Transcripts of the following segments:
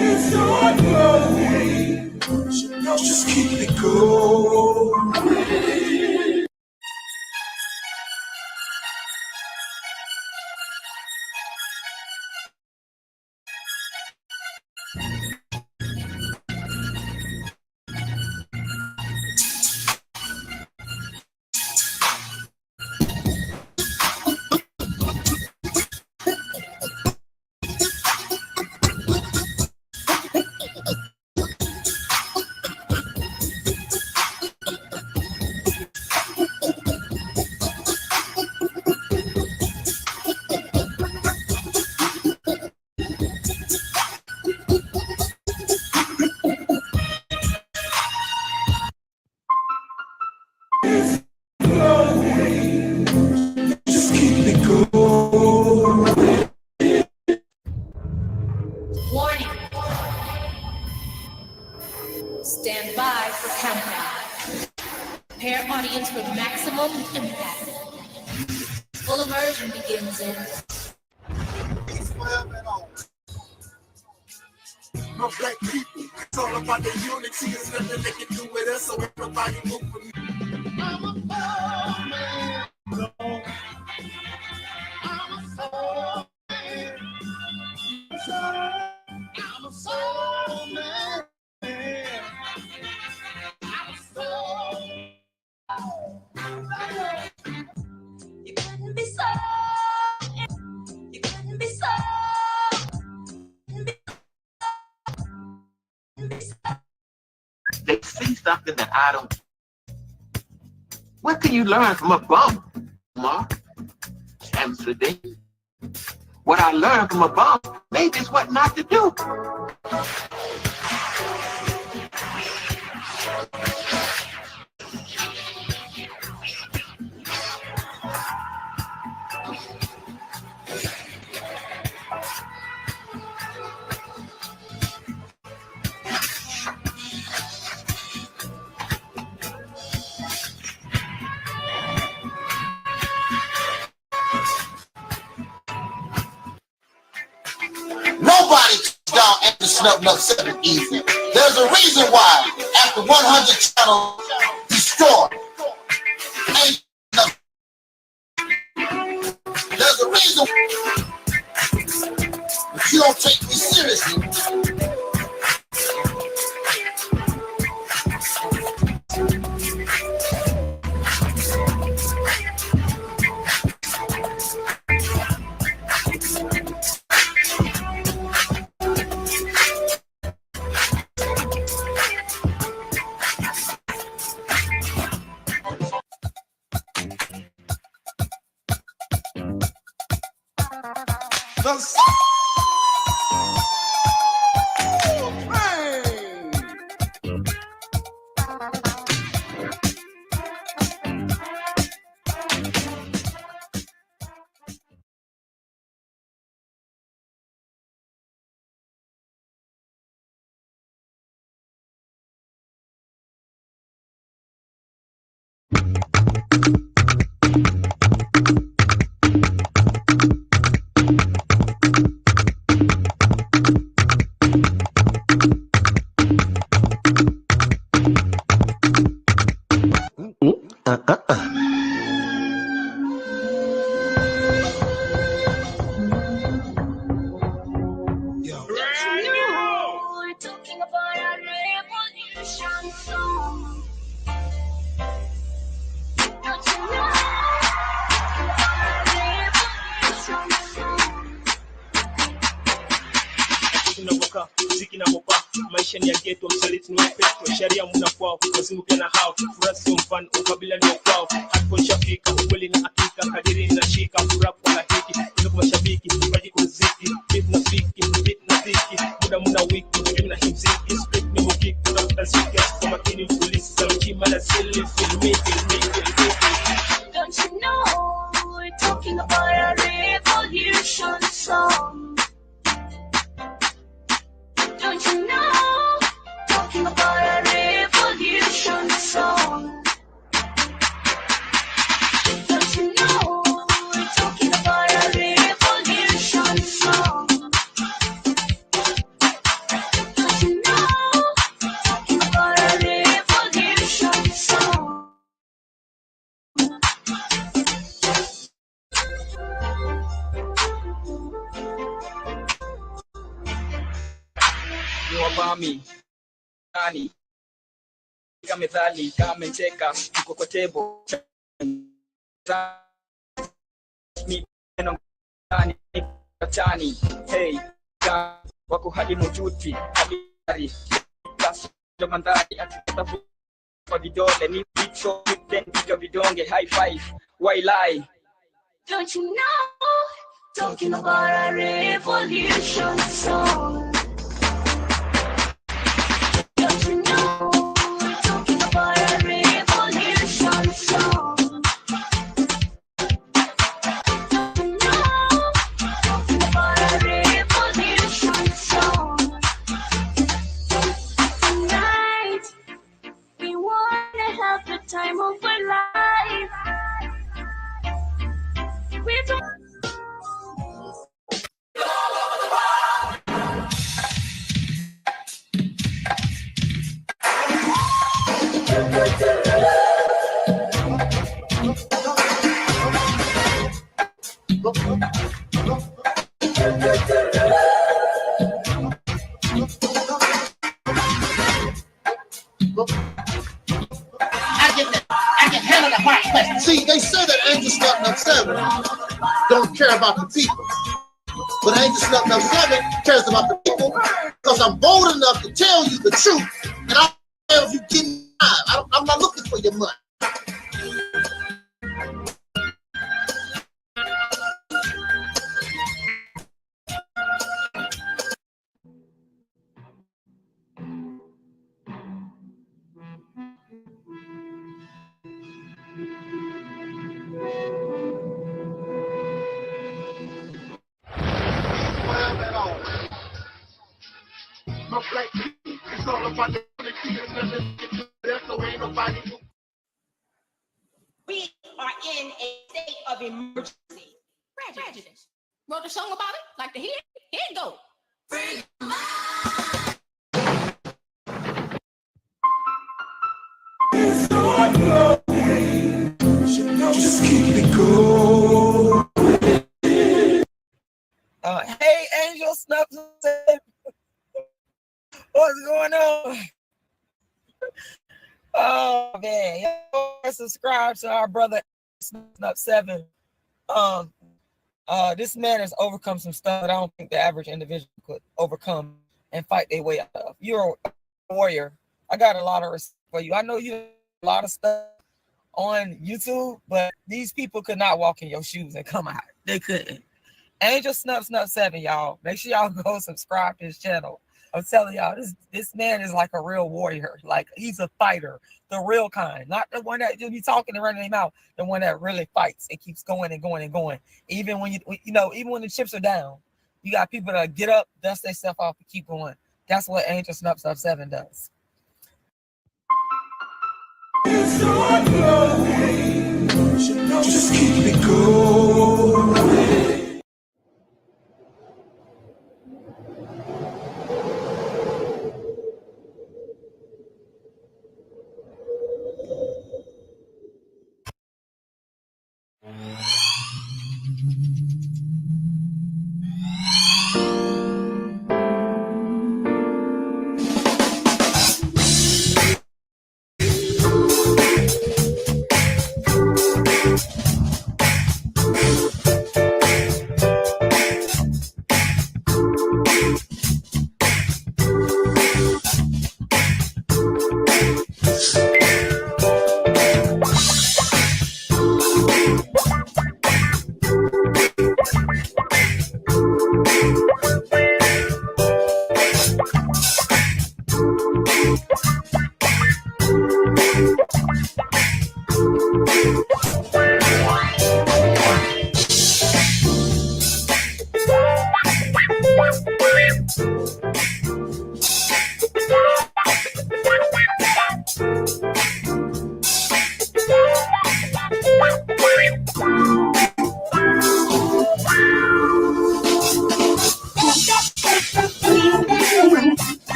It's not flowing. Just keep it going. Just keep it going. Warning. Stand by for countdown. Prepare audience for maximum impact. Full immersion begins in. My black people, it's all about the unity. It's nothing they can do with us, so everybody move with me. I'm a poor man. I'm a soul man. I'm a soul man. I'm a soul. You couldn't be so. You couldn't be so. They see something that I don't. What can you learn from a bum, Mark? Amsterdam. What I learned from a bum, maybe is what not to do. Nobody down at the snub nut 7 easy. There's a reason why after 100 channels destroyed. Ain't nothing. There's a reason if you don't take me seriously. The soul maisha ni ya ghetto, msaliti ni wapeto, sharia muna kwao, wazimu pia na hao, furaha sio mfano, ukabila ni kwao, hapo nishafika, ukweli na hakika, kadiri ninashika, furaha kwa hakiki, ndio kwa mashabiki, kipaji kuziki, beat na dhiki, muda wiki, mimi na himziki, split ni mukiki, kuna mtaziki, kwa makini mfulisi, za mchima na sili, filmiki. Don't you know we're talking about a revolution song? Don't you know, talking about a revolution song? Don't you know, we're talking about a revolution song? ni wavami nani methali kama mcheka uko kwa tebo tani hey wako hadi mujuti hadi ndo mandhari akitafu kwa vidole ni vicho then vicho vidonge high five why lie Don't you know? Talking about a revolution song. Don't you know? Talking about a revolution song. Don't you know? Talking about a revolution song. Tonight, we wanna have the time of our life. We don't. I can handle the hard question. See, they say that Angel Snuff Number 7 don't care about the people. But Angel Snuff Number 7 cares about the people because I'm bold enough to tell you the truth. And I don't care if you give me time. I'm not looking for your money. My black people, it's all about the unity. There's nothing to do there, so ain't nobody who. We are in a state of emergency. Prejudice. Wrote a song about it, like the here it go. Just keep it going. Hey, Angel Snuff. What's going on? Oh man, y'all subscribe to our brother Snuff 7. This man has overcome some stuff that I don't think the average individual could overcome and fight their way out of. You're a warrior. I got a lot of respect for you. I know you do a lot of stuff on YouTube, but these people could not walk in your shoes and come out. They couldn't. Angel Snuff 7, y'all. Make sure y'all go subscribe to his channel. I'm telling y'all, this man is like a real warrior. Like, he's a fighter, the real kind, not the one that just be talking and running him out. The one that really fights and keeps going and going and going. Even when even when the chips are down, you got people that get up, dust their stuff off, and keep going. That's what Angel Snuff 7 does. Just keep it going.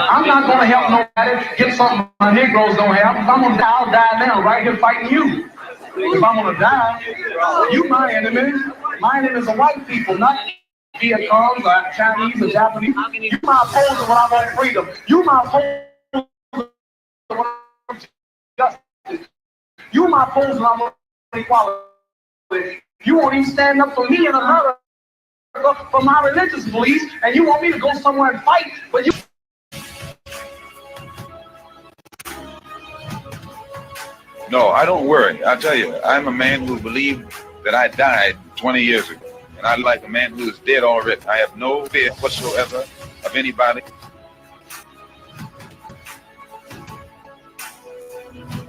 I'm not going to help nobody get something my Negroes don't have. If I'm going to die, I'll die now, right here fighting you. If I'm going to die, you my enemy. My enemy is the white people, not Viet Cong, Chinese, or Japanese. You my opposer when I want freedom. You my opposer when I want justice. You my opposer when I want equality. You won't even stand up for me in America for my religious beliefs, and you want me to go somewhere and fight, but you. No, I don't worry. I'll tell you, I'm a man who believed that I died 20 years ago. And I'm like a man who is dead already. I have no fear whatsoever of anybody.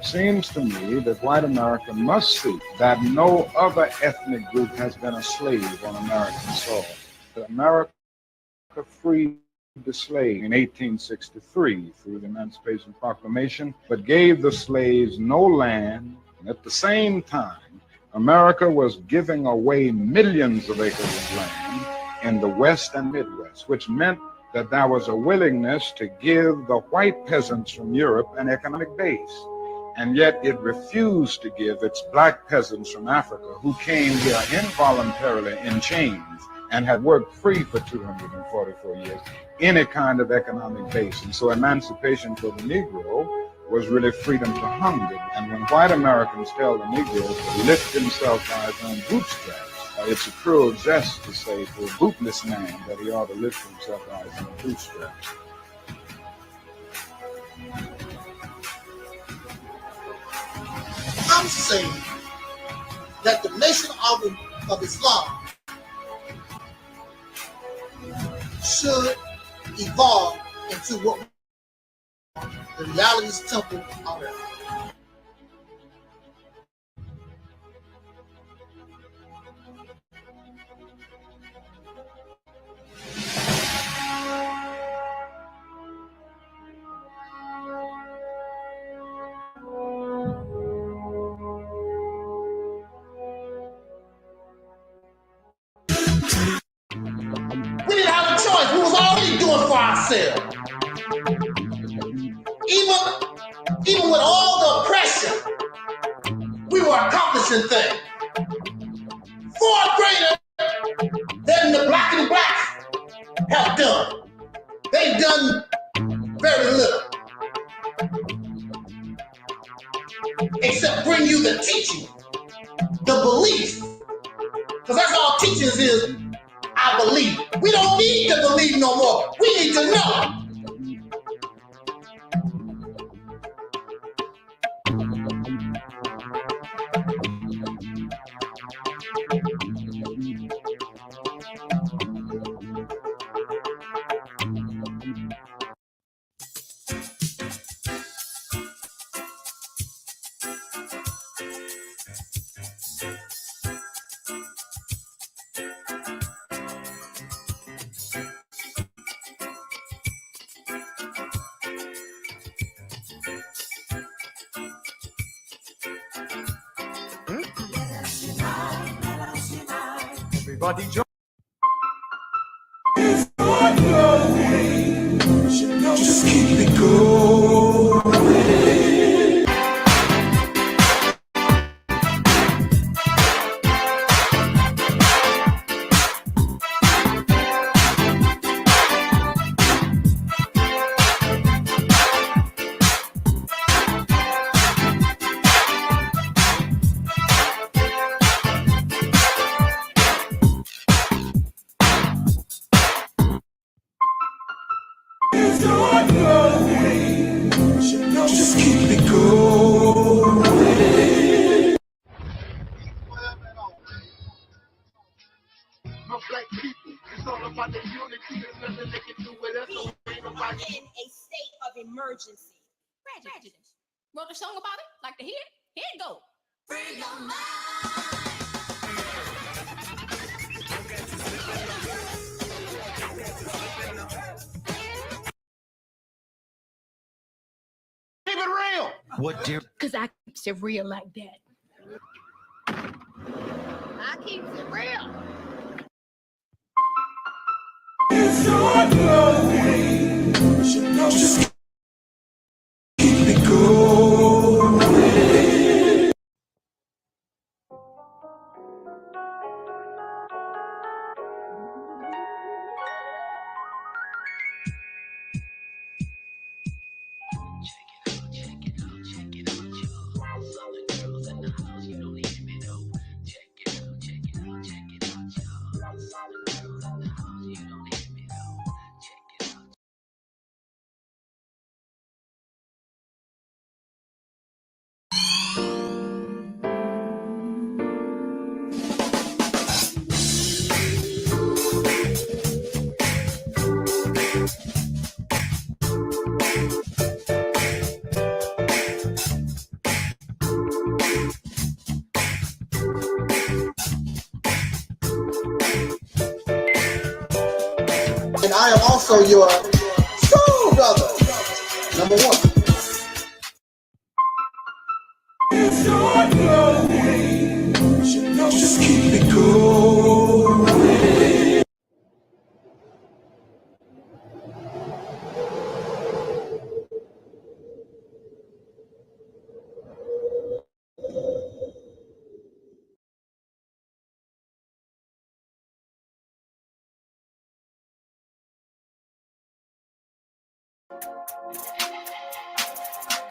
Seems to me that white America must see that no other ethnic group has been a slave on American soil. That America freed the slave in 1863 through the Emancipation Proclamation, but gave the slaves no land. And at the same time, America was giving away millions of acres of land in the West and Midwest, which meant that there was a willingness to give the white peasants from Europe an economic base. And yet it refused to give its black peasants from Africa, who came here involuntarily in chains and had worked free for 244 years, any kind of economic base. And so emancipation for the Negro was really freedom to hunger. And when white Americans tell the Negro to lift himself by his own bootstraps, it's a cruel jest to say to a bootless man that he ought to lift himself by his own bootstraps. I'm saying that the Nation of Islam should evolve into what the Realist temple on earth. We didn't have a choice. We was already doing it for ourselves. Even with all the oppression, we were accomplishing things far greater than the black and blacks have done. They've done very little, except bring you the teaching, the belief, because that's all teachings is. I believe. We don't need to believe no more. We need to know. Everybody join. Just keep it going. Just keep it going. My black people, it's all about the unity. There's nothing they can do with us. So ain't nobody. In a state of emergency. Prejudice. Wrote a song about it? Like to hear it? Here it goes. Free your mind. Keep it real. What dear? Because I keep it real like that. I keep it real. Just keep it going. And I am also your soul brother, number one. Just keep it going.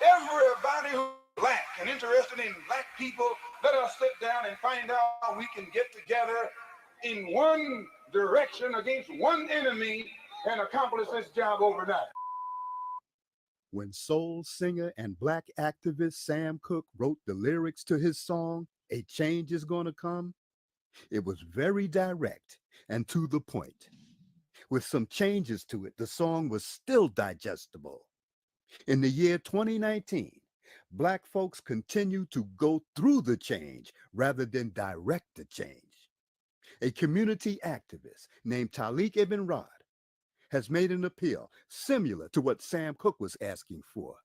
Everybody who's black and interested in black people, let us sit down and find out how we can get together in one direction against one enemy and accomplish this job overnight. When soul singer and black activist Sam Cooke wrote the lyrics to his song, "A Change Is Gonna Come," it was very direct and to the point. With some changes to it, the song was still digestible. In the year 2019, black folks continue to go through the change rather than direct the change. A community activist named Taalik Ibn'rad has made an appeal similar to what Sam Cooke was asking for,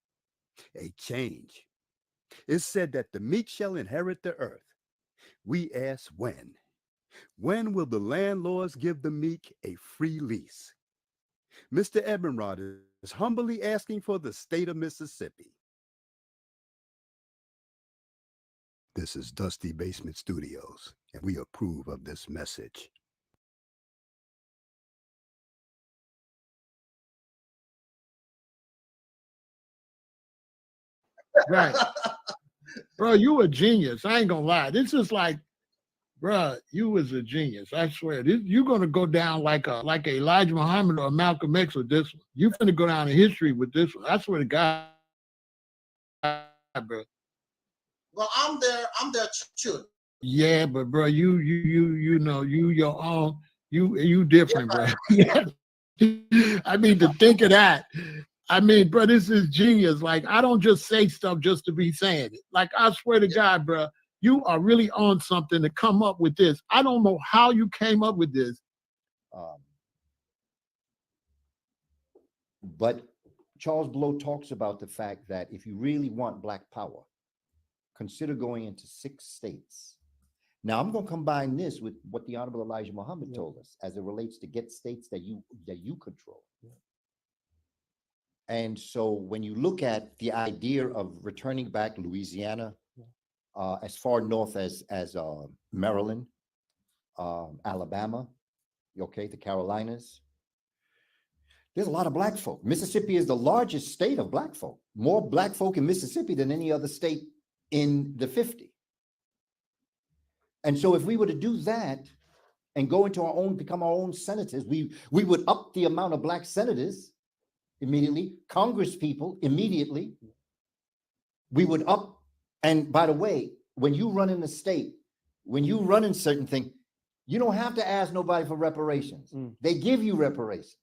a change. It's said that the meek shall inherit the earth. We ask when. When will the landlords give the meek a free lease? Mr. Ibn'rad is humbly asking for the state of Mississippi. This is Dusty Basement Studios, and we approve of this message. Right. Bro, you a genius. I ain't gonna lie. This is like, bro, you was a genius. I swear. You're gonna go down like a Elijah Muhammad or Malcolm X with this one. You're gonna go down in history with this one. I swear to God, bro. Well, I'm there too. Yeah, but bro, you know, you your own, you different, bro. Yeah. I mean, to think of that. I mean, bro, this is genius. Like, I don't just say stuff just to be saying it. Like, I swear to God, bro, you are really on something to come up with this. I don't know how you came up with this. But Charles Blow talks about the fact that if you really want black power, consider going into 6 states. Now, I'm going to combine this with what the Honorable Elijah Muhammad told us as it relates to get states that you control. And so when you look at the idea of returning back Louisiana, as far north as Maryland, Alabama, okay, the Carolinas, there's a lot of black folk. Mississippi is the largest state of black folk. More black folk in Mississippi than any other state in the 50. And so if we were to do that and go into our own, become our own senators, we would up the amount of black senators immediately, Congress people immediately. We would up, and by the way, when you run in the state, when you run in certain things, you don't have to ask nobody for reparations. They give you reparations.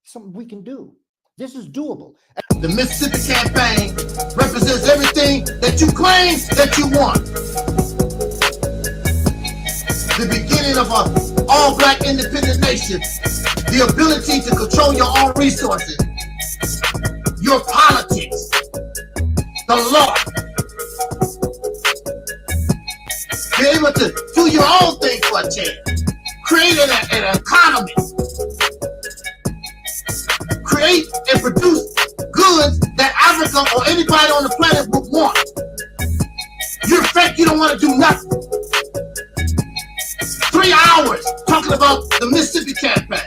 Something we can do. This is doable. The Mississippi campaign represents everything that you claim that you want. The beginning of an all-black independent nation. The ability to control your own resources, your politics, the law. Be able to do your own thing for a change. Create an economy. Create and produce goods that Africa or anybody on the planet would want. You're fake, you don't want to do nothing. 3 hours talking about the Mississippi campaign.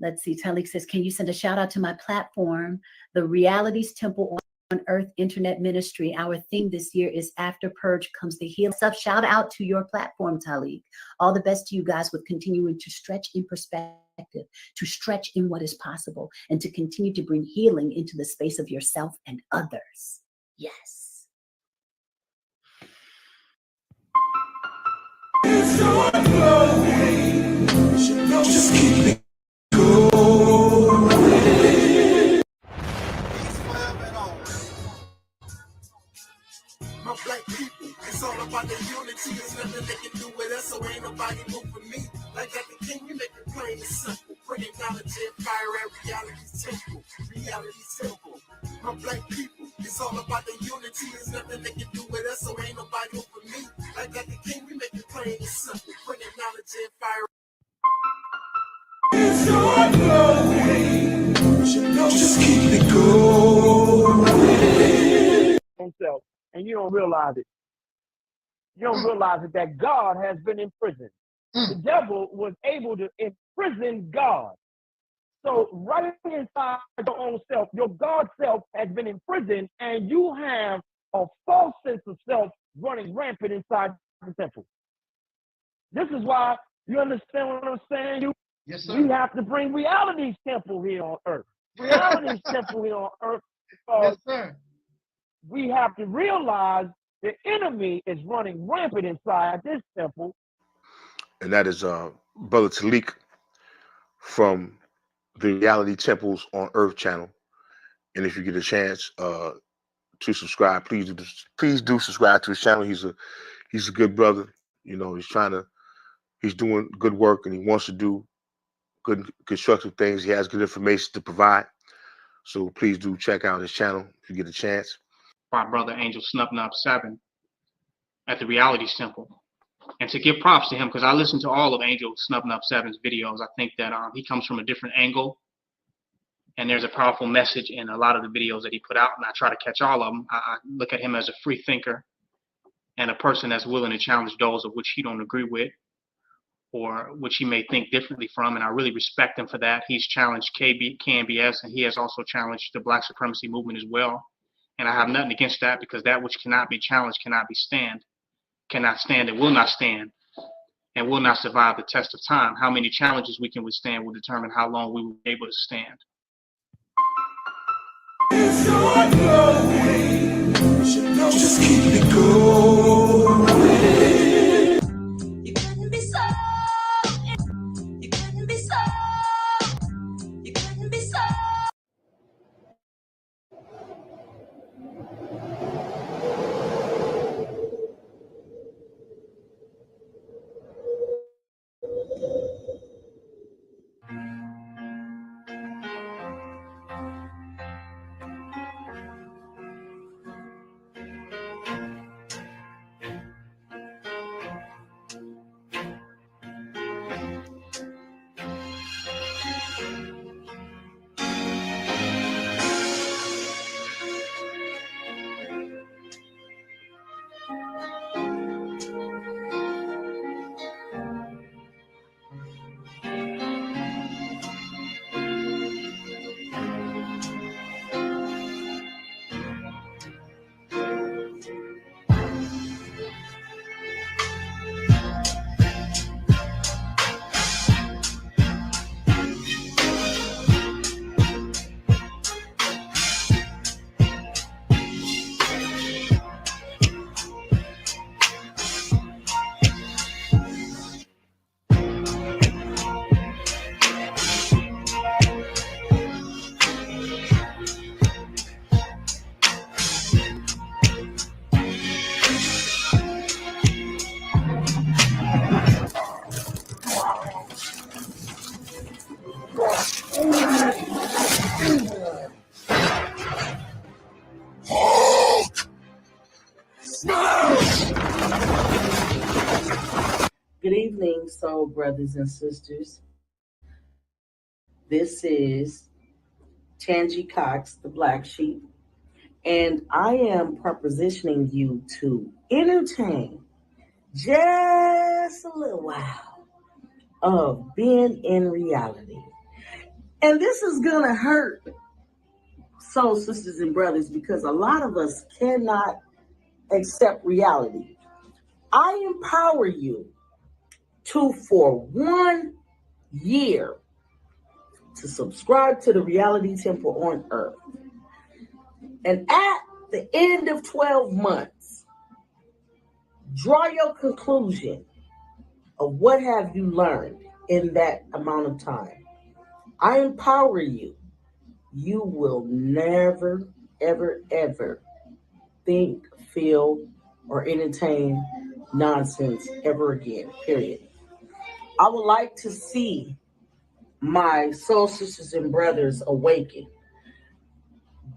Let's see, Taalik says, can you send a shout out to my platform, the Realities Temple on Earth Internet Ministry? Our theme this year is After Purge Comes the Heal. Shout out to your platform, Taalik. All the best to you guys with continuing to stretch in perspective, to stretch in what is possible, and to continue to bring healing into the space of yourself and others. Yes. Just keep it going. My black people, it's all about the unity. There's nothing they can do with us, so ain't nobody moving me. Like that the king, we make it plain and simple. Bringing knowledge and fire at reality's temple. Reality's temple. My black people, it's all about the unity. There's nothing they can do with us, so ain't nobody moving me. Like that the king, we make it plain and simple. Bringing knowledge and fire. It's your glory. Just keep it going. Himself, and you don't realize it. You don't realize it that God has been imprisoned. The devil was able to imprison God. So right inside your own self, your God self has been imprisoned, and you have a false sense of self running rampant inside the temple. This is why, you understand what I'm saying? Yes, sir. We have to bring reality's temple here on earth. Reality's temple here on earth. Yes, sir. We have to realize the enemy is running rampant inside this temple. And that is Brother Taalik from the Reality Temples on Earth channel. And if you get a chance to subscribe, please do subscribe to his channel. He's a good brother. You know, he's doing good work, and he wants to do good constructive things. He has good information to provide. So please do check out his channel if you get a chance. My brother Angel Snub 7 at the Realities Temple. And to give props to him, because I listened to all of Angel Snub 7's videos. I think that he comes from a different angle, and there's a powerful message in a lot of the videos that he put out, and I try to catch all of them. I look at him as a free thinker and a person that's willing to challenge those of which he don't agree with or which he may think differently from, and I really respect him for that. He's challenged KNBS, and he has also challenged the Black supremacy movement as well. And I have nothing against that, because that which cannot be challenged cannot stand and will not stand and will not survive the test of time. How many challenges we can withstand will determine how long we will be able to stand. It's your glory. Just keep it going. You couldn't be so. You couldn't be so. You couldn't be so. Good evening, soul brothers and sisters. This is Tangi Cox, the Black Sheep, and I am propositioning you to entertain just a little while of being in reality. And this is gonna hurt soul sisters and brothers, because a lot of us cannot accept reality. I empower you to, for 1 year, to subscribe to the Reality Temple on Earth. And at the end of 12 months, draw your conclusion of what have you learned in that amount of time. I empower you. You will never, ever, ever think, feel, or entertain nonsense ever again, period. I would like to see my soul sisters and brothers awaken.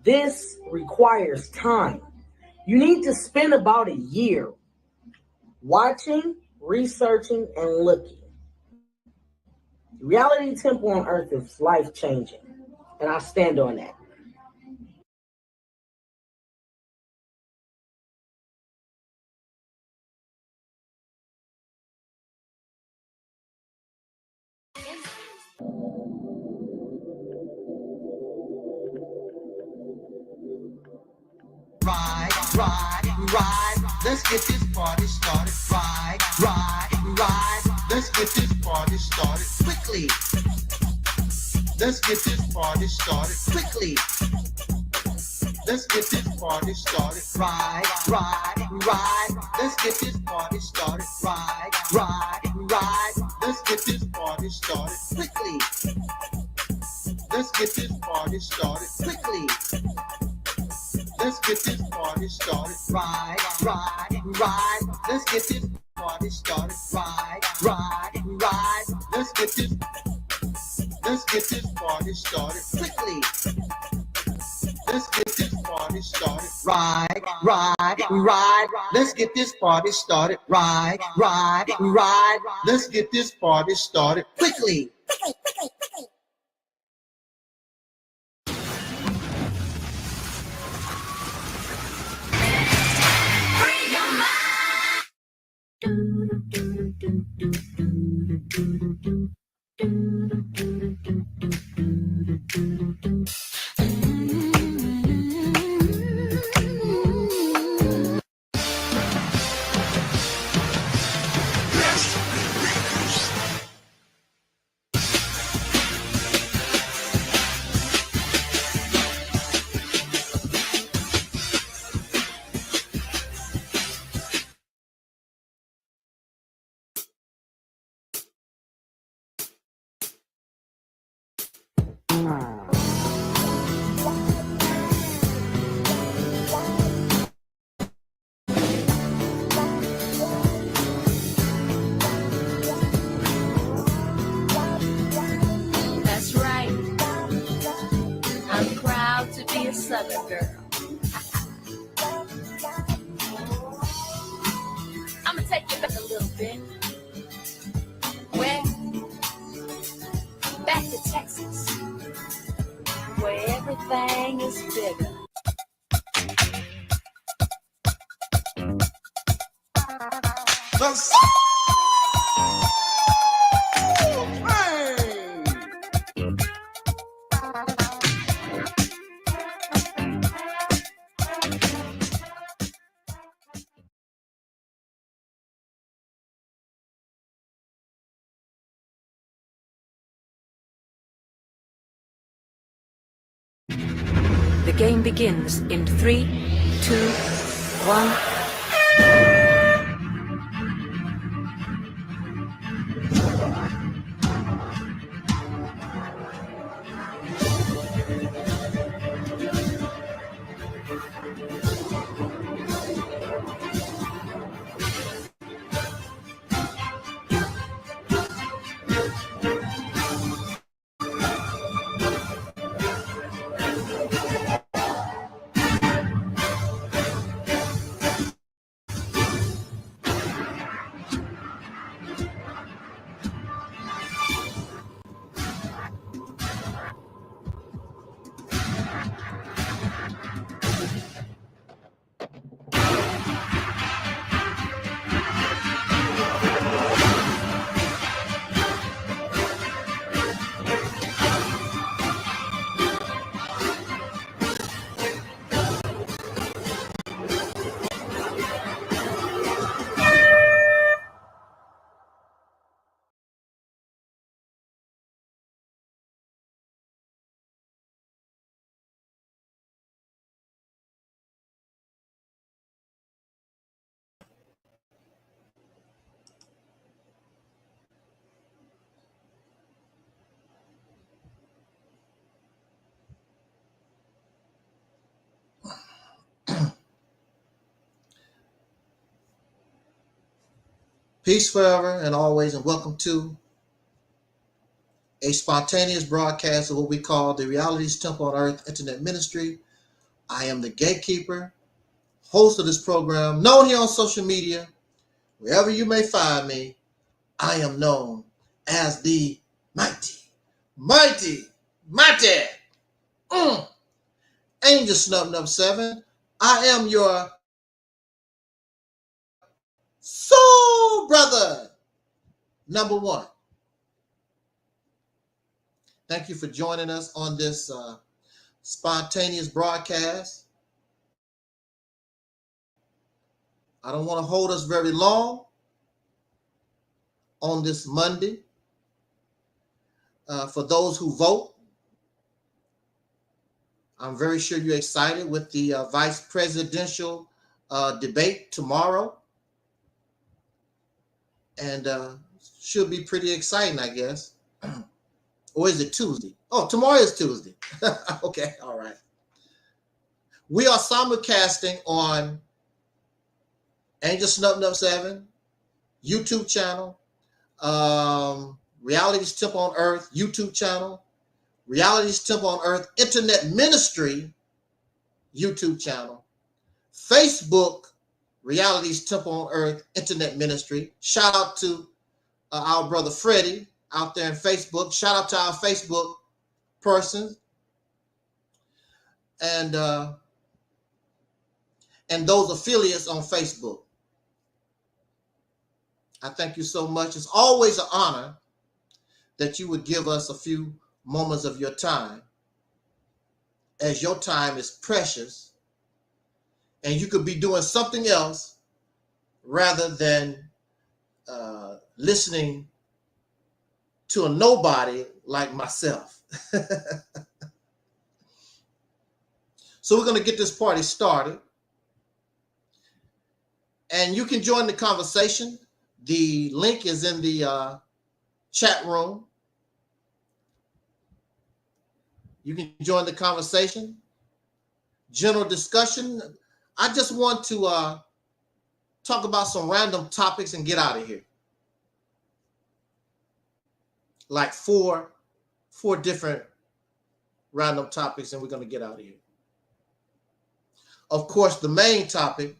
This requires time. You need to spend about a year watching, researching, and looking. Reality Temple on Earth is life-changing, and I stand on that. Ride, let's get this party started. Ride, let's get this party started quickly. Let's get this party started quickly. Let's get this party started. Ride, let's get this party started. Ride, let's get this party started quickly. Let's get this party started quickly. Let's get this party started. Ride, let's get this party started. Ride, let's get this party started quickly. Let's get this party started. Ride, let's get this party started. Ride, let's get this party started quickly. That's right. I'm proud to be a Southern girl. I'm gonna take you back a little bit. Where? Back to Texas, where everything is bigger. The game begins in 3, 2, 1. Peace forever and always, and welcome to a spontaneous broadcast of what we call the Realities Temple on Earth Internet Ministry. I am the gatekeeper, host of this program, known here on social media. Wherever you may find me, I am known as the mighty Angel Snub 7. I am your soul brother, number one. Thank you for joining us on this spontaneous broadcast. I don't want to hold us very long on this Monday. For those who vote, I'm very sure you're excited with the vice presidential debate tomorrow. And should be pretty exciting, I guess. Or is it Tuesday? Oh, tomorrow is Tuesday. Okay, all right. We are simulcasting on Angel Snub 7 YouTube channel, Realities Temple on Earth YouTube channel, Realities Temple on Earth Internet Ministry YouTube channel, Facebook Realities Temple on Earth Internet Ministry. Shout out to our brother Freddie out there in Facebook. Shout out to our Facebook persons and those affiliates on Facebook. I thank you so much. It's always an honor that you would give us a few moments of your time, as your time is precious and you could be doing something else rather than listening to a nobody like myself. So we're going to get this party started. And you can join the conversation. The link is in the chat room. You can join the conversation. General discussion. I just want to talk about some random topics and get out of here. Like four different random topics, and we're going to get out of here. Of course, the main topic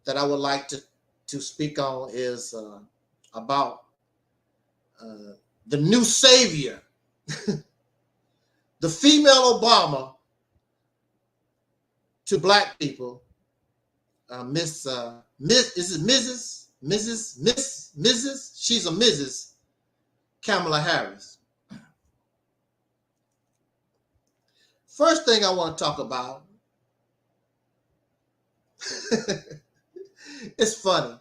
that I would like to speak on is about the new savior, the female Obama to black people, Miss, is it Mrs.? She's a Mrs. Kamala Harris. First thing I want to talk about, it's funny.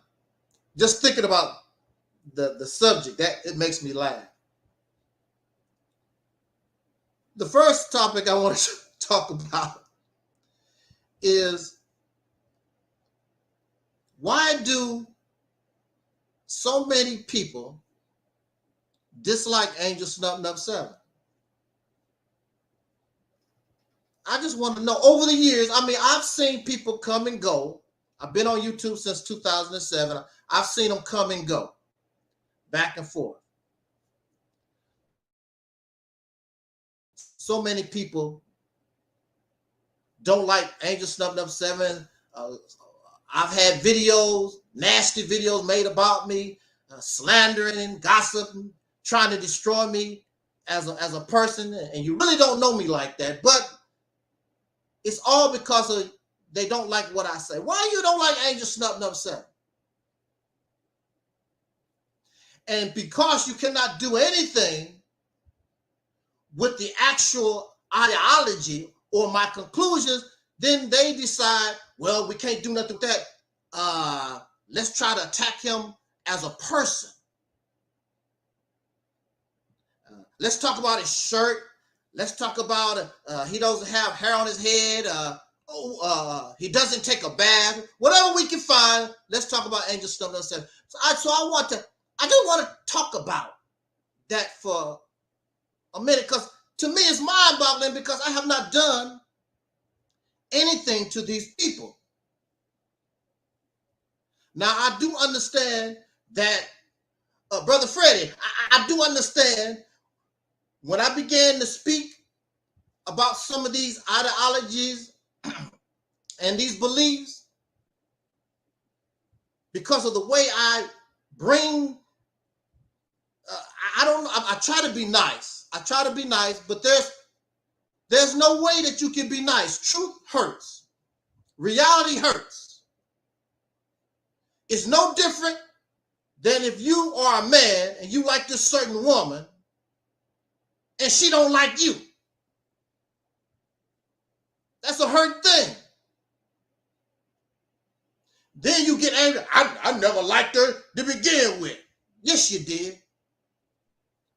Just thinking about the subject, that it makes me laugh. The first topic I want to talk about is, why do so many people dislike Angel Snub 7? I just want to know, over the years, I mean, I've seen people come and go. I've been on YouTube since 2007. I've seen them come and go, back and forth. So many people don't like Angel Snub 7. I've had videos, nasty videos made about me, slandering and gossiping, trying to destroy me as a person. And you really don't know me like that, but it's all because of they don't like what I say. Why you don't like Angel Snub 7? And because you cannot do anything with the actual ideology or my conclusions, then they decide, well, we can't do nothing with that. Let's try to attack him as a person. Let's talk about his shirt. Let's talk about he doesn't have hair on his head. He doesn't take a bath. Whatever we can find, let's talk about Angel Snub 7. I just want to talk about that for a minute, because to me it's mind-boggling, because I have not done anything to these people. Now, I do understand that, Brother Freddie, I do understand when I began to speak about some of these ideologies and these beliefs, because of the way I bring, I try to be nice. I try to be nice, but there's no way that you can be nice. Truth hurts. Reality hurts. It's no different than if you are a man and you like this certain woman and she don't like you. That's a hurt thing. Then you get angry. I never liked her to begin with. Yes, you did.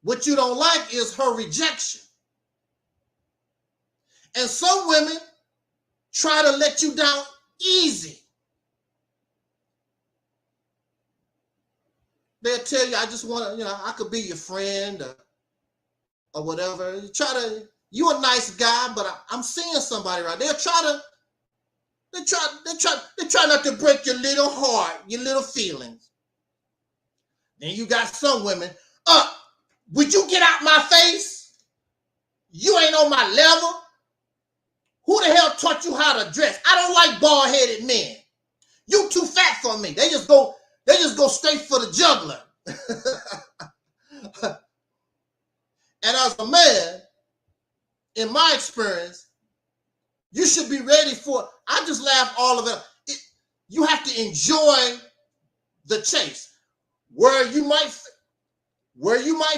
What you don't like is her rejection. And some women try to let you down easy. They'll tell you, I just want to, I could be your friend or whatever. You a nice guy, but I'm seeing somebody right. They try not to break your little heart, your little feelings. Then you got some women, would you get out my face? You ain't on my level. Who the hell taught you how to dress? I don't like bald-headed men. You too fat for me. They just go straight for the juggler. And as a man, in my experience, you should be ready for, I just laugh all of it. You have to enjoy the chase. Where you might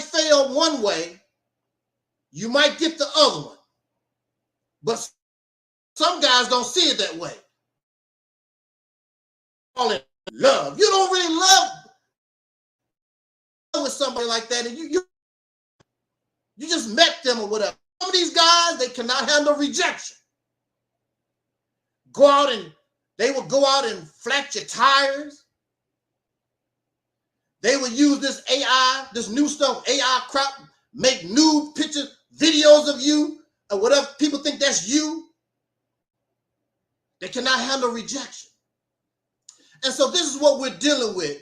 fail one way, you might get the other one. But some guys don't see it that way. Call it love. You don't really love with somebody like that, and you just met them or whatever. Some of these guys, they cannot handle rejection. They will go out and flat your tires. They will use this AI, this new stuff, AI crap, make nude pictures, videos of you, or whatever. People think that's you. They cannot handle rejection. And so this is what we're dealing with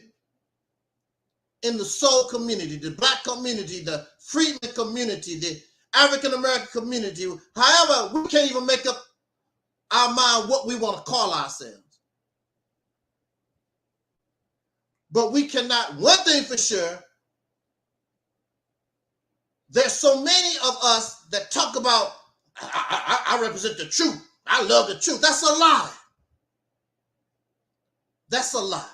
in the soul community, the Black community, the freedman community, the African-American community. However, we can't even make up our mind what we want to call ourselves. But we cannot, one thing for sure, there's so many of us that talk about, I represent the truth. I love the truth. That's a lie. That's a lie.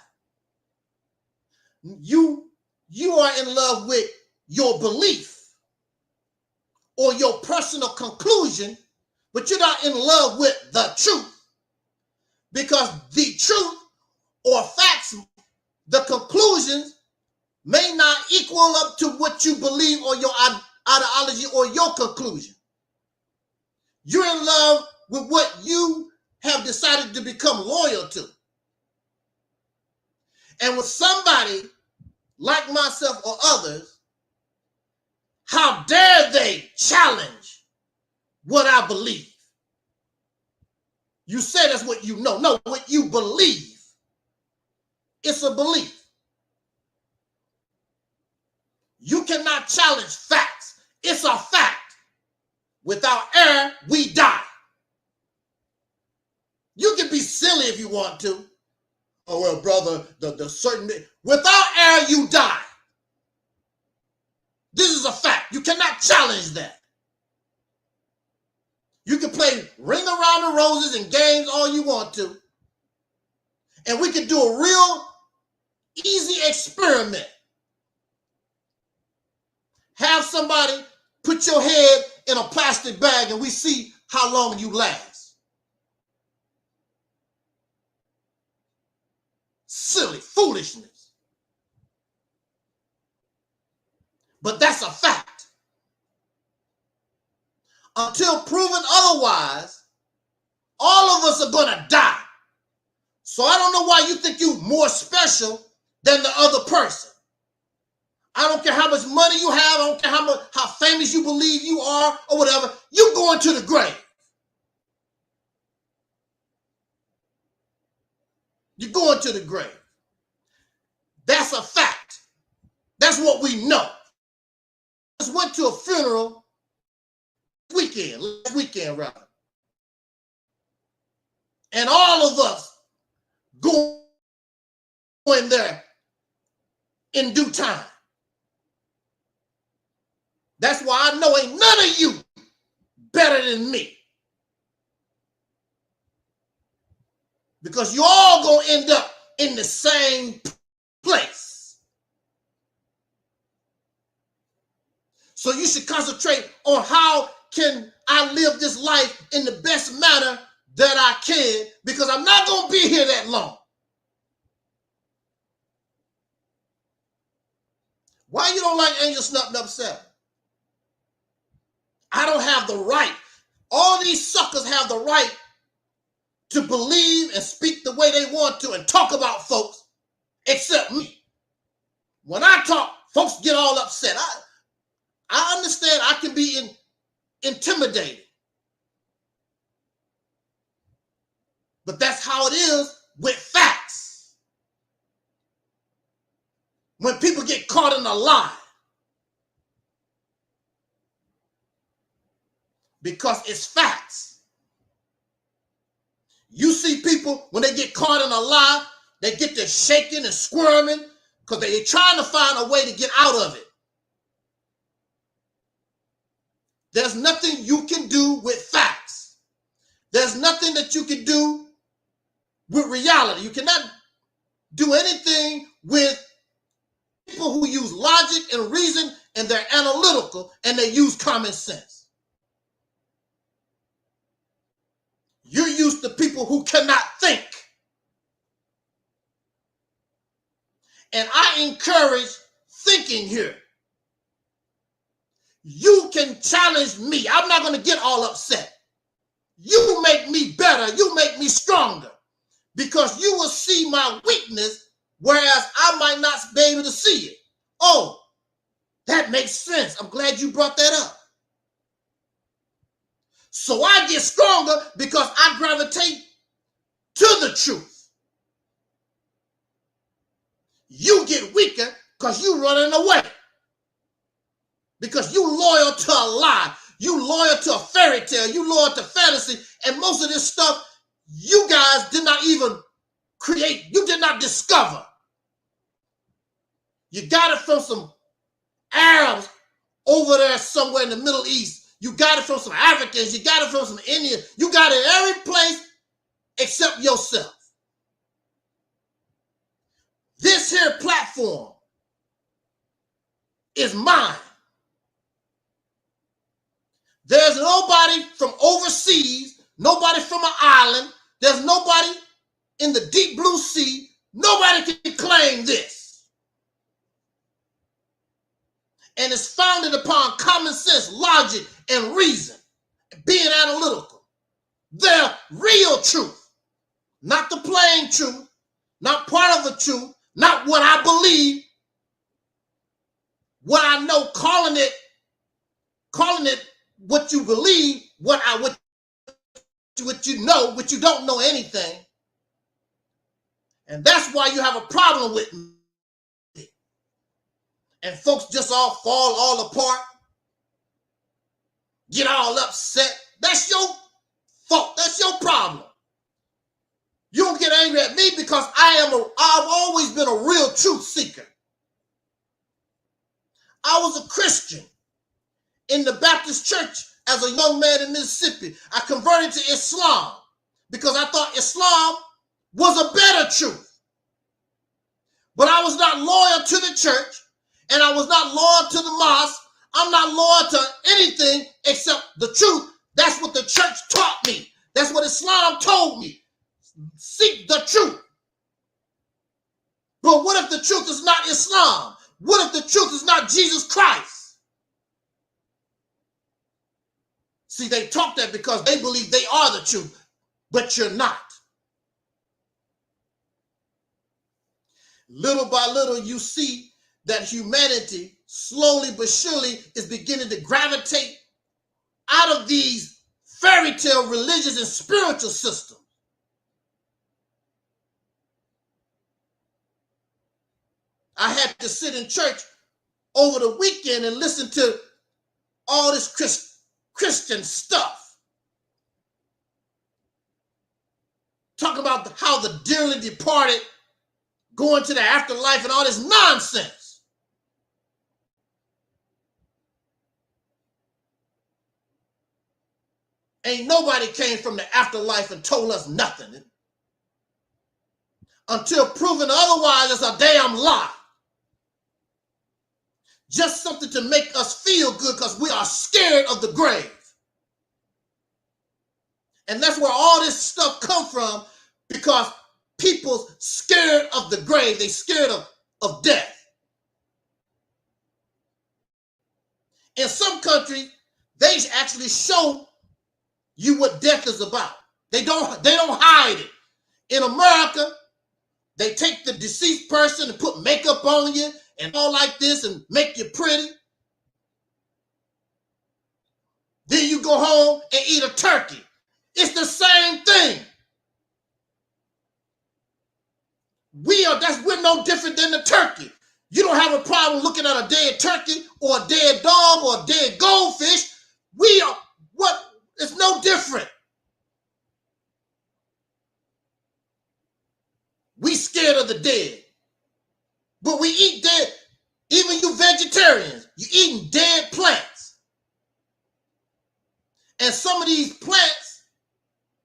You are in love with your belief or your personal conclusion, but you're not in love with the truth, because the truth or facts, the conclusions may not equal up to what you believe or your ideology or your conclusion. You're in love with what you have decided to become loyal to. And with somebody like myself or others, how dare they challenge what I believe? You say that's what you know. No, what you believe. It's a belief. You cannot challenge facts. It's a fact. Without error, we die. You can be silly if you want to. Oh, well, brother, the certain... Without error, you die. This is a fact. You cannot challenge that. You can play Ring Around the Roses and games all you want to. And we can do a real easy experiment. Have somebody put your head in a plastic bag and we see how long you last. Silly foolishness. But that's a fact. Until proven otherwise, all of us are going to die. So I don't know why you think you're more special than the other person. I don't care how much money you have. I don't care how famous you believe you are or whatever. You're going to the grave. You're going to the grave. That's a fact. That's what we know. Just went to a funeral last weekend rather. And all of us go in there in due time. That's why I know ain't none of you better than me. Because you all gonna end up in the same place. So you should concentrate on how can I live this life in the best manner that I can, because I'm not gonna be here that long. Why you don't like Angel Snuffed Up 7? I don't have the right. All these suckers have the right to believe and speak the way they want to and talk about folks, except me. When I talk, folks get all upset. I understand I can be intimidated. But that's how it is with facts. When people get caught in a lie. Because it's facts. You see people, when they get caught in a lie, they get to shaking and squirming because they're trying to find a way to get out of it. There's nothing you can do with facts. There's nothing that you can do with reality. You cannot do anything with people who use logic and reason and they're analytical and they use common sense. You're used to people who cannot think. And I encourage thinking here. You can challenge me. I'm not going to get all upset. You make me better. You make me stronger. Because you will see my weakness, whereas I might not be able to see it. Oh, that makes sense. I'm glad you brought that up. So I get stronger because I gravitate to the truth. You get weaker because you running away. Because you loyal to a lie. You loyal to a fairy tale. You loyal to fantasy. And most of this stuff you guys did not even create. You did not discover. You got it from some Arabs over there somewhere in the Middle East. You got it from some Africans. You got it from some Indians. You got it every place except yourself. This here platform is mine. There's nobody from overseas, nobody from an island. There's nobody in the deep blue sea. Nobody can claim this. And it's founded upon common sense, logic, and reason, being analytical. The real truth, not the plain truth, not part of the truth, not what I believe, what I know, calling it what you believe, what you know, what you don't know anything. And that's why you have a problem with me. And folks just all fall all apart, get all upset. That's your fault. That's your problem. You don't get angry at me because I've always been a real truth seeker. I was a Christian in the Baptist church as a young man in Mississippi. I converted to Islam because I thought Islam was a better truth. But I was not loyal to the church. And I was not loyal to the mosque. I'm not loyal to anything except the truth. That's what the church taught me. That's what Islam told me. Seek the truth. But what if the truth is not Islam? What if the truth is not Jesus Christ? See, they talk that because they believe they are the truth, but you're not. Little by little, you see that humanity, slowly but surely, is beginning to gravitate out of these fairy tale religious and spiritual systems. I had to sit in church over the weekend and listen to all this Christian stuff. Talk about how the dearly departed go into the afterlife and all this nonsense. Ain't nobody came from the afterlife and told us nothing. Until proven otherwise, it's a damn lie. Just something to make us feel good because we are scared of the grave. And that's where all this stuff come from, because people scared of the grave. They scared of death. In some countries, they actually show you what death is about. They don't hide it. In America, they take the deceased person and put makeup on you and all like this and make you pretty. Then you go home and eat a turkey. It's the same thing. We're no different than the turkey. You don't have a problem looking at a dead turkey or a dead dog or a dead goldfish. It's no different. We scared of the dead. But we eat dead. Even you vegetarians, you eating dead plants. And some of these plants,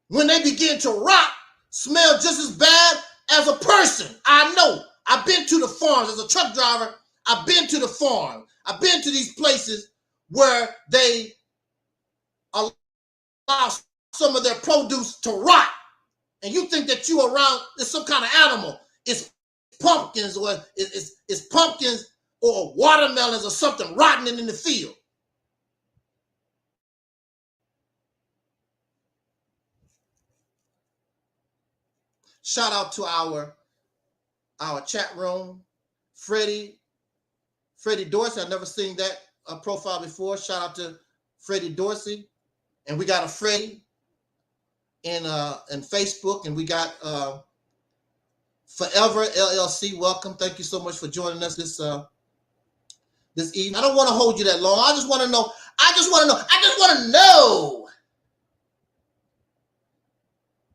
when they begin to rot, smell just as bad as a person. I know. I've been to the farms as a truck driver. I've been to the farm. I've been to these places where they allow some of their produce to rot. And you think that you around is some kind of animal. It's pumpkins or it's pumpkins or watermelons or something rotting in the field. Shout out to our chat room, Freddie Dorsey. I've never seen that profile before. Shout out to Freddie Dorsey. And we got a Freddie in Facebook, and we got Forever LLC. Welcome. Thank you so much for joining us this evening. I don't want to hold you that long. I just want to know. I just want to know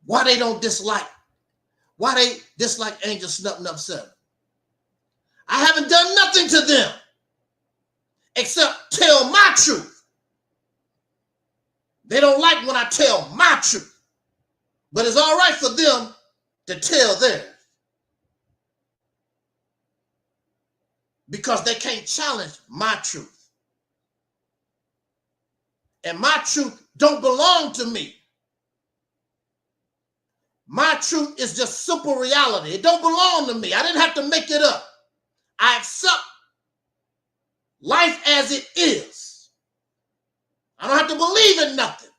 why they don't dislike. Why they dislike Angel Snuffing Up 7. I haven't done nothing to them except tell my truth. They don't like when I tell my truth. But it's all right for them to tell theirs. Because they can't challenge my truth. And my truth don't belong to me. My truth is just simple reality. It don't belong to me. I didn't have to make it up. I accept life as it is. I don't have to believe in nothing.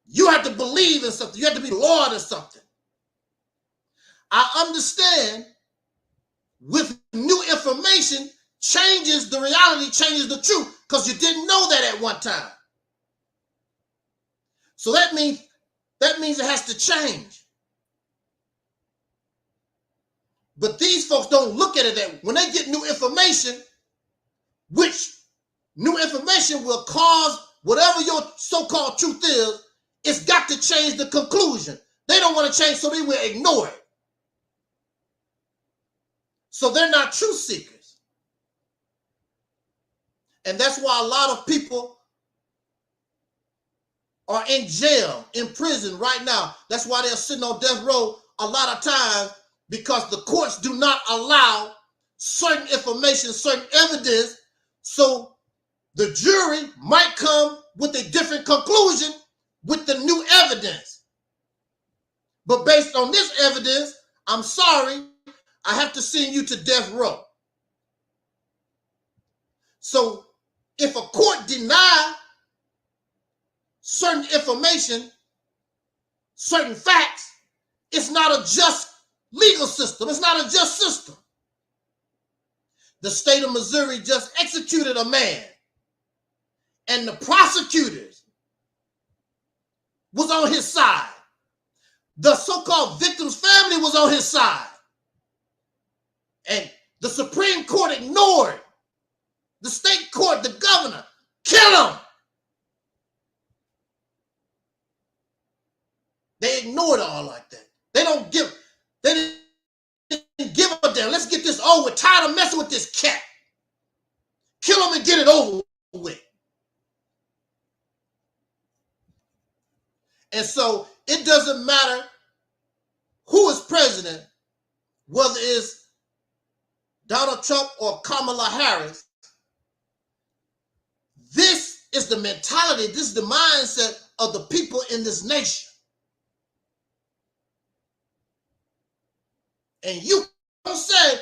You have to believe in something. You have to be loyal to something. I understand with new information changes the reality, changes the truth, because you didn't know that at one time. So that means it has to change. But these folks don't look at it that when they get new information, which new information will cause whatever your so-called truth is, it's got to change the conclusion. They don't want to change, so they will ignore it. So they're not truth seekers. And that's why a lot of people are in jail, in prison right now. That's why they're sitting on death row a lot of times, because the courts do not allow certain information, certain evidence, so the jury might come with a different conclusion with the new evidence. But based on this evidence, I'm sorry, I have to send you to death row. So if a court denies certain information, certain facts, it's not a just legal system. It's not a just system. The state of Missouri just executed a man, and the prosecutors was on his side. The so-called victim's family was on his side. And the Supreme Court ignored the state court, the governor. Kill him. They ignored it all like that. They didn't give a damn. Let's get this over with. Tired of messing with this cat. Kill him and get it over with. And so it doesn't matter who is president, whether it's Donald Trump or Kamala Harris. This is the mentality, this is the mindset of the people in this nation. And you don't say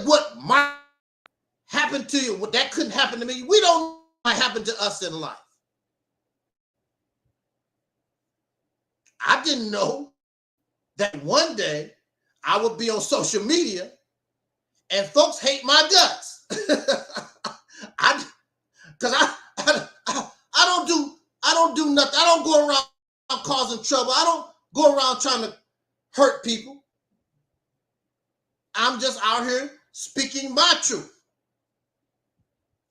what might happen to you, what that couldn't happen to me. We don't know what happened to us in life. I didn't know that one day I would be on social media and folks hate my guts. I don't do nothing. I don't go around causing trouble. I don't go around trying to hurt people. I'm just out here speaking my truth,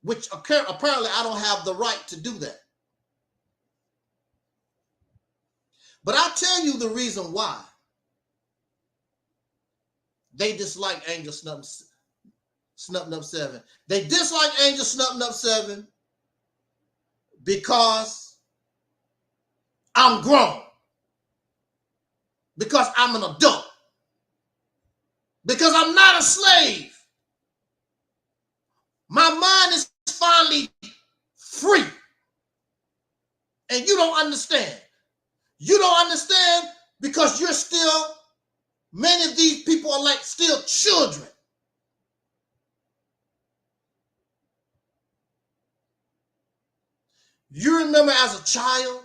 which apparently I don't have the right to do that. But I'll tell you the reason why they dislike Angel Snuffing Up 7. They dislike Angel Snuffing Up 7 because I'm grown, because I'm an adult, because I'm not a slave. My mind is finally free. And you don't understand. You don't understand because you're still, many of these people are like still children. You remember as a child,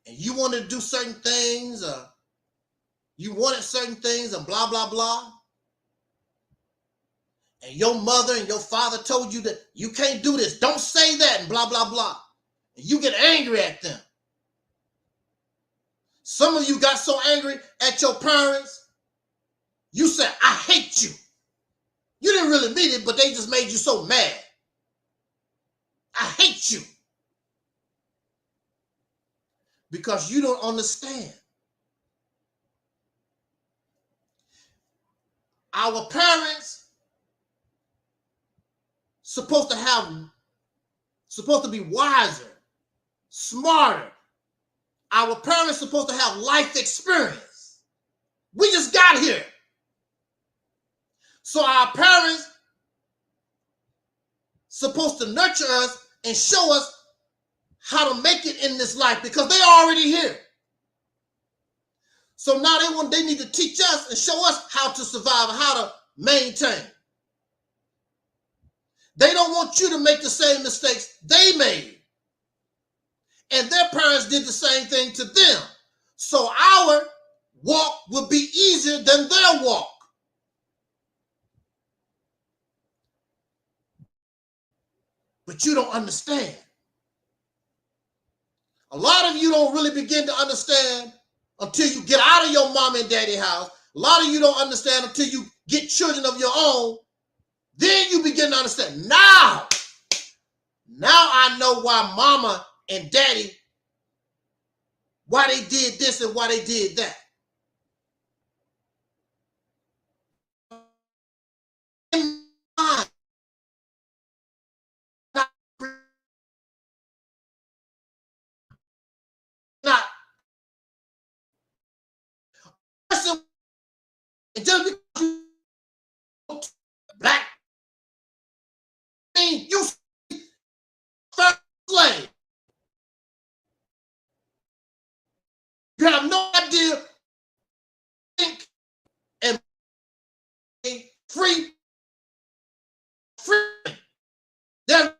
and you wanted to do certain things, you wanted certain things and blah, blah, blah. And your mother and your father told you that you can't do this. Don't say that and blah, blah, blah. And you get angry at them. Some of you got so angry at your parents, you said, I hate you. You didn't really mean it, but they just made you so mad. I hate you. Because you don't understand. Our parents supposed to be wiser, smarter. Our parents supposed to have life experience. We just got here. So our parents supposed to nurture us and show us how to make it in this life because they already here. So now they need to teach us and show us how to survive and how to maintain. They don't want you to make the same mistakes they made. And their parents did the same thing to them. So our walk will be easier than their walk. But you don't understand. A lot of you don't really begin to understand until you get out of your mom and daddy house. A lot of you don't understand until you get children of your own. Then you begin to understand. Now I know why mama and daddy, why they did this and why they did that. Not just because you black, you slave. You have no idea. Think and free. Then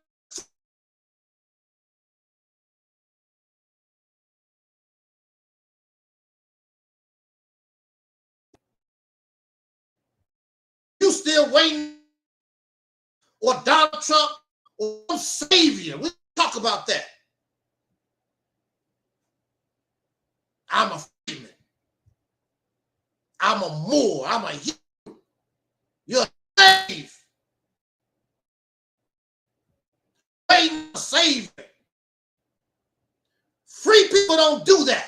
you still waiting, or Donald Trump, or Xavier. We talk about that. I'm a freeman. I'm a Moor. I'm a Hebrew. You're a slave. Waiting for a savior. Free people don't do that.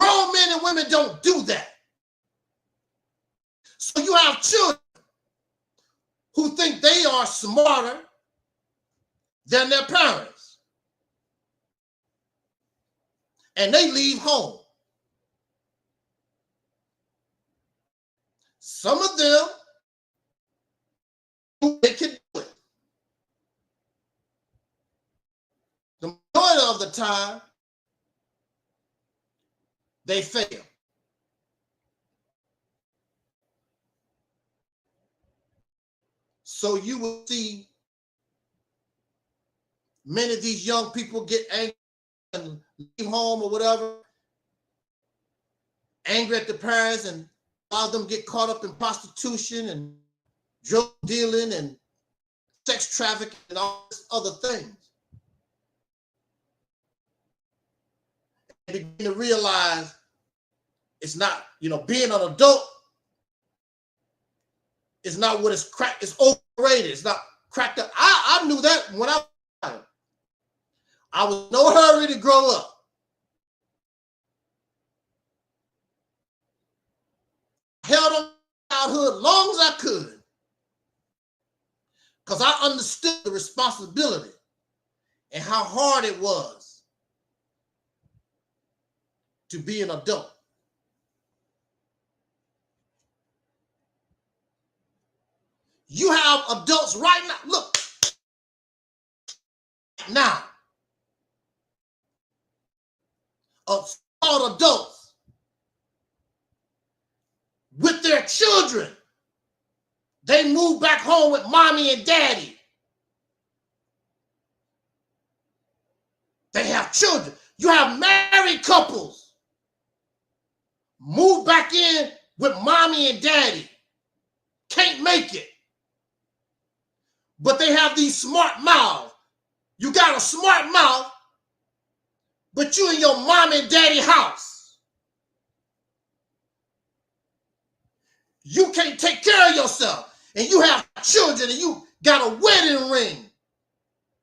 Grown men and women don't do that. So you have children who think they are smarter than their parents. And they leave home. Some of them, they can do it. The majority of the time, they fail. So you will see many of these young people get angry and leave home or whatever, angry at the parents, and a lot of them get caught up in prostitution and drug dealing and sex trafficking and all these other things. And begin to realize it's not, being an adult is not what it's cracked. It's overrated. It's not cracked up. I knew that when I was in no hurry to grow up. Held on childhood long as I could, because I understood the responsibility and how hard it was to be an adult. You have adults right now. Look, now, all adults with their children. They move back home with mommy and daddy. They have children. You have married couples move back in with mommy and daddy. Can't make it. But they have these smart mouths. You got a smart mouth, but you in your mom and daddy house. You can't take care of yourself. And you have children and you got a wedding ring.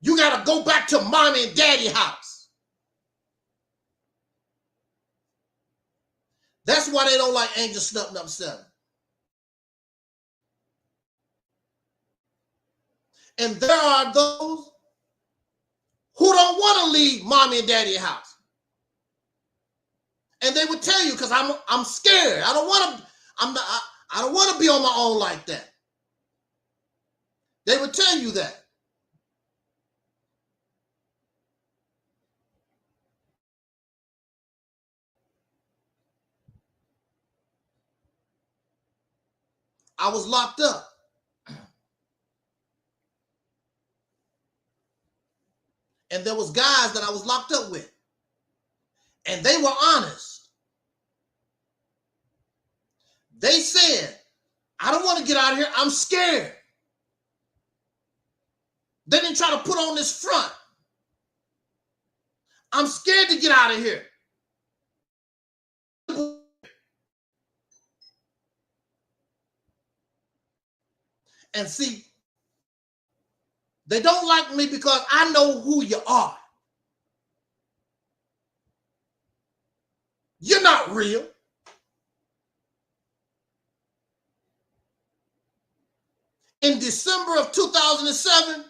You got to go back to mommy and daddy house. That's why they don't like Angel Snuffing Up 7. And there are those who don't want to leave mommy and daddy house. And they would tell you, because I'm scared. I don't want to be on my own like that. They would tell you that. I was locked up. And there was guys that I was locked up with. And they were honest. They said, I don't want to get out of here. I'm scared. They didn't try to put on this front. I'm scared to get out of here. And see, they don't like me because I know who you are. You're not real. In December of 2007,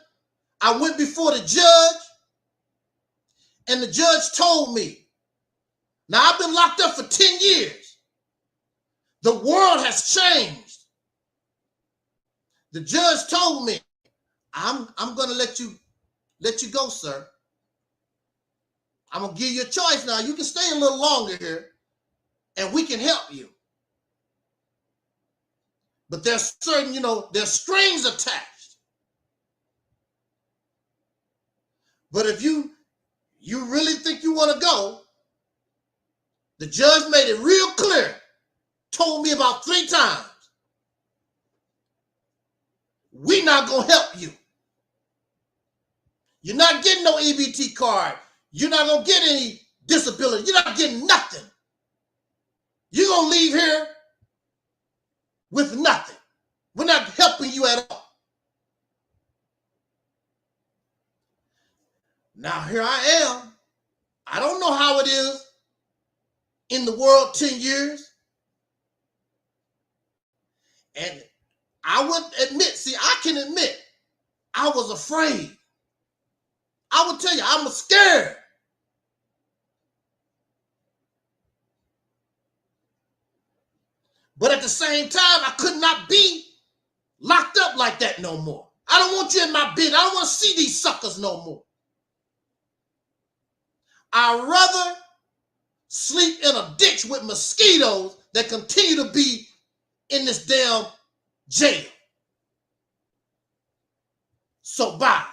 I went before the judge, and the judge told me, now I've been locked up for 10 years. The world has changed. The judge told me, I'm going to let you go, sir. I'm going to give you a choice now. You can stay a little longer here, and we can help you. But there's certain, there's strings attached. But if you really think you want to go, the judge made it real clear, told me about 3 times, we're not going to help you. You're not getting no EBT card. You're not going to get any disability. You're not getting nothing. You're going to leave here with nothing. We're not helping you at all. Now, here I am. I don't know how it is in the world 10 years. And I would admit, I can admit, I was afraid. I would tell you, I'm scared. But at the same time, I could not be locked up like that no more. I don't want you in my bed. I don't want to see these suckers no more. I'd rather sleep in a ditch with mosquitoes that continue to be in this damn jail. So bye.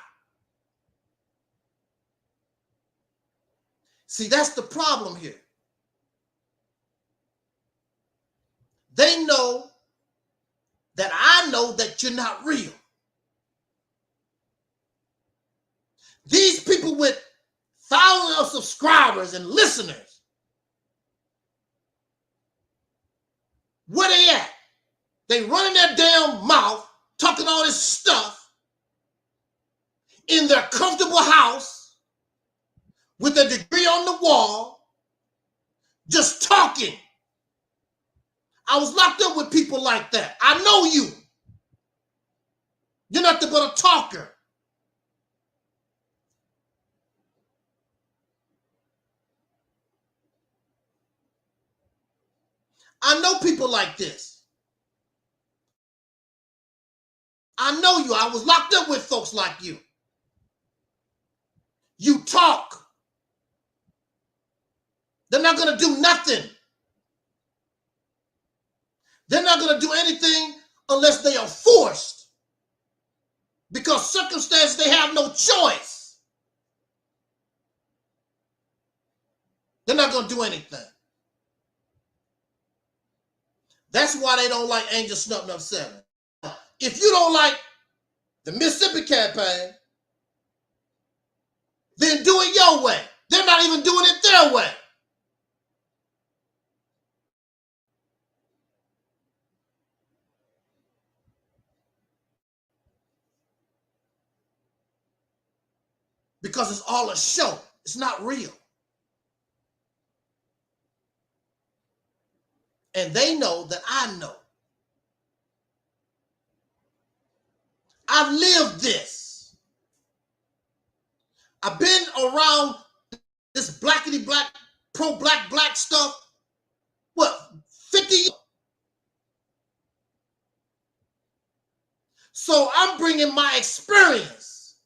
See, that's the problem here. They know that I know that you're not real. These people with thousands of subscribers and listeners, where they at? They running their damn mouth, talking all this stuff in their comfortable house with a degree on the wall, just talking. I was locked up with people like that. I know you. You're nothing but a talker. I know people like this. I know you. I was locked up with folks like you. You talk. They're not going to do nothing. They're not going to do anything unless they are forced. Because circumstances, they have no choice. They're not going to do anything. That's why they don't like Angel Snuffing Up 7. If you don't like the Mississippi campaign, then do it your way. They're not even doing it their way. Because it's all a show. It's not real. And they know that I know. I've lived this. I've been around this blackity black, pro-black stuff, what, 50 years? So I'm bringing my experience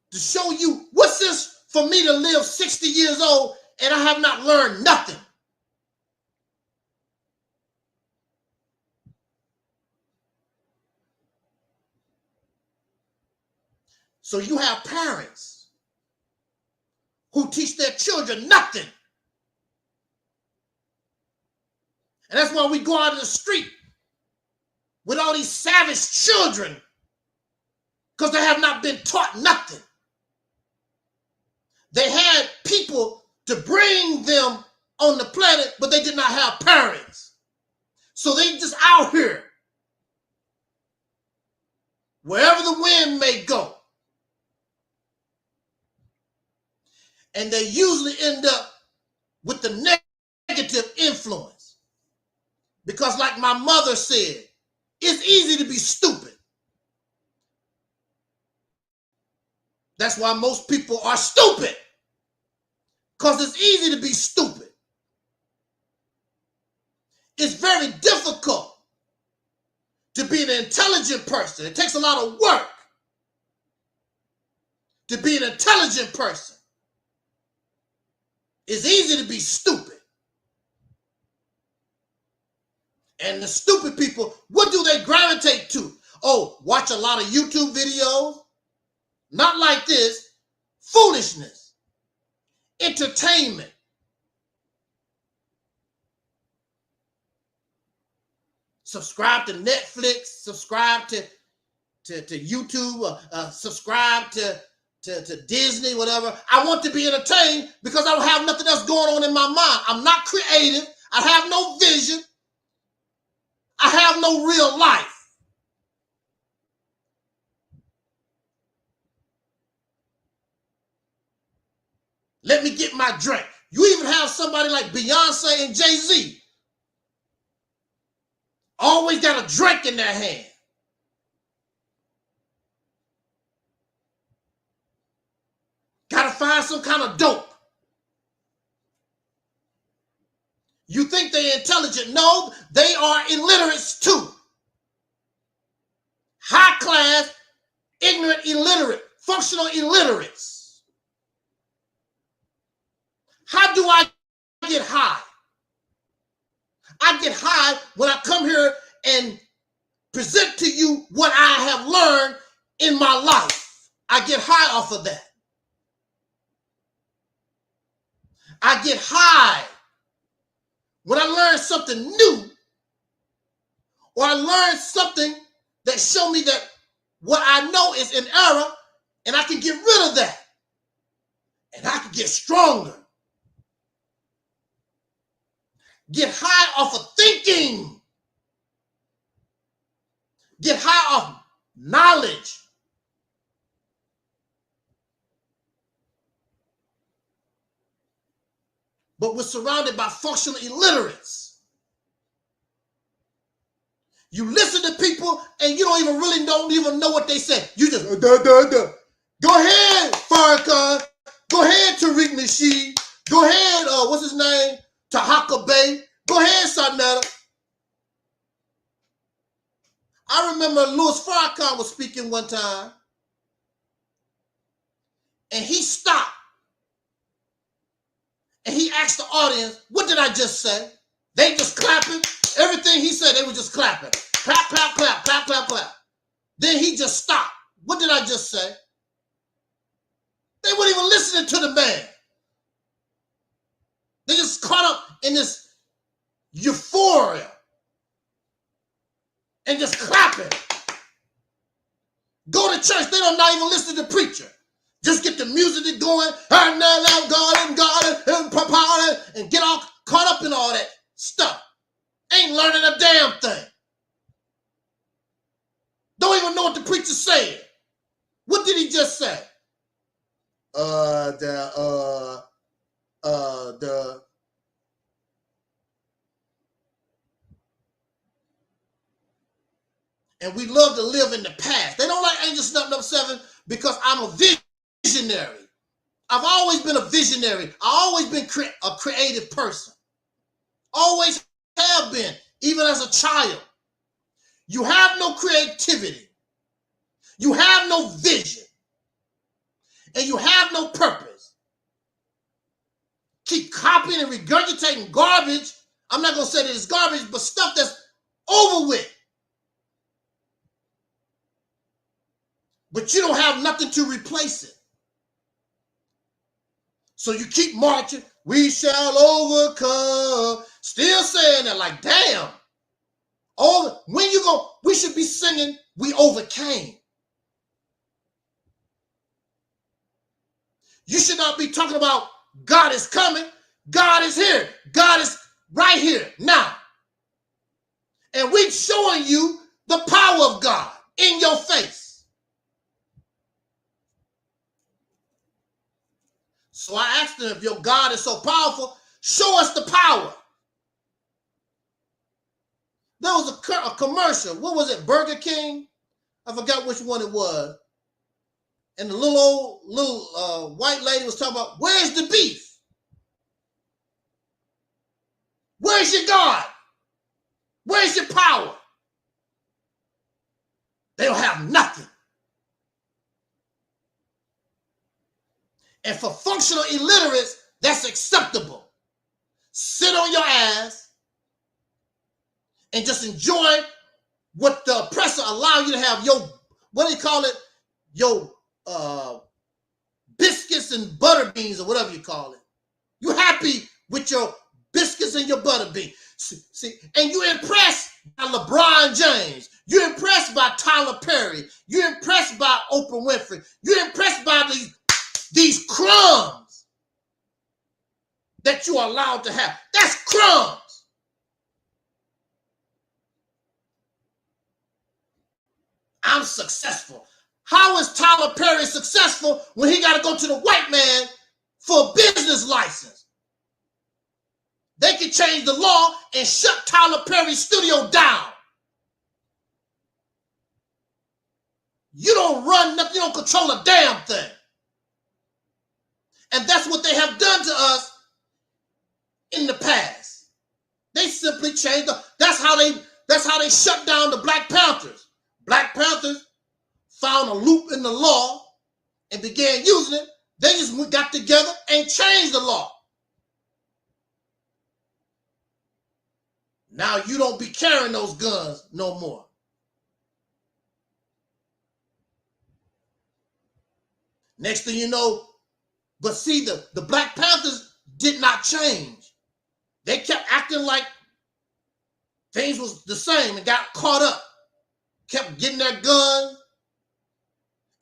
to show you what's this for me to live 60 years old and I have not learned nothing. So you have parents who teach their children nothing. And that's why we go out in the street with all these savage children, because they have not been taught nothing. They had people to bring them on the planet, but they did not have parents. So they just out here, wherever the wind may go. And they usually end up with the negative influence. Because like my mother said, it's easy to be stupid. That's why most people are stupid. Because it's easy to be stupid. It's very difficult to be an intelligent person. It takes a lot of work to be an intelligent person. It's easy to be stupid. And the stupid people, what do they gravitate to? Oh, watch a lot of YouTube videos. Not like this. Foolishness. Entertainment. Subscribe to Netflix. Subscribe to YouTube. Subscribe to to Disney, whatever. I want to be entertained because I don't have nothing else going on in my mind. I'm not creative. I have no vision. I have no real life. Let me get my drink. You even have somebody like Beyonce and Jay-Z. Always got a drink in their hand. Gotta find some kind of dope. You think they're intelligent? No, they are illiterates too. High class, ignorant, illiterate, functional illiterates. How do I get high? I get high when I come here and present to you what I have learned in my life. I get high off of that. I get high when I learn something new, or I learn something that show me that what I know is in error, and I can get rid of that, and I can get stronger. Get high off of thinking. Get high off knowledge. But we're surrounded by functional illiterates. You listen to people and you don't even know what they say. You just duh, duh, duh. Go ahead, Farrakhan. Go ahead, Tariq Nasheed. Go ahead, what's his name? Tahaka Bay. Go ahead, Sarnetta. I remember Louis Farrakhan was speaking one time, and he stopped. And he asked the audience, what did I just say? They just clapping. Everything he said, they were just clapping. Clap, clap, clap, clap, clap, clap. Then he just stopped. What did I just say? They weren't even listening to the man. They just caught up in this euphoria and just clapping. Go to church, they don't not even listen to the preacher. Just get the music going, and get all caught up in all that stuff. Ain't learning a damn thing. Don't even know what the preacher's saying. What did he just say? And we love to live in the past. They don't like Angel Snuffing Up 7 because I'm a visionary. I've always been a visionary. I've always been a creative person. Always have been, even as a child. You have no creativity. You have no vision. And you have no purpose. Keep copying and regurgitating garbage. I'm not going to say that it's garbage, but stuff that's over with. But you don't have nothing to replace it. So you keep marching. We shall overcome. Still saying that like, damn. When you go, we should be singing, we overcame. You should not be talking about God is coming. God is here. God is right here now. And we're showing you the power of God in your face. So I asked them, if your God is so powerful, show us the power. There was a commercial. What was it? Burger King? I forgot which one it was. And the little white lady was talking about, where's the beef? Where's your God? Where's your power? They don't have nothing. And for functional illiterates, that's acceptable. Sit on your ass and just enjoy what the oppressor allow you to have your, what do you call it? Your biscuits and butter beans or whatever you call it. You happy with your biscuits and your butter beans. See, and you impressed by LeBron James. You're impressed by Tyler Perry. You're impressed by Oprah Winfrey. You're impressed by these crumbs that you are allowed to have. That's crumbs. I'm successful. How is Tyler Perry successful when he got to go to the white man for a business license? They can change the law and shut Tyler Perry's studio down. You don't run nothing, you don't control a damn thing. And that's what they have done to us in the past. They simply changed that's how they shut down the Black Panthers. Black Panthers found a loop in the law and began using it. They just got together and changed the law. Now you don't be carrying those guns no more. Next thing you know, but see, the Black Panthers did not change. They kept acting like things was the same and got caught up. Kept getting their guns,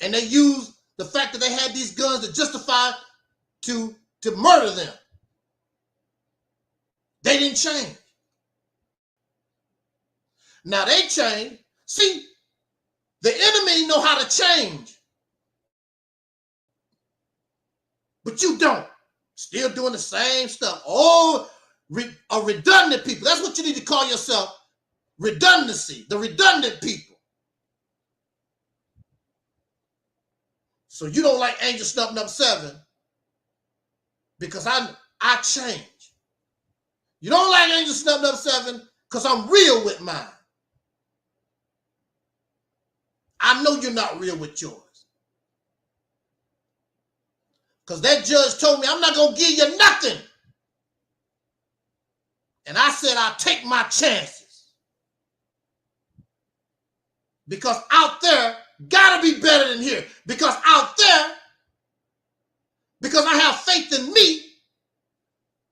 and they used the fact that they had these guns to justify to murder them. They didn't change. Now they changed. See, the enemy know how to change, but you don't. Still doing the same stuff. Oh, a redundant people. That's what you need to call yourself. Redundancy. The redundant people. So you don't like Angel Snuffing Up 7 because I change. You don't like Angel Snuffing Up 7 because I'm real with mine. I know you're not real with yours. Because that judge told me I'm not going to give you nothing. And I said I'll take my chances. Because out there, gotta be better than here. Because out there, because I have faith in me,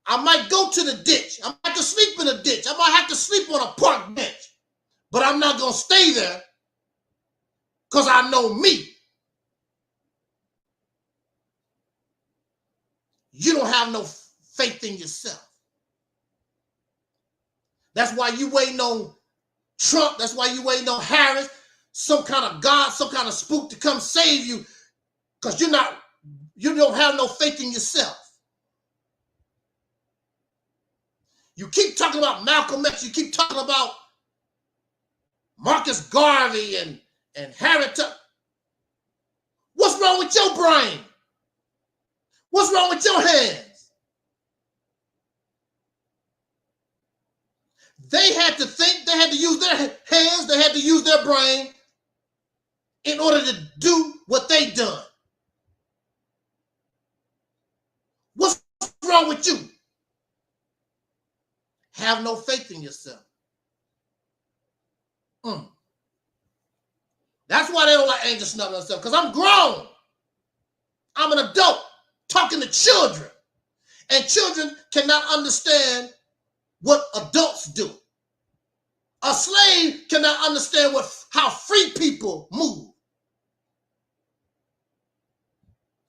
I might go to the ditch. I might have to sleep in a ditch. I might have to sleep on a park bench. But I'm not going to stay there because I know me. You don't have no faith in yourself. That's why you waiting on Trump. That's why you waiting on Harris. Some kind of God, some kind of spook to come save you because you don't have no faith in yourself. You keep talking about Malcolm X. You keep talking about Marcus Garvey and Harriet Tubman. What's wrong with your brain? What's wrong with your hands? They had to think. They had to use their hands. They had to use their brain in order to do what they done. What's wrong with you? Have no faith in yourself. That's why they don't like Angel Snuffing Up 7, because I'm grown. I'm an adult talking to children. And children cannot understand what adults do. A slave cannot understand how free people move.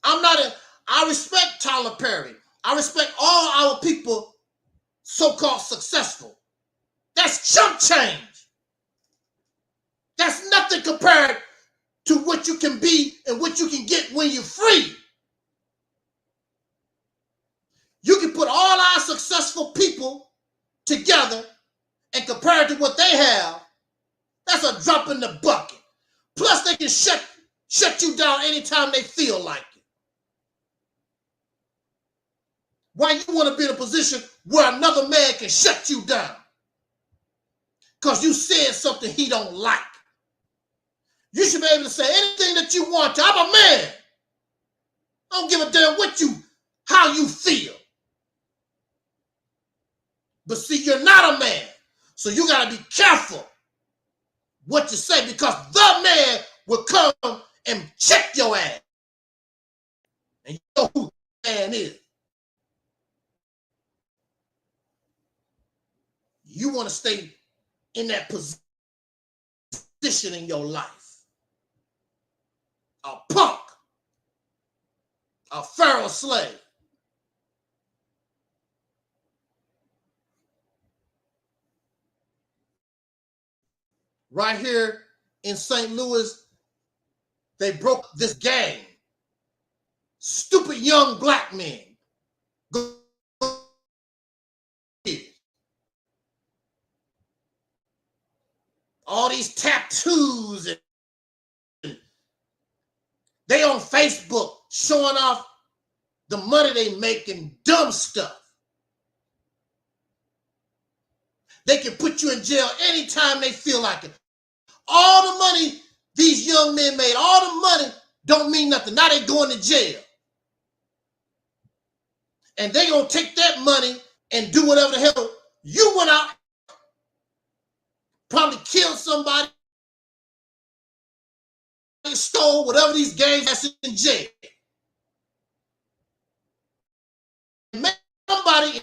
I respect Tyler Perry. I respect all our people so-called successful. That's chump change. That's nothing compared to what you can be and what you can get when you're free. You can put all our successful people together and compare it to what they have. That's a drop in the bucket. Plus, they can shut you down anytime they feel like it. Why you want to be in a position where another man can shut you down? Because you said something he don't like. You should be able to say anything that you want to. I'm a man. I don't give a damn how you feel. But see, you're not a man. So you got to be careful what you say, because the man will come and check your ass. And you know who the man is. You want to stay in that position in your life. A punk. a pharaoh slave. Right here in St. Louis, they broke this gang. Stupid young black men. All these tattoos, and they on Facebook showing off the money they make and dumb stuff. They can put you in jail anytime they feel like it. All the money these young men made, all the money don't mean nothing. Now they going to jail. And they gonna take that money and do whatever the hell. You went out, probably killed somebody, stole whatever these gangs that's in jail. Make somebody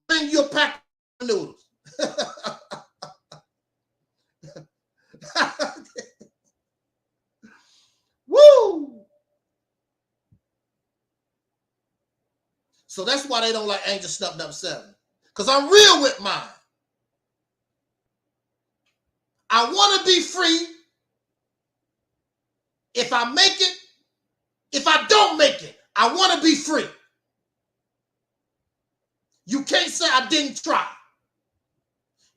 bring you a pack of noodles. Woo! So that's why they don't like Angel Snuffing Up 7. Because I'm real with mine. I want to be free. If I make it, if I don't make it, I want to be free. You can't say I didn't try.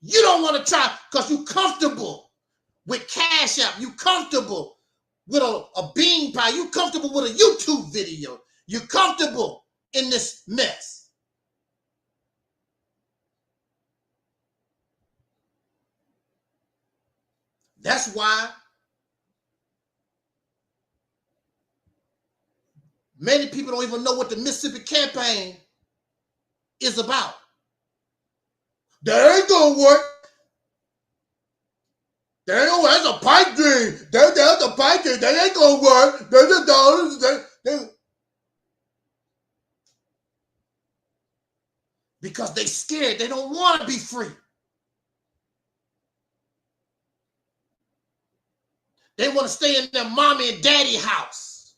You don't want to try because you're comfortable with Cash App. You're comfortable with a bean pie. You're comfortable with a YouTube video. You're comfortable in this mess. That's why many people don't even know what the Mississippi campaign is about. That ain't gonna work. That ain't gonna work. That's a pipe dream. That's a pipe dream. That ain't gonna work. Because they scared. They don't want to be free. They want to stay in their mommy and daddy house.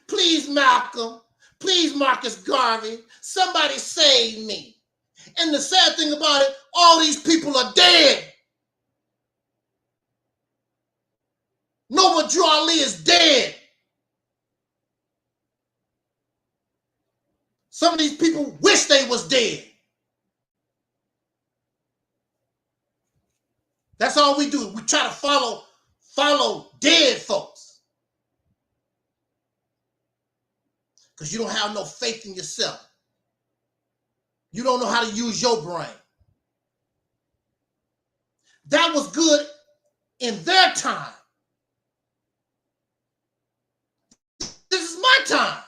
Please, Malcolm. Please, Marcus Garvey. Somebody save me. And the sad thing about it, all these people are dead. Nova Drew Ali is dead. Some of these people wish they was dead. That's all we do. We try to follow dead folks. Because you don't have no faith in yourself. You don't know how to use your brain. That was good in their time. This is my time.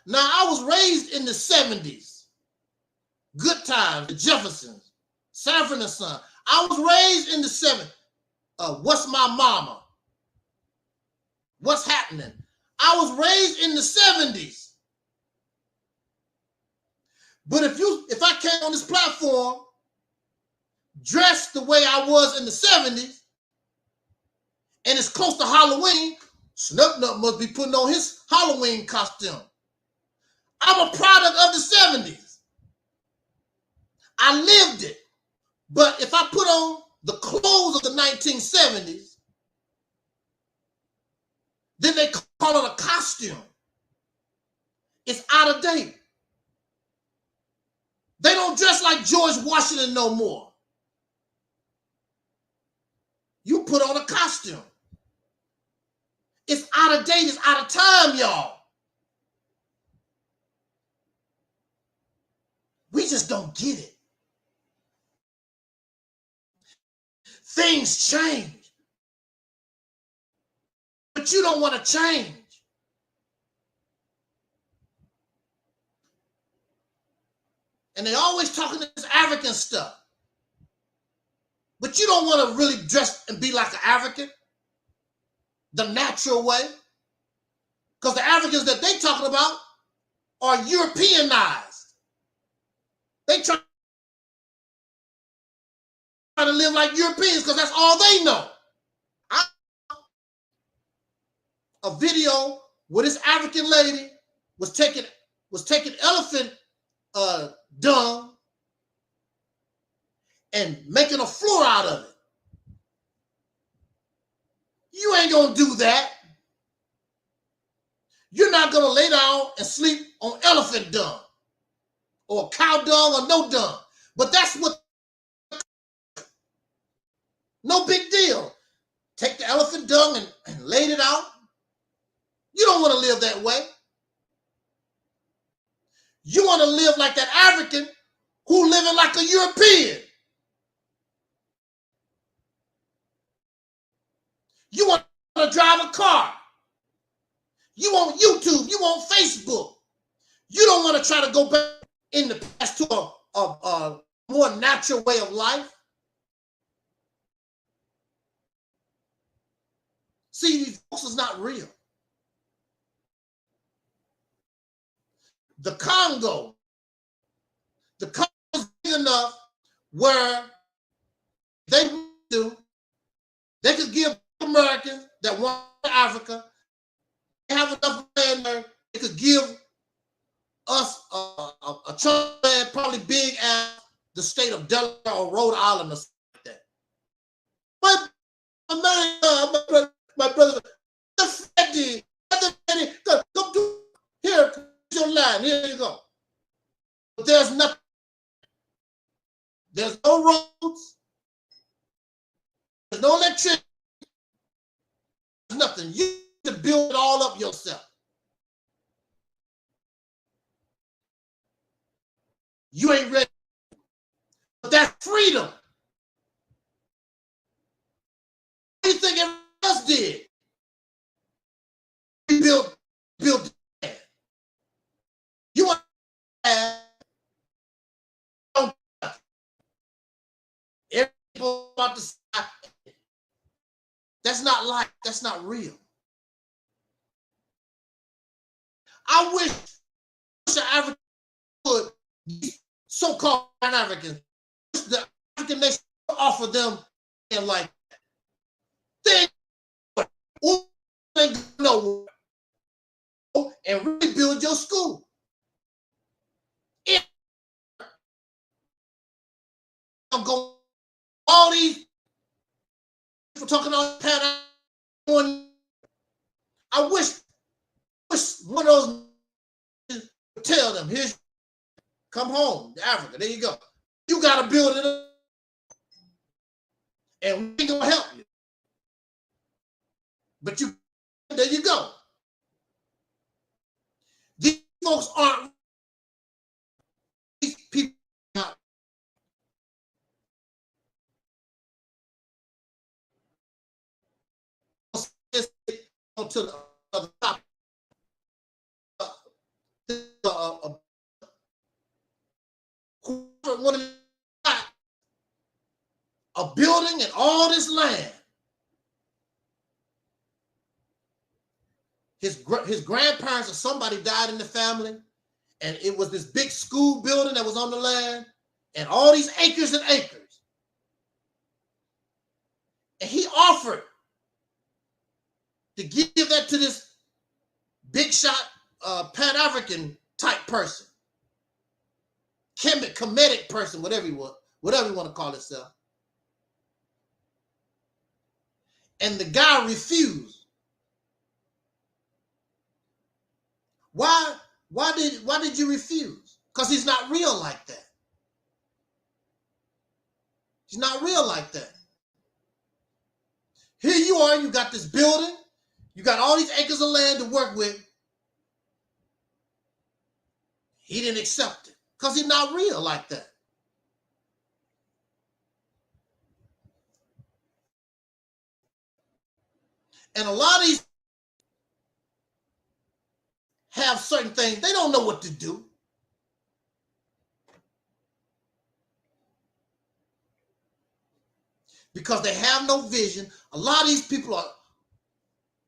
Now, I was raised in the 70s. Good times, the Jeffersons, Sanford and Son. I was raised in the 70s. What's my mama? What's happening? I was raised in the 70s. But if I came on this platform dressed the way I was in the 70s, and it's close to Halloween, Snuff Nut must be putting on his Halloween costume. I'm a product of the 70s. I lived it. But if I put on the clothes of the 1970s, then they call it a costume. It's out of date. They don't dress like George Washington no more. You put on a costume. It's out of date. It's out of time, y'all. We just don't get it. Things change. But you don't want to change. And they always talking this African stuff. But you don't want to really dress and be like an African the natural way. Because the Africans that they talking about are Europeanized. They try to live like Europeans because that's all they know. A video where this African lady was taking elephant dung and making a floor out of it. You ain't gonna do that. You're not gonna lay down and sleep on elephant dung or cow dung or no dung. But that's what, no big deal. Take the elephant dung and laid it out. You don't want to live that way. You want to live like that African who living like a European. You want to drive a car. You want YouTube. You want Facebook. You don't want to try to go back in the past to a more natural way of life. See, these folks is not real. The Congo is big enough where they could give Americans that want Africa, they have enough land there, they could give us a chunk of land, probably big as the state of Delaware or Rhode Island or something like that. But my brother, Freddie, come to here, your line, here you go. But there's nothing. There's no roads. There's no electricity. There's nothing. You need to build it all up yourself. You ain't ready. But that's freedom. What do you think everyone else did? We built the land. You want to everybody about to side. That's not life. That's not real. I wish the African would, so-called Pan-Africans, the African nation offer them and like they know and really build your school. I'm going all these people talking on Pan. I wish one of those would tell them, here's come home to Africa. There you go. You got to build it up. And we gonna help you. But there you go. These folks aren't, these people are not. To the other top. Whoever wanted a building and all this land. His grandparents or somebody died in the family, and it was this big school building that was on the land, and all these acres and acres. And he offered to give that to this big shot Pan-African type person, comedic person, whatever you want to call itself. And the guy refused. Why did you refuse? Because he's not real like that. He's not real like that. Here you are, you got this building, you got all these acres of land to work with. He didn't accept it because he's not real like that. And a lot of these have certain things, they don't know what to do. Because they have no vision. A lot of these people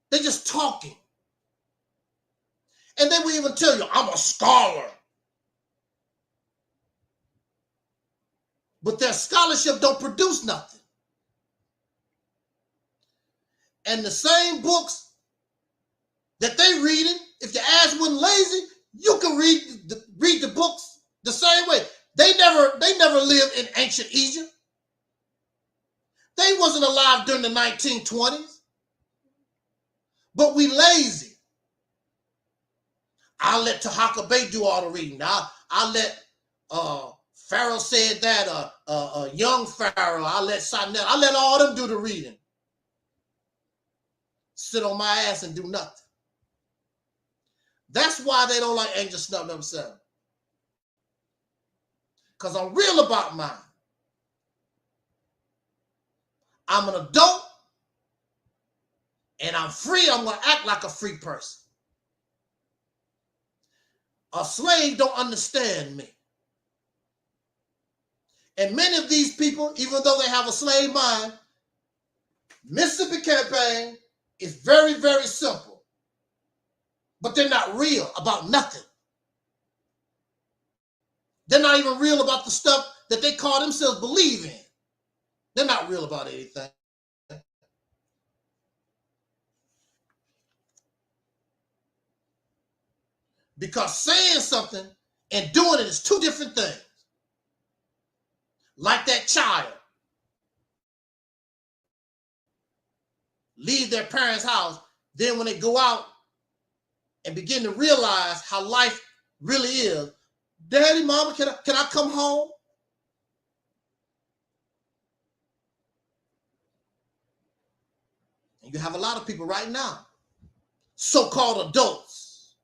they're just talking. And they will even tell you, I'm a scholar. but their scholarship don't produce nothing. And the same books that they reading, if your ass wasn't lazy, you can read the books the same way. They never lived in ancient Egypt. They wasn't alive during the 1920s. But we lazy. I'll let Tahaka Bay do all the reading. I'll let Pharaoh said that, young Pharaoh, I'll let Sinette, I'll let all them do the reading. Sit on my ass and do nothing. That's why they don't like Angel Snub number 7. Because I'm real about mine. I'm an adult and I'm free. I'm going to act like a free person. A slave don't understand me. And many of these people, even though they have a slave mind, Mississippi campaign is very, very simple. But they're not real about nothing. They're not even real about the stuff that they call themselves believe in. They're not real about anything. Because saying something and doing it is two different things. Like that child. Leave their parents' house. Then when they go out and begin to realize how life really is, Daddy, Mama, can I come home? And you have a lot of people right now, so-called adults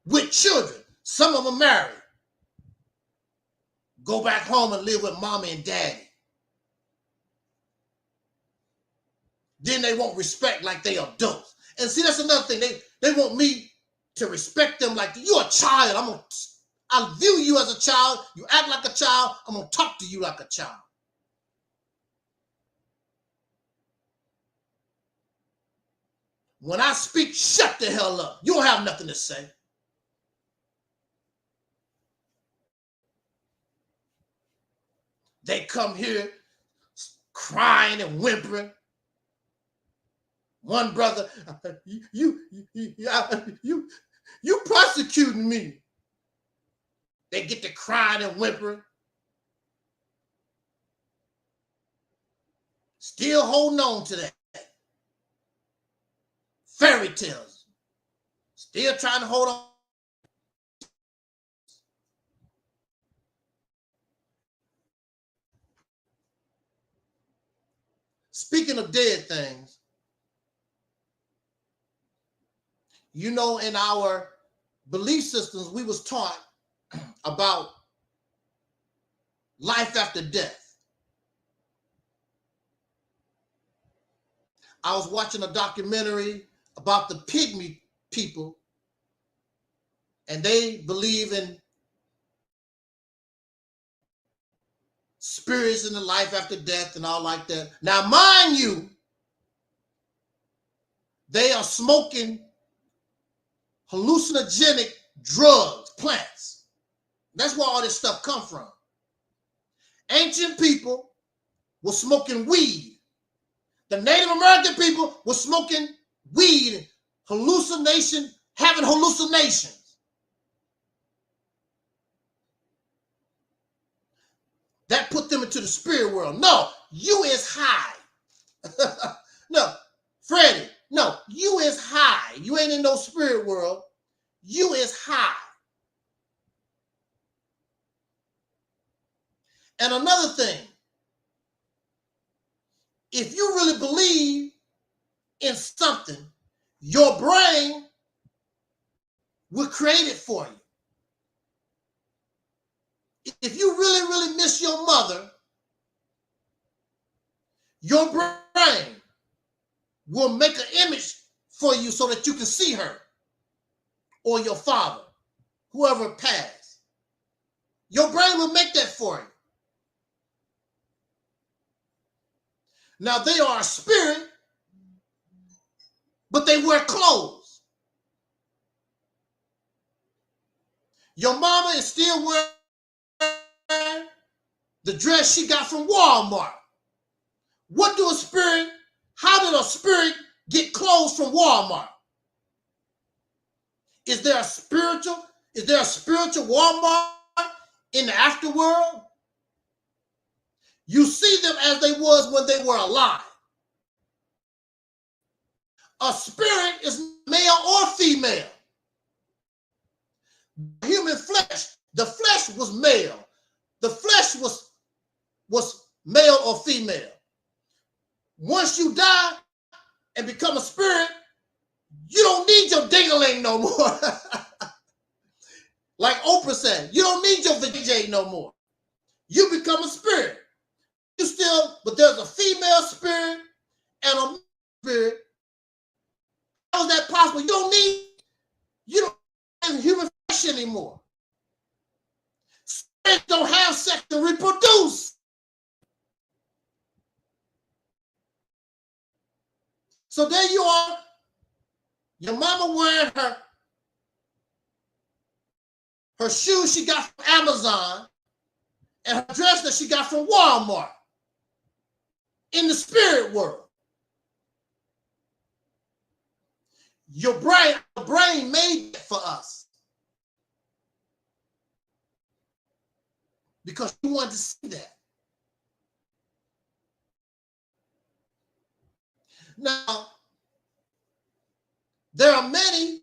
with children. Some of them married. Go back home and live with Mommy and Daddy. Then they won't respect like they adults. And see, that's another thing. They want me to respect them like you're a child. I'll view you as a child. You act like a child. I'm going to talk to you like a child. When I speak, shut the hell up. You don't have nothing to say. They come here crying and whimpering. One brother, you prosecuting me. They get to crying and whimpering. Still holding on to that. Fairy tales. Still trying to hold on. Speaking of dead things, you know, in our belief systems, we was taught about life after death. I was watching a documentary about the pygmy people, and they believe in spirits and the life after death and all like that. Now, mind you, they are smoking hallucinogenic drugs, plants. That's where all this stuff come from. Ancient people were smoking weed. The Native American people were smoking weed, having hallucinations. That put them into the spirit world. No, you is high. No, Freddie, no, you is high. You ain't in no spirit world. You is high. And another thing, if you really believe in something, your brain will create it for you. If you really, really miss your mother, your brain will make an image for you so that you can see her or your father, whoever passed. Your brain will make that for you. Now, they are a spirit, but they wear clothes. Your mama is still wearing the the dress she got from Walmart. What do a spirit, how did a spirit get clothes from Walmart? Is there a spiritual Walmart in the afterworld? You see them as they was when they were alive. A spirit is male or female. Human flesh, the flesh was male. The flesh was male or female. Once you die and become a spirit, you don't need your ding-a-ling no more. Like Oprah said, you don't need your VJ no more. You become a spirit. You still, but there's a female spirit and a male spirit. How is that possible? You don't have human flesh anymore. Spirits don't have sex to reproduce. So there you are. Your mama wearing her shoes she got from Amazon and her dress that she got from Walmart in the spirit world. Your brain made it for us because you wanted to see that. Now, there are many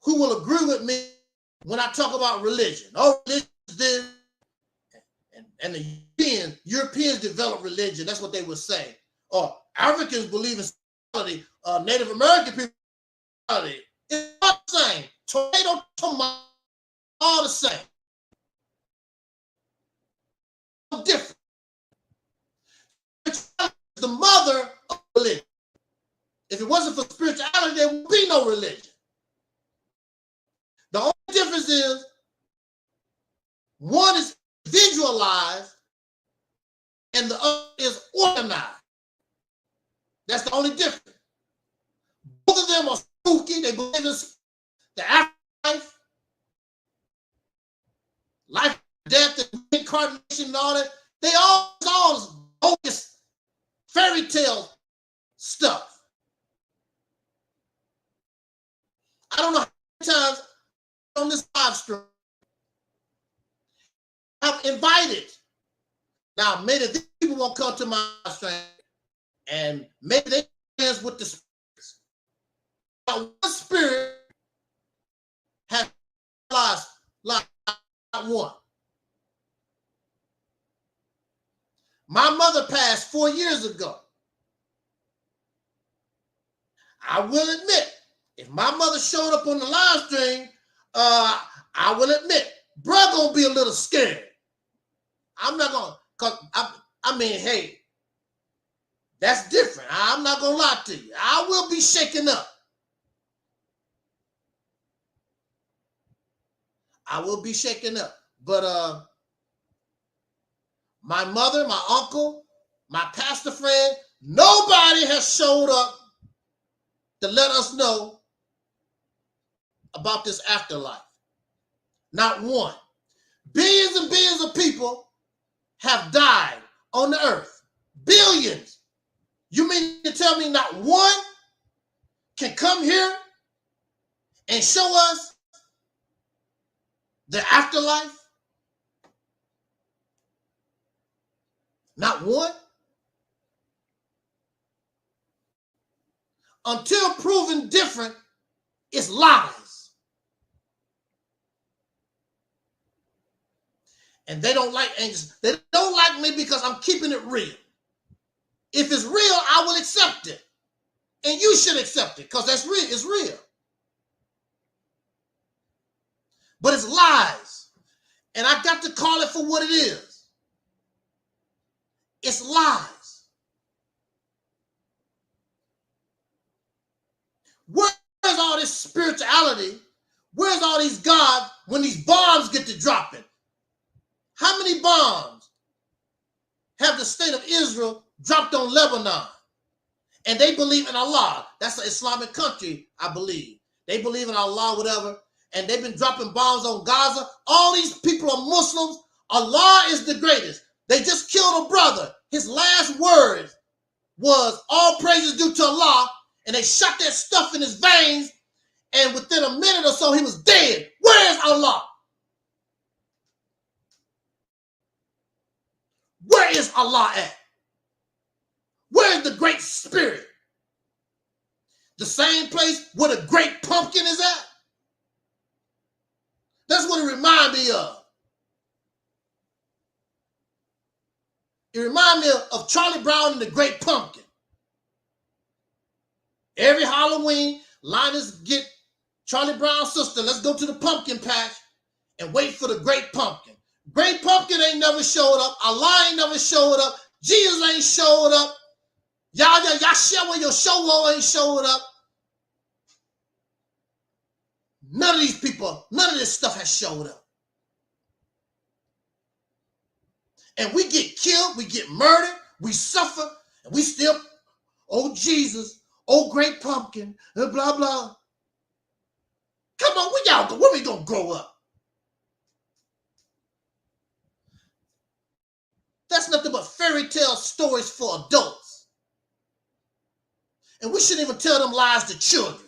who will agree with me when I talk about religion. Oh, religion is this, and the Europeans developed religion. That's what they would say. Or Africans believe in spirituality. Native American people, it's all the same. Tomato, tomato, all the same. Different. The mother of religion. If it wasn't for spirituality, there would be no religion. The only difference is one is visualized and the other is organized. That's the only difference. Both of them are spooky. They believe in the afterlife, life, death, and reincarnation, and all that. They all bogus fairy tale stuff. I don't know how many times on this live stream I've invited. Now, maybe these people won't come to my live stream, and maybe they dance with the spirits. But one spirit has lost one. My mother passed 4 years ago. I will admit, if my mother showed up on the live stream, I will admit, bruh gonna be a little scared. I'm not gonna, cause I mean, hey, that's different. I'm not gonna lie to you. I will be shaken up. I will be shaken up. But my mother, my uncle, my pastor friend, nobody has showed up to let us know about this afterlife. Not one. Billions and billions of people have died on the earth. Billions. You mean to tell me not one can come here and show us the afterlife? Not one? Until proven different, it's lies. And they don't like angels. They don't like me because I'm keeping it real. If it's real, I will accept it. And you should accept it because that's real. It's real. But it's lies. And I got to call it for what it is. It's lies. Where's all this spirituality? Where's all these gods when these bombs get to dropping? How many bombs have the state of Israel dropped on Lebanon? And they believe in Allah. That's an Islamic country, I believe. They believe in Allah, whatever. And they've been dropping bombs on Gaza. All these people are Muslims. Allah is the greatest. They just killed a brother. His last words was, all praises due to Allah, and they shot that stuff in his veins, and within a minute or so, he was dead. Where is Allah? Where is Allah at? Where is the Great Spirit? The same place where the Great Pumpkin is at? That's what it reminds me of. It reminds me of Charlie Brown and the Great Pumpkin. Every Halloween, Linus get Charlie Brown's sister, let's go to the pumpkin patch and wait for the Great Pumpkin. Great Pumpkin ain't never showed up. Allah ain't never showed up. Jesus ain't showed up. Yahshua, your show ain't showed up. None of these people, none of this stuff has showed up. And we get killed, we get murdered, we suffer, and we still, oh Jesus, oh Great Pumpkin, blah, blah. Come on, where we gonna grow up? That's nothing but fairy tale stories for adults. And we shouldn't even tell them lies to children.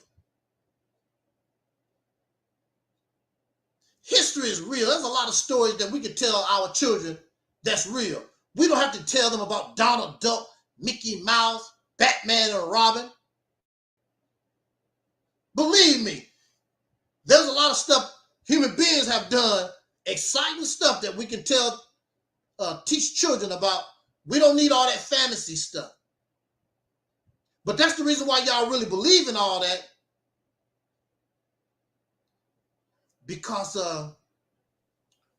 History is real. There's a lot of stories that we can tell our children that's real. We don't have to tell them about Donald Duck, Mickey Mouse, Batman, and Robin. Believe me, there's a lot of stuff human beings have done, exciting stuff that we can teach children about. We don't need all that fantasy stuff. But that's the reason why y'all really believe in all that. Because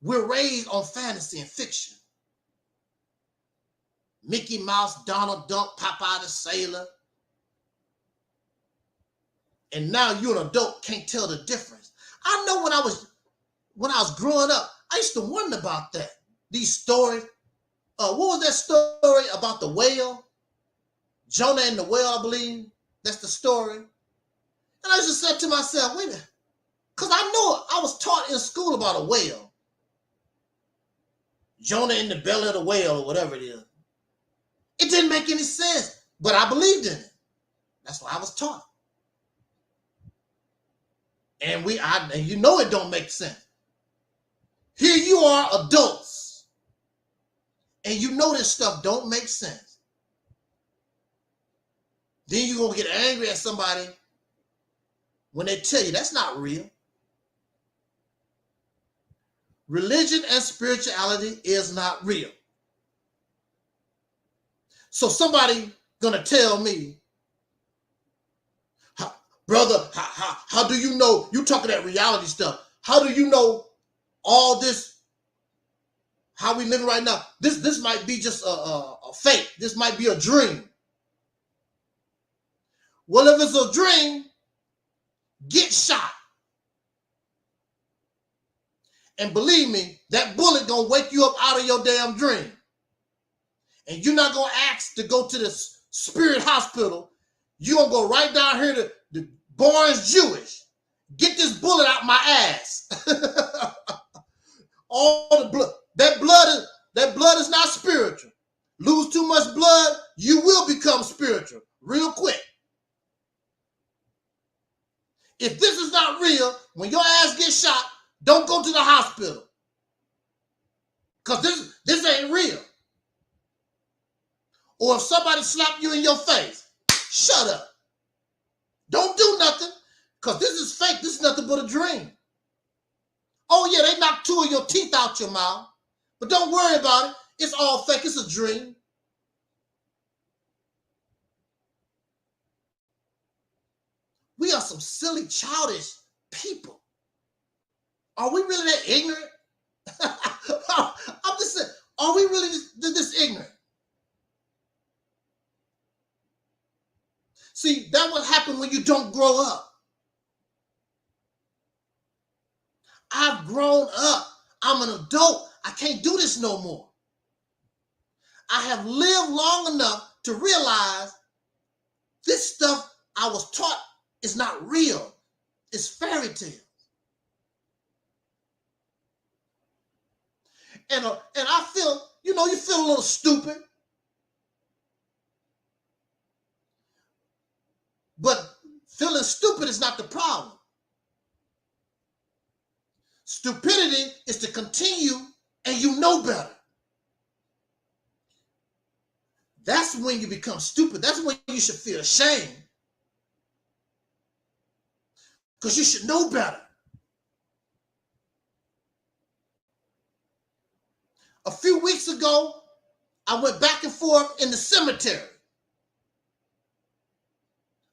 we're raised on fantasy and fiction. Mickey Mouse, Donald Duck, Popeye the Sailor. And now you're an adult, can't tell the difference. I know when I was growing up, I used to wonder about that. These stories. What was that story about the whale? Jonah and the whale, I believe. That's the story. And I just said to myself, wait a minute. Because I know I was taught in school about a whale. Jonah in the belly of the whale or whatever it is. It didn't make any sense, but I believed in it. That's why I was taught. And you know it don't make sense. Here you are, adults, and you know this stuff don't make sense. Then you're going to get angry at somebody when they tell you that's not real. Religion and spirituality is not real. So somebody gonna tell me, brother, how do you know? You talking that reality stuff. How do you know all this? How we living right now? This might be just a fake. This might be a dream. Well, if it's a dream, get shot. And believe me, that bullet gonna wake you up out of your damn dream. And you're not gonna ask to go to the spirit hospital. You're gonna go right down here to the Barnes Jewish. Get this bullet out my ass. All the blood. That blood is not spiritual. Lose too much blood, you will become spiritual real quick. If this is not real, when your ass gets shot, don't go to the hospital. Because this ain't real. Or if somebody slap you in your face, shut up. Don't do nothing, because this is fake. This is nothing but a dream. Oh yeah, they knocked 2 of your teeth out your mouth. But don't worry about it. It's all fake. It's a dream. We are some silly, childish people. Are we really that ignorant? I'm just saying, are we really this ignorant? See, that will happen when you don't grow up. I've grown up. I'm an adult. I can't do this no more. I have lived long enough to realize this stuff I was taught is not real. It's fairy tale. and I feel, you know, you feel a little stupid. But feeling stupid is not the problem. Stupidity is to continue and you know better. That's when you become stupid. That's when you should feel ashamed. Because you should know better. A few weeks ago, I went back and forth in the cemetery,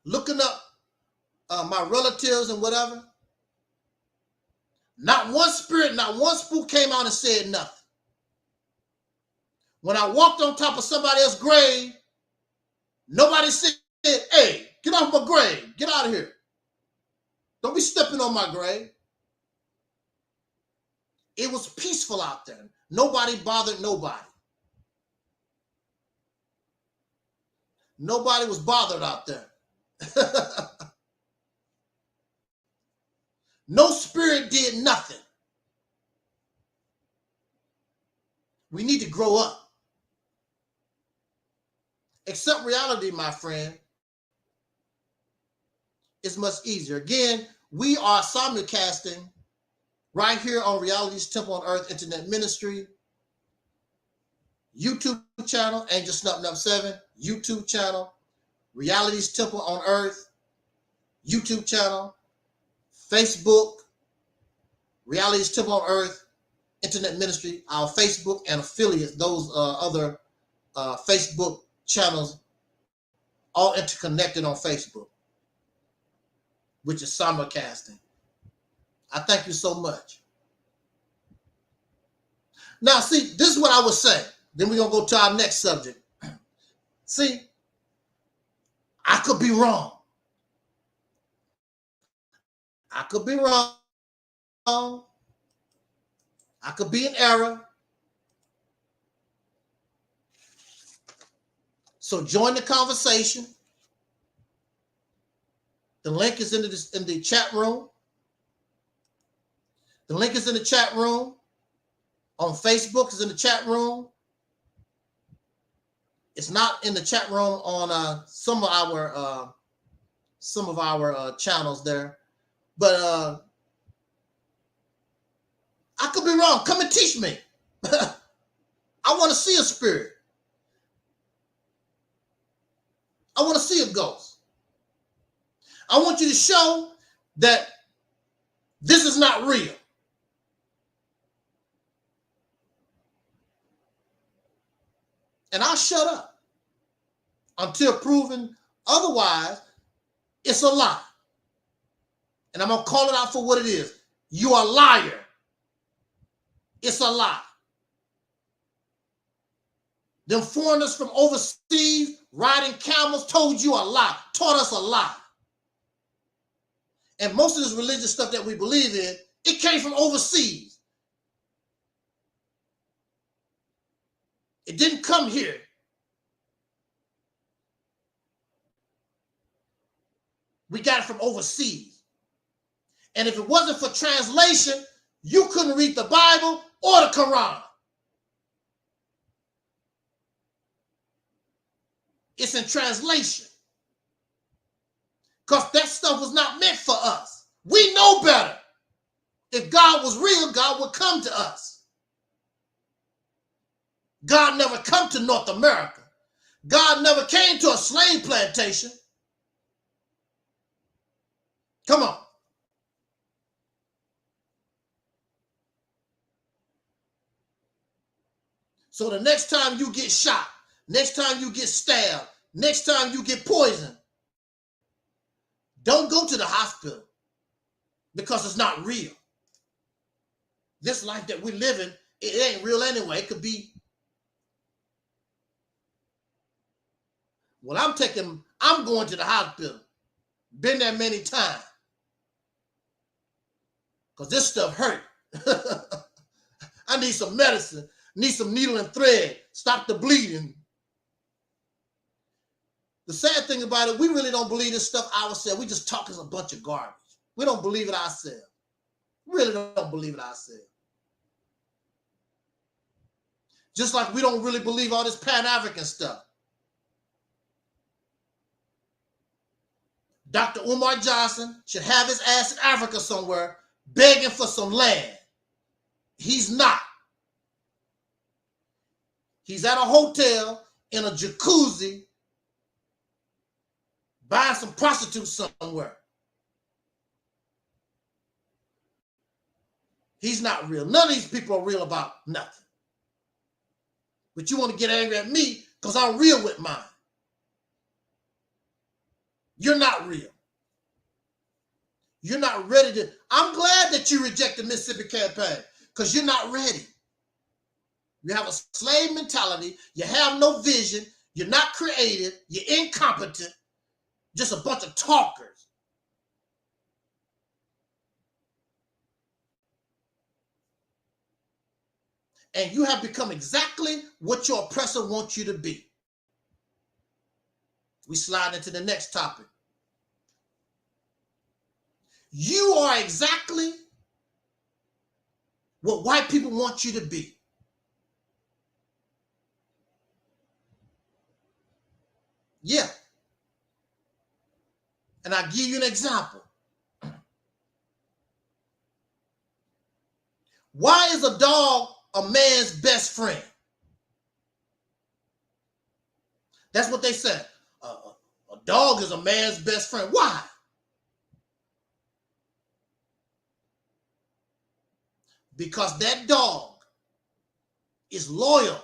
looking up my relatives and whatever. Not one spirit, not one spook came out and said nothing. When I walked on top of somebody else's grave, nobody said, hey, get off my grave. Get out of here. Don't be stepping on my grave. It was peaceful out there. Nobody bothered nobody. Nobody was bothered out there. No spirit did nothing. We need to grow up. Accept reality, my friend. It's much easier. Again, we are simulcasting right here on Reality's Temple on Earth Internet Ministry, YouTube channel, Angel Snuffing Up 7, YouTube channel, Reality's Temple on Earth, YouTube channel, Facebook, Reality's Temple on Earth Internet Ministry, our Facebook and affiliates, those other Facebook channels, all interconnected on Facebook, which is simulcasting. I thank you so much. Now, see, this is what I would say. Then we're going to go to our next subject. See, I could be wrong. I could be wrong. I could be in error. So join the conversation. The link is in the chat room. The link is in the chat room. On Facebook, it's in the chat room. It's not in the chat room on some of our channels there. But I could be wrong. Come and teach me. I want to see a spirit. I want to see a ghost. I want you to show that this is not real. And I'll shut up until proven otherwise. It's a lie. And I'm going to call it out for what it is. You are a liar. It's a lie. Them foreigners from overseas riding camels told you a lie, taught us a lie. And most of this religious stuff that we believe in, it came from overseas. It didn't come here. We got it from overseas. And if it wasn't for translation, you couldn't read the Bible or the Quran. It's in translation. Because that stuff was not meant for us. We know better. If God was real, God would come to us. God never come to North America. God never came to a slave plantation. Come on. So the next time you get shot, next time you get stabbed, next time you get poisoned, don't go to the hospital because it's not real. This life that we live in, it ain't real anyway. It could be. Well, I'm going to the hospital. Been there many times. Because this stuff hurt. I need some medicine. Need some needle and thread. Stop the bleeding. The sad thing about it, we really don't believe this stuff ourselves. We just talk as a bunch of garbage. We don't believe it ourselves. We really don't believe it ourselves. Just like we don't really believe all this Pan-African stuff. Dr. Umar Johnson should have his ass in Africa somewhere begging for some land. He's not. He's at a hotel in a jacuzzi buying some prostitutes somewhere. He's not real. None of these people are real about nothing. But you want to get angry at me because I'm real with mine. You're not real. You're not ready to. I'm glad that you rejected the Mississippi campaign because you're not ready. You have a slave mentality. You have no vision. You're not creative. You're incompetent. Just a bunch of talkers. And you have become exactly what your oppressor wants you to be. We slide into the next topic. You are exactly what white people want you to be. Yeah. And I'll give you an example. Why is a dog a man's best friend? That's what they said. A dog is a man's best friend. Why? Because that dog is loyal.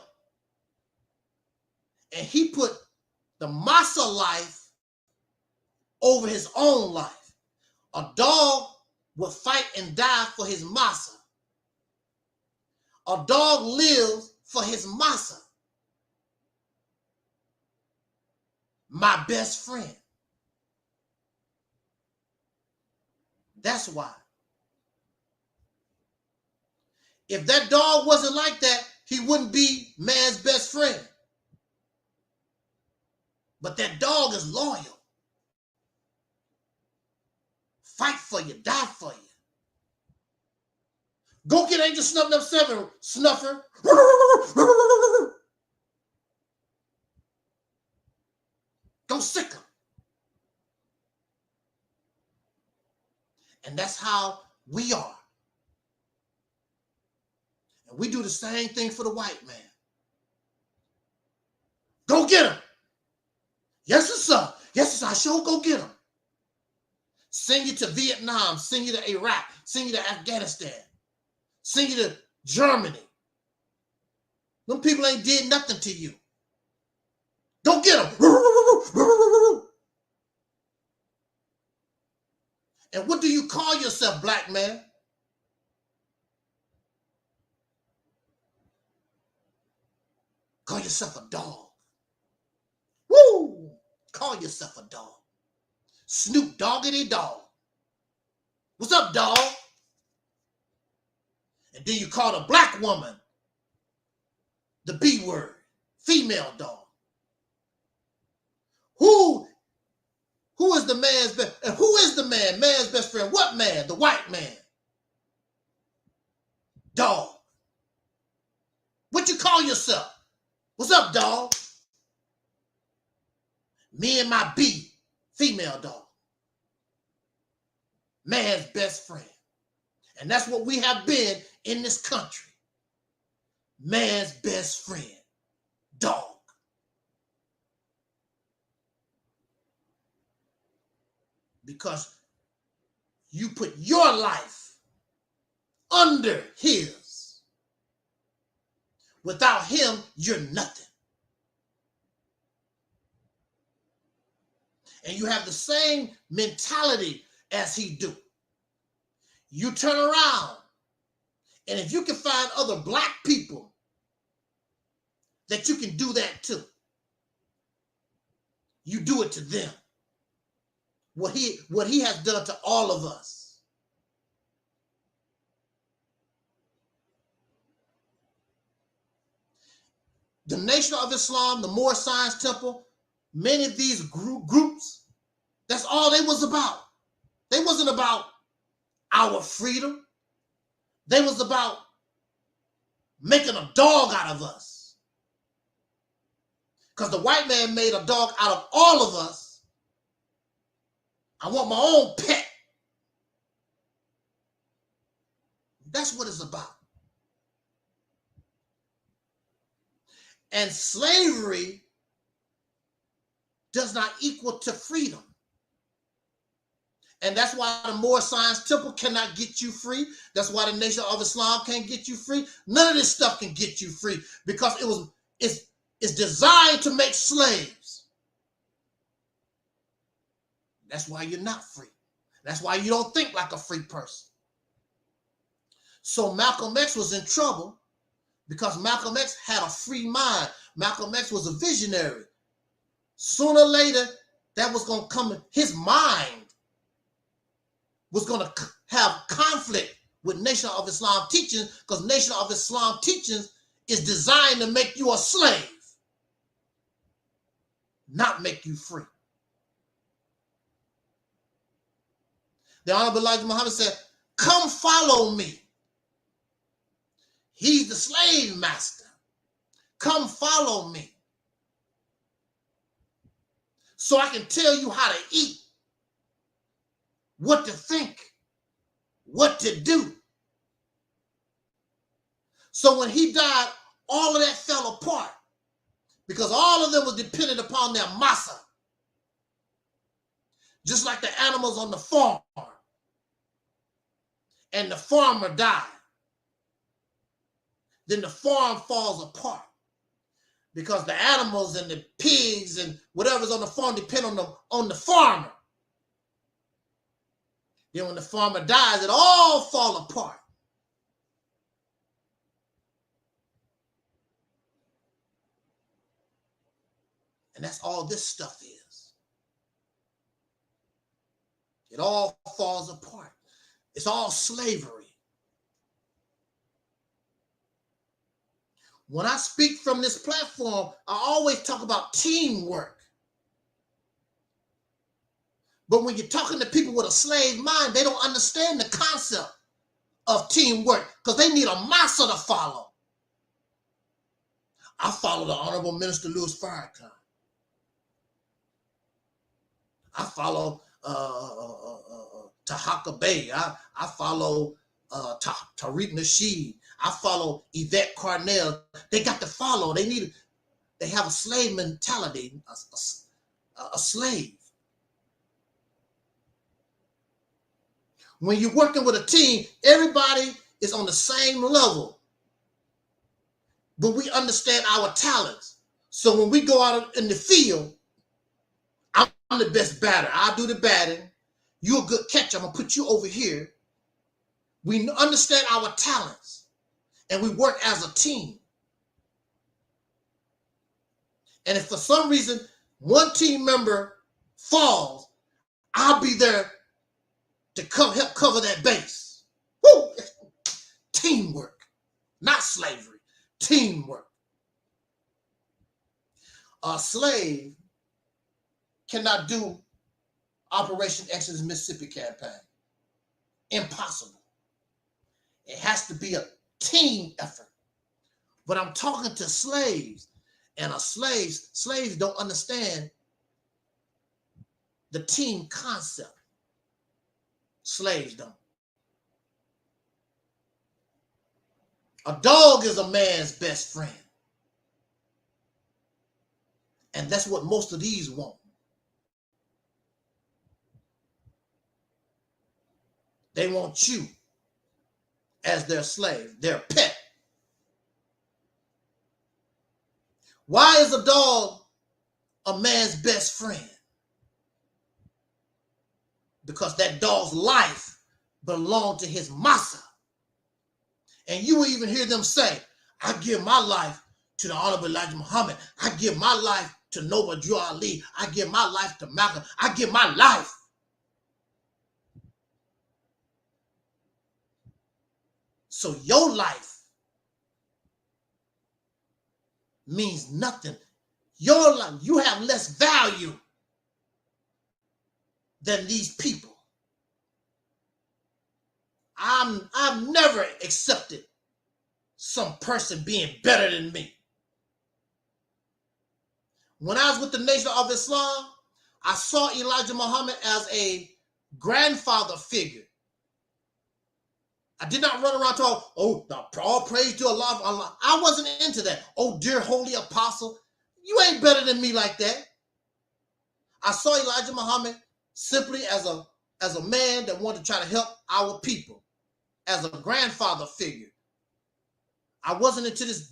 And he put the massa life over his own life. A dog will fight and die for his massa. A dog lives for his massa. My best friend. That's why. If that dog wasn't like that, he wouldn't be man's best friend. But that dog is loyal. Fight for you, die for you. Go get Angel Snuffing Up 7, Snuffer. Go sick him. And that's how we are. And we do the same thing for the white man. Go get him. Yes, sir. Yes, sir. I sure go get him. Send you to Vietnam. Send you to Iraq. Send you to Afghanistan. Send you to Germany. Them people ain't did nothing to you. Go get them. And what do you call yourself, black man? Call yourself a dog. Woo! Call yourself a dog. Snoop Doggity Dog. What's up, dog? And then you call a black woman the B word, female dog. Who is the man's best? And who is the man's best friend? What man? The white man. Dog. What you call yourself? What's up, dog? Me and my B, female dog. Man's best friend. And that's what we have been in this country. Man's best friend. Dog. Because you put your life under his. Without him, you're nothing. And you have the same mentality as he do. You turn around, and if you can find other black people that you can do that to, you do it to them. What he has done to all of us. The Nation of Islam, the Moorish Science Temple, many of these groups, that's all they was about. They wasn't about our freedom. They was about making a dog out of us. because the white man made a dog out of all of us. I want my own pet. That's what it's about. And slavery does not equal to freedom. And that's why the Moorish Science Temple cannot get you free. That's why the Nation of Islam can't get you free. None of this stuff can get you free because it's designed to make slaves. That's why you're not free. That's why you don't think like a free person. So Malcolm X was in trouble because Malcolm X had a free mind. Malcolm X was a visionary. Sooner or later, that was going to come. His mind was going to have conflict with Nation of Islam teachings because Nation of Islam teachings is designed to make you a slave, not make you free. The Honorable Elijah Muhammad said, come follow me. He's the slave master. Come follow me. So I can tell you how to eat, what to think, what to do. So when he died, all of that fell apart because all of them was dependent upon their massa. Just like the animals on the farm. And the farmer died. Then the farm falls apart because the animals and the pigs and whatever's on the farm depend on the farmer. Then when the farmer dies, it all falls apart. And that's all this stuff is. It all falls apart. It's all slavery. When I speak from this platform, I always talk about teamwork. But when you're talking to people with a slave mind, they don't understand the concept of teamwork because they need a massa to follow. I follow the Honorable Minister Louis Farrakhan. I follow Tahaka Bey. I follow Tariq Nasheed. I follow Yvette Carnell. They got to follow. They have a slave mentality, a slave. When you're working with a team, everybody is on the same level. But we understand our talents. So when we go out in the field, I'm the best batter. I do the batting. You're a good catcher. I'm going to put you over here. We understand our talents. And we work as a team. And if for some reason one team member falls, I'll be there to help cover that base. Woo! Teamwork, not slavery. Teamwork. A slave cannot do Operation Exodus Mississippi campaign. Impossible. It has to be a team effort. But I'm talking to slaves, and slaves don't understand the team concept. Slaves don't. A dog is a man's best friend. And that's what most of these want. They want you as their slave, their pet. Why is a dog a man's best friend? Because that dog's life belonged to his massa. And you will even hear them say, I give my life to the Honorable Elijah Muhammad. I give my life to Noble Drew Ali. I give my life to Malcolm. I give my life. So your life means nothing. Your life, you have less value than these people. I've never accepted some person being better than me. When I was with the Nation of Islam, I saw Elijah Muhammad as a grandfather figure. I did not run around talking, oh, all praise to Allah, Allah. I wasn't into that. Oh, dear holy apostle, you ain't better than me like that. I saw Elijah Muhammad simply as a man that wanted to try to help our people, as a grandfather figure. I wasn't into this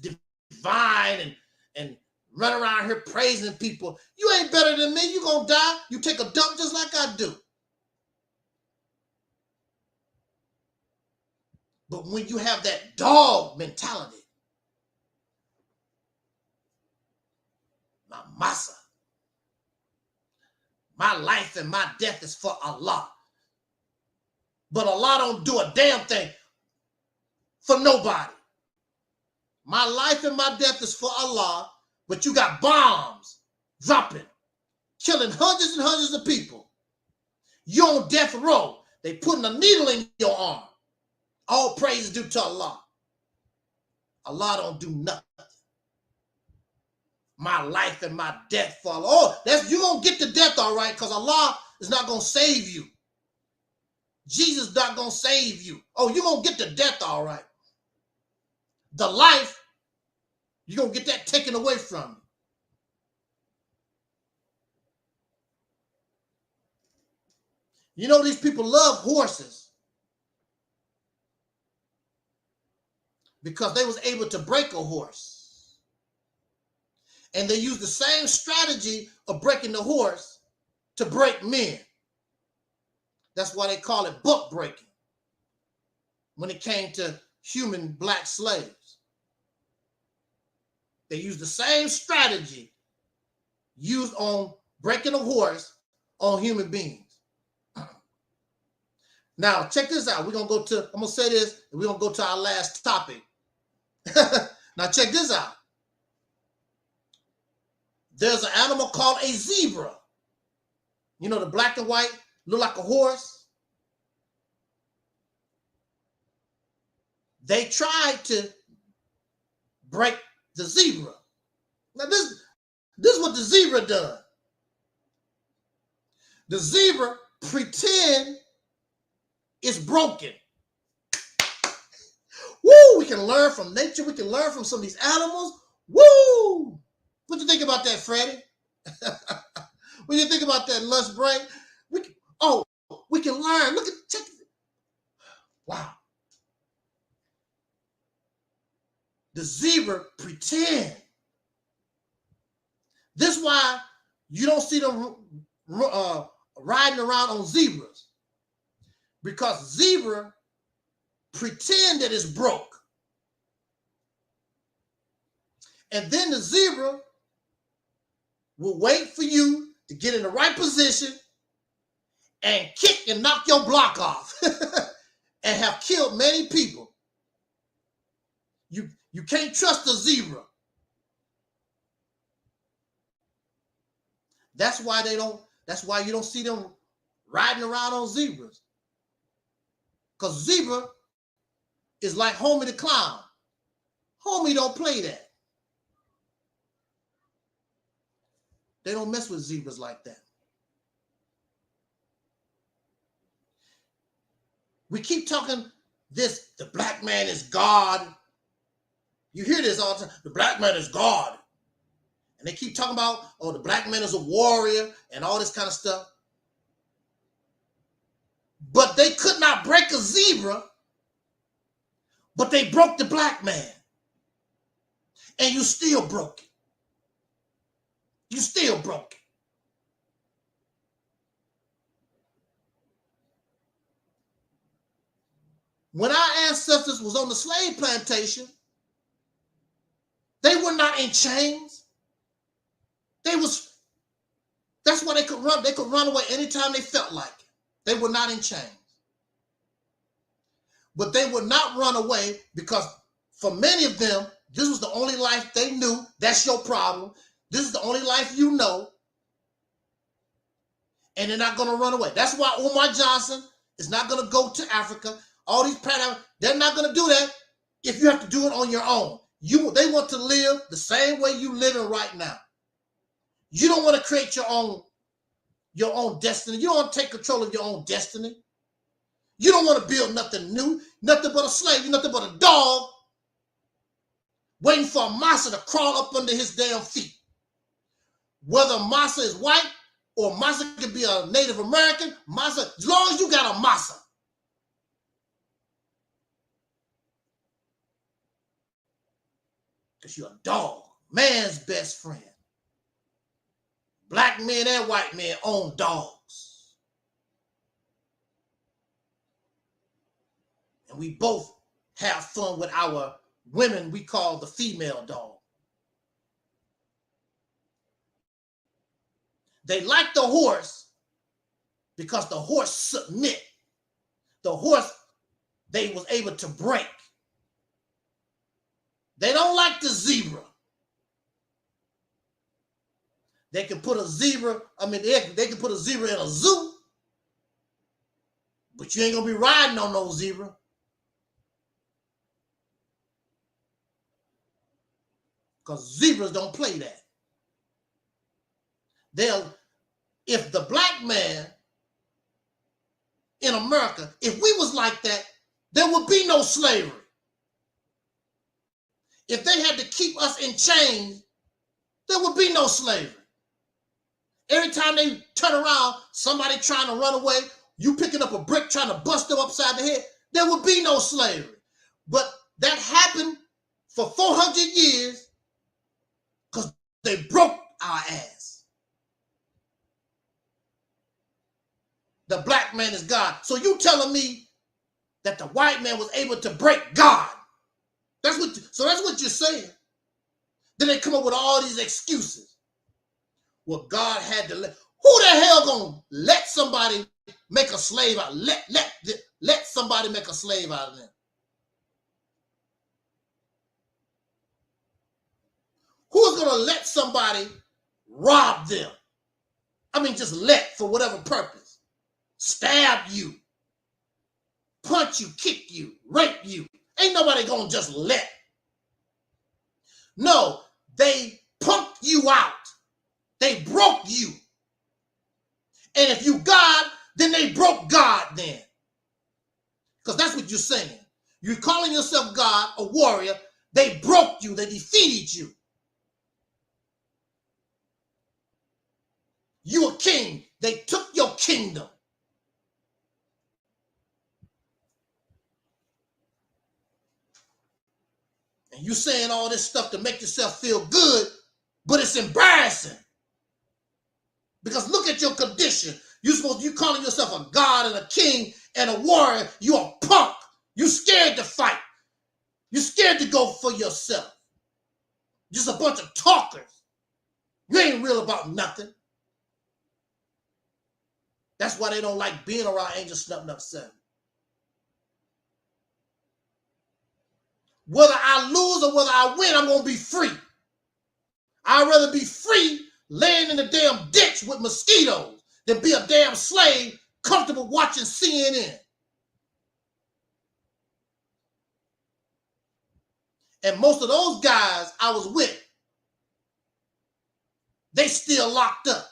divine and run around here praising people. You ain't better than me. You gonna die. You take a dump just like I do. But when you have that dog mentality, my masa, my life and my death is for Allah. But Allah don't do a damn thing for nobody. My life and my death is for Allah, but you got bombs dropping, killing hundreds and hundreds of people. You're on death row. They putting a needle in your arm. All praise is due to Allah. Allah don't do nothing. My life and my death for Allah. Oh, you're going to get to death, all right, because Allah is not going to save you. Jesus is not going to save you. Oh, you're going to get to death, all right. The life, you're going to get that taken away from you. You know, these people love horses because they was able to break a horse. And they used the same strategy of breaking the horse to break men. That's why they call it book breaking when it came to human black slaves. They used the same strategy used on breaking a horse on human beings. Now, check this out. I'm going to say this, and we're going to go to our last topic. Now, check this out. There's an animal called a zebra. You know, the black and white, look like a horse. They tried to break the zebra. Now, this is what the zebra does. The zebra pretend it's broken. Woo! We can learn from nature. We can learn from some of these animals. Woo! What you think about that, Freddie? When you think about that lunch break, we can learn. Look at, check. Wow. The zebra pretend. This is why you don't see them riding around on zebras. Because zebra pretend that it's broke. And then the zebra will wait for you to get in the right position and kick and knock your block off and have killed many people. You can't trust a zebra. That's why you don't see them riding around on zebras. Because zebra is like Homie the Clown. Homie don't play that. They don't mess with zebras like that. We keep talking this, the black man is God. You hear this all the time, the black man is God. And they keep talking about, oh, the black man is a warrior and all this kind of stuff. But they could not break a zebra, but they broke the black man. And you still broke it. You still broke it. When our ancestors was on the slave plantation, they were not in chains. That's why they could run. They could run away anytime they felt like it. They were not in chains. But they would not run away because for many of them, this was the only life they knew. That's your problem. This is the only life you know. And they're not going to run away. That's why Umar Johnson is not going to go to Africa. All these they're not going to do that if you have to do it on your own. They want to live the same way you living right now. You don't want to create your own destiny. You don't want to take control of your own destiny. You don't want to build nothing new, nothing but a slave. You're nothing but a dog waiting for a massa to crawl up under his damn feet. Whether massa is white or massa could be a Native American, massa, as long as you got a massa. Because you're a dog, man's best friend. Black men and white men own dogs. And we both have fun with our women we call the female dog. They like the horse because the horse submit. The horse they was able to break. They don't like the zebra. They can put a zebra, they can put a zebra in a zoo, but you ain't gonna be riding on no zebra. Because zebras don't play that. If the black man in America, if we was like that, there would be no slavery. If they had to keep us in chains, there would be no slavery. Every time they turn around, somebody trying to run away, you picking up a brick trying to bust them upside the head, there would be no slavery. But that happened for 400 years because they broke our ass. The black man is God. So you telling me that the white man was able to break God? That's what you're saying. Then they come up with all these excuses. Well, God had to let. Who the hell gonna let somebody make a slave out? Let somebody make a slave out of them. Who's gonna let somebody rob them? Just let for whatever purpose. Stab you, punch you, kick you, rape you. Ain't nobody gonna just let. No, they punked you out. They broke you. And if you God, then they broke God then. Because that's what you're saying. You're calling yourself God, a warrior. They broke you. They defeated you. You a king. They took your kingdom. And you saying all this stuff to make yourself feel good, but it's embarrassing. Because look at your condition. You calling yourself a god and a king and a warrior. You a punk. You scared to fight. You scared to go for yourself. Just a bunch of talkers. You ain't real about nothing. That's why they don't like being around Angel Snuffing 7. Whether I lose or whether I win, I'm going to be free. I'd rather be free laying in the damn ditch with mosquitoes than be a damn slave comfortable watching CNN. And most of those guys I was with, they still locked up.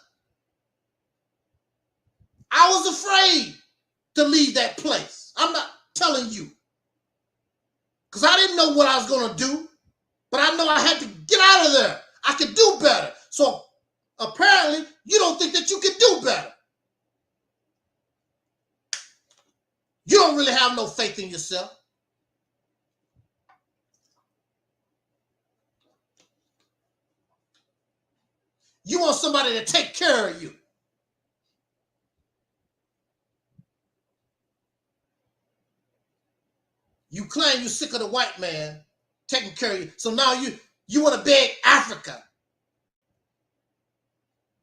I was afraid to leave that place. I'm not telling you. Because I didn't know what I was going to do. But I know I had to get out of there. I could do better. So apparently, you don't think that you can do better. You don't really have no faith in yourself. You want somebody to take care of you. You claim you're sick of the white man taking care of you. So now you want to beg Africa.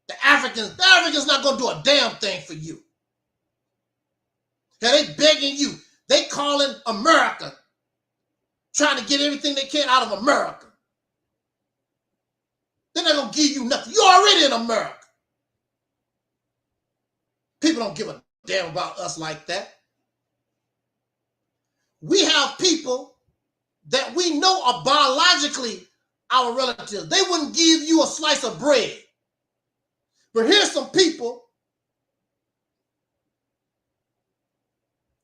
The Africans not going to do a damn thing for you. Now they begging you. They calling America, trying to get everything they can out of America. They're not going to give you nothing. You're already in America. People don't give a damn about us like that. We have people that we know are biologically our relatives. They wouldn't give you a slice of bread. But here's some people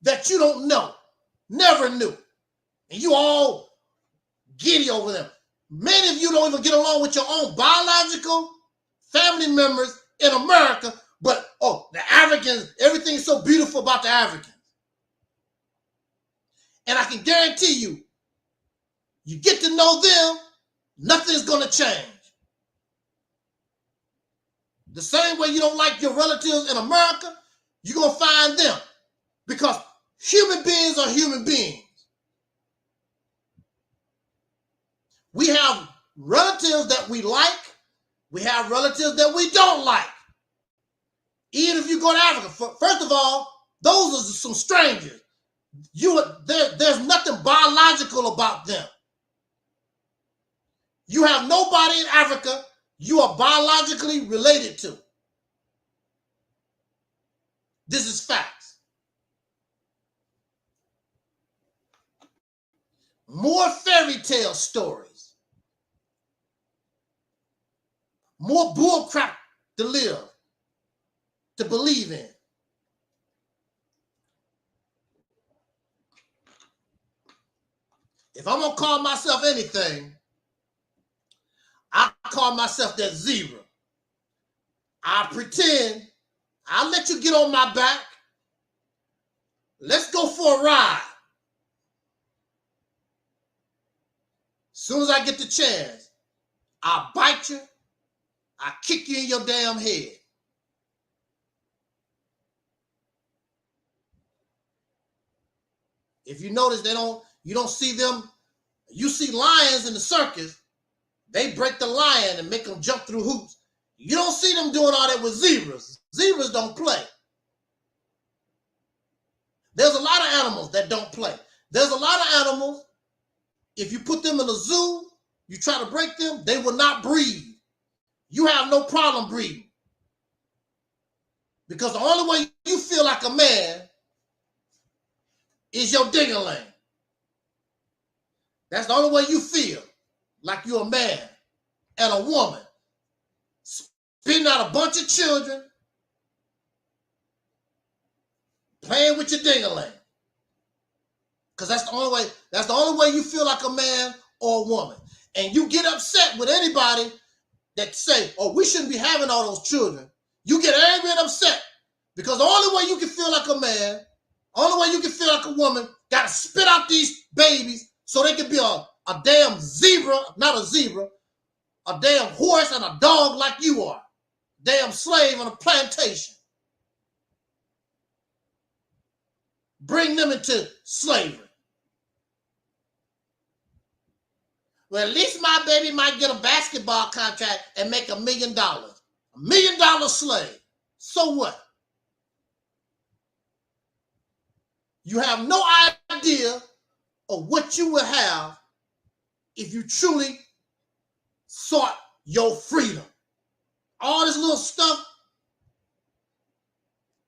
that you don't know, never knew, and you all giddy over them. Many of you don't even get along with your own biological family members in America, but oh, the Africans, everything's so beautiful about the Africans. And I can guarantee you, you get to know them, nothing's going to change. The same way you don't like your relatives in America, you're going to find them, because human beings are human beings. We have relatives that we like. We have relatives that we don't like. Even if you go to Africa, first of all, those are some strangers. There's nothing biological about them. You have nobody in Africa you are biologically related to. This is facts. More fairy tale stories. More bullcrap to live, to believe in. If I'm gonna call myself anything, I call myself that zebra. I pretend, I'll let you get on my back. Let's go for a ride. As soon as I get the chance, I'll bite you, I'll kick you in your damn head. If you notice, you don't see them. You see lions in the circus, they break the lion and make them jump through hoops. You don't see them doing all that with zebras. Zebras don't play. There's a lot of animals that don't play. There's a lot of animals, if you put them in a zoo, you try to break them, they will not breathe. You have no problem breathing. Because the only way you feel like a man is your ding-a-ling. That's the only way you feel like you're a man and a woman. Spitting out a bunch of children, playing with your ding-a-ling. Because that's the only way you feel like a man or a woman. And you get upset with anybody that say, oh, we shouldn't be having all those children. You get angry and upset because the only way you can feel like a man, only way you can feel like a woman, got to spit out these babies so they can be a damn zebra, not a zebra, a damn horse and a dog like you are. Damn slave on a plantation. Bring them into slavery. Well, at least my baby might get a basketball contract and make $1 million. $1 million slave. So what? You have no idea of what you would have if you truly sought your freedom. All this little stuff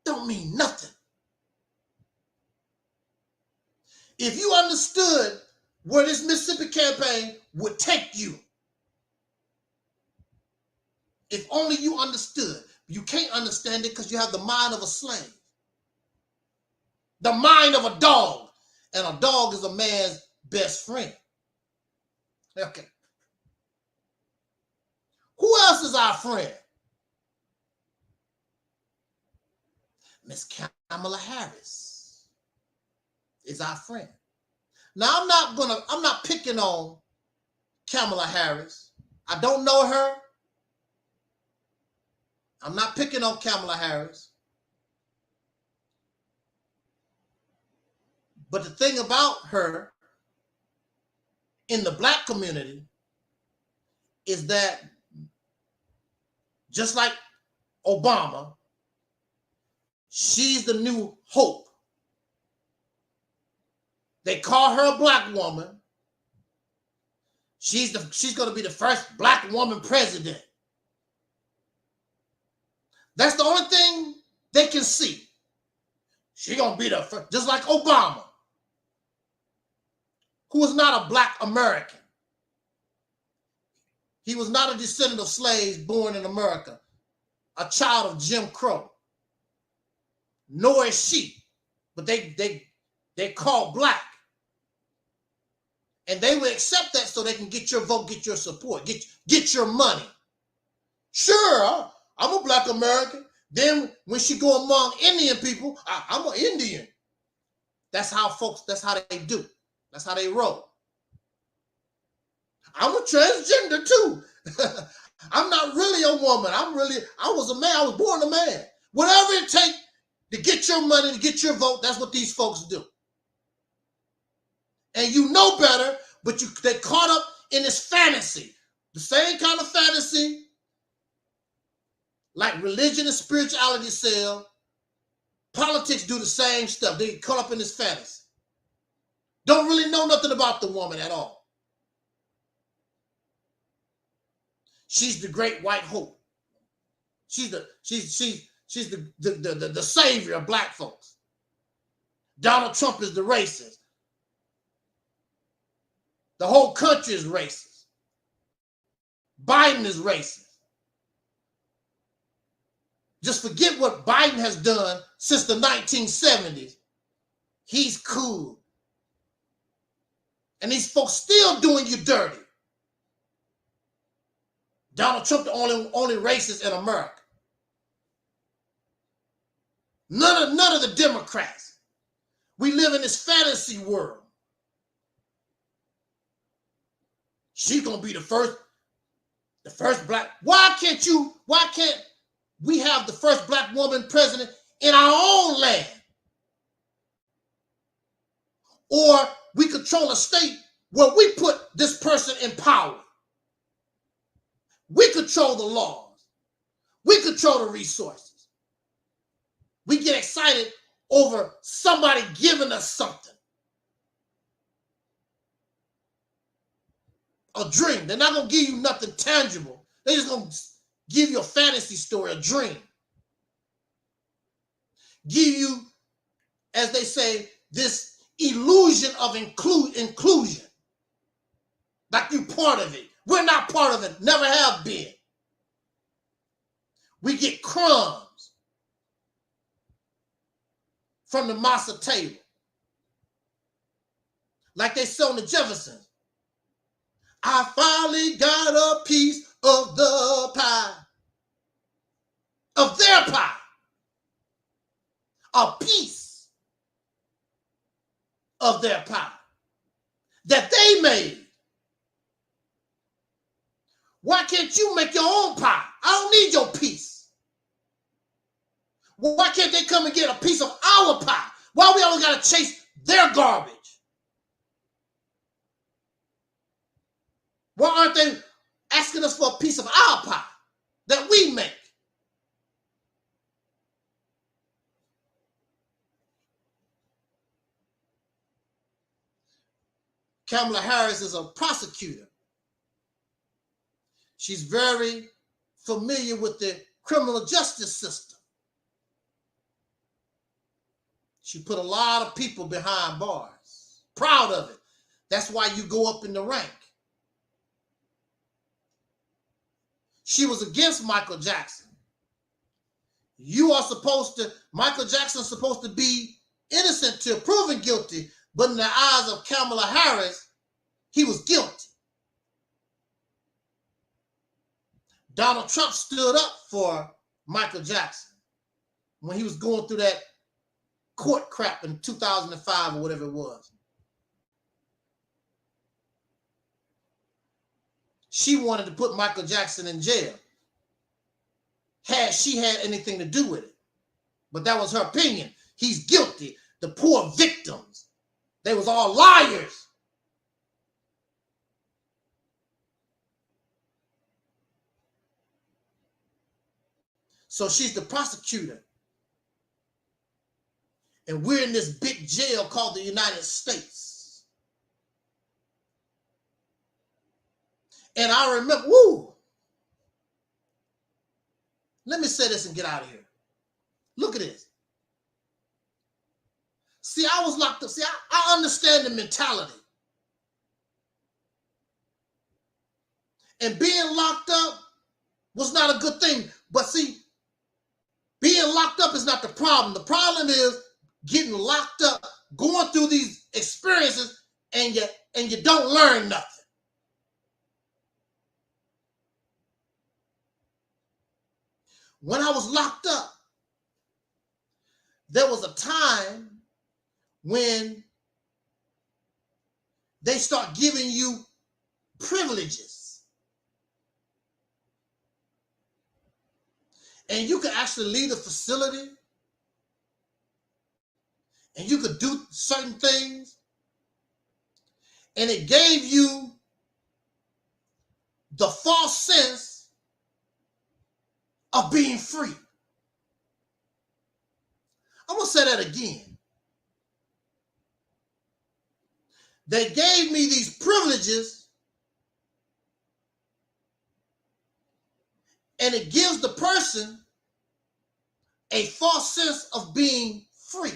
don't mean nothing. If you understood where this Mississippi campaign would take you, if only you understood. You can't understand it because you have the mind of a slave. The mind of a dog. And a dog is a man's best friend. Okay. Who else is our friend? Miss Kamala Harris is our friend. Now, I'm not picking on Kamala Harris. I don't know her. I'm not picking on Kamala Harris. But the thing about her in the black community is that just like Obama, she's the new hope. They call her a black woman. She's going to be the first black woman president. That's the only thing they can see. She's going to be the first, just like Obama, who was not a black American. He was not a descendant of slaves born in America. a child of Jim Crow, nor is she, but they call black. And they will accept that so they can get your vote, get your support, get your money. Sure, I'm a black American. Then when she go among Indian people, I'm an Indian. That's how they do. That's how they roll. I'm a transgender too. I'm not really a woman. I was a man. I was born a man. Whatever it takes to get your money, to get your vote, that's what these folks do. And you know better, but they caught up in this fantasy. The same kind of fantasy like religion and spirituality sell. Politics do the same stuff. They get caught up in this fantasy. Don't really know nothing about the woman at all. She's the great white hope. She's the savior of black folks. Donald Trump is the racist. The whole country is racist. Biden is racist. Just forget what Biden has done since the 1970s. He's cool. And these folks still doing you dirty. Donald Trump the only racist in America. None of the Democrats. We live in this fantasy world. She's gonna be the first black. Why can't we have the first black woman president in our own land? Or we control a state where we put this person in power. We control the laws. We control the resources. We get excited over somebody giving us something. A dream. They're not going to give you nothing tangible. They're just going to give you a fantasy story, a dream. Give you, as they say, this illusion of inclusion. Like you're part of it. We're not part of it. Never have been. We get crumbs from the masa table. Like they said on the Jeffersons. I finally got a piece of the pie. Of their pie. A piece of their pie that they made. Why can't you make your own pie? I don't need your piece. Why can't they come and get a piece of our pie? Why we always got to chase their garbage? Why aren't they asking us for a piece of our pie that we make? Kamala Harris is a prosecutor. She's very familiar with the criminal justice system. She put a lot of people behind bars. Proud of it. That's why you go up in the rank. She was against Michael Jackson. Michael Jackson's supposed to be innocent till proven guilty, but in the eyes of Kamala Harris, he was guilty. Donald Trump stood up for Michael Jackson when he was going through that court crap in 2005 or whatever it was. She wanted to put Michael Jackson in jail. Had she had anything to do with it. But that was her opinion. He's guilty. The poor victims. They was all liars. So she's the prosecutor. And we're in this big jail called the United States. And I remember, let me say this and get out of here. Look at this. See, I was locked up. See, I understand the mentality. And being locked up was not a good thing. But see, problem. The problem is getting locked up, going through these experiences, and you don't learn nothing. When I was locked up, there was a time when they start giving you privileges. And you could actually leave the facility and you could do certain things. And it gave you the false sense of being free. I'm going to say that again. They gave me these privileges, and it gives the person a false sense of being free.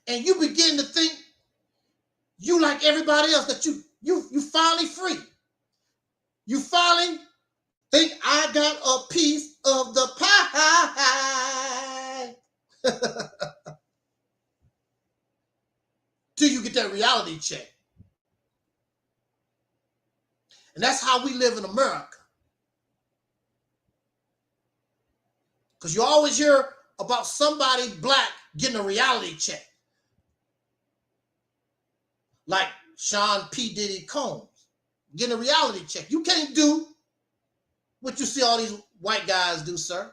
And you begin to think you like everybody else, that you finally free. You finally think I got a piece of the pie. Till you get that reality check. And that's how we live in America. Because you always hear about somebody black getting a reality check. Like Sean P. Diddy Combs getting a reality check. You can't do what you see all these white guys do, sir.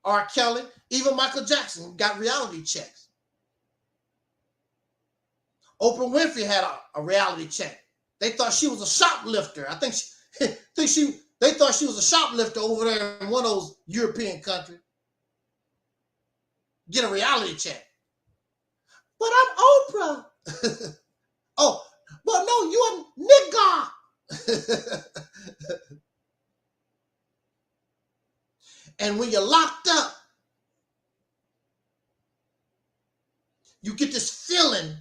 R. Kelly, even Michael Jackson got reality checks. Oprah Winfrey had a reality check. They thought she was a shoplifter. I think they thought she was a shoplifter over there in one of those European countries. Get a reality check. But I'm Oprah. Oh, but no, you a nigga. And when you're locked up, you get this feeling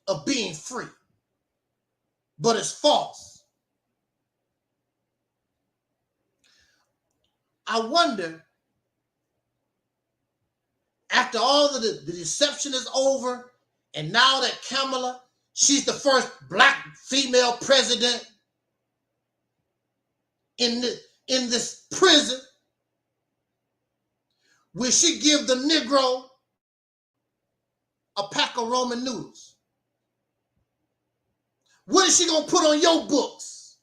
of being free, but it's false. I wonder, after all of the deception is over, and now that Kamala, she's the first black female president in this prison, will she give the Negro a pack of Roman noodles? What is she going to put on your books?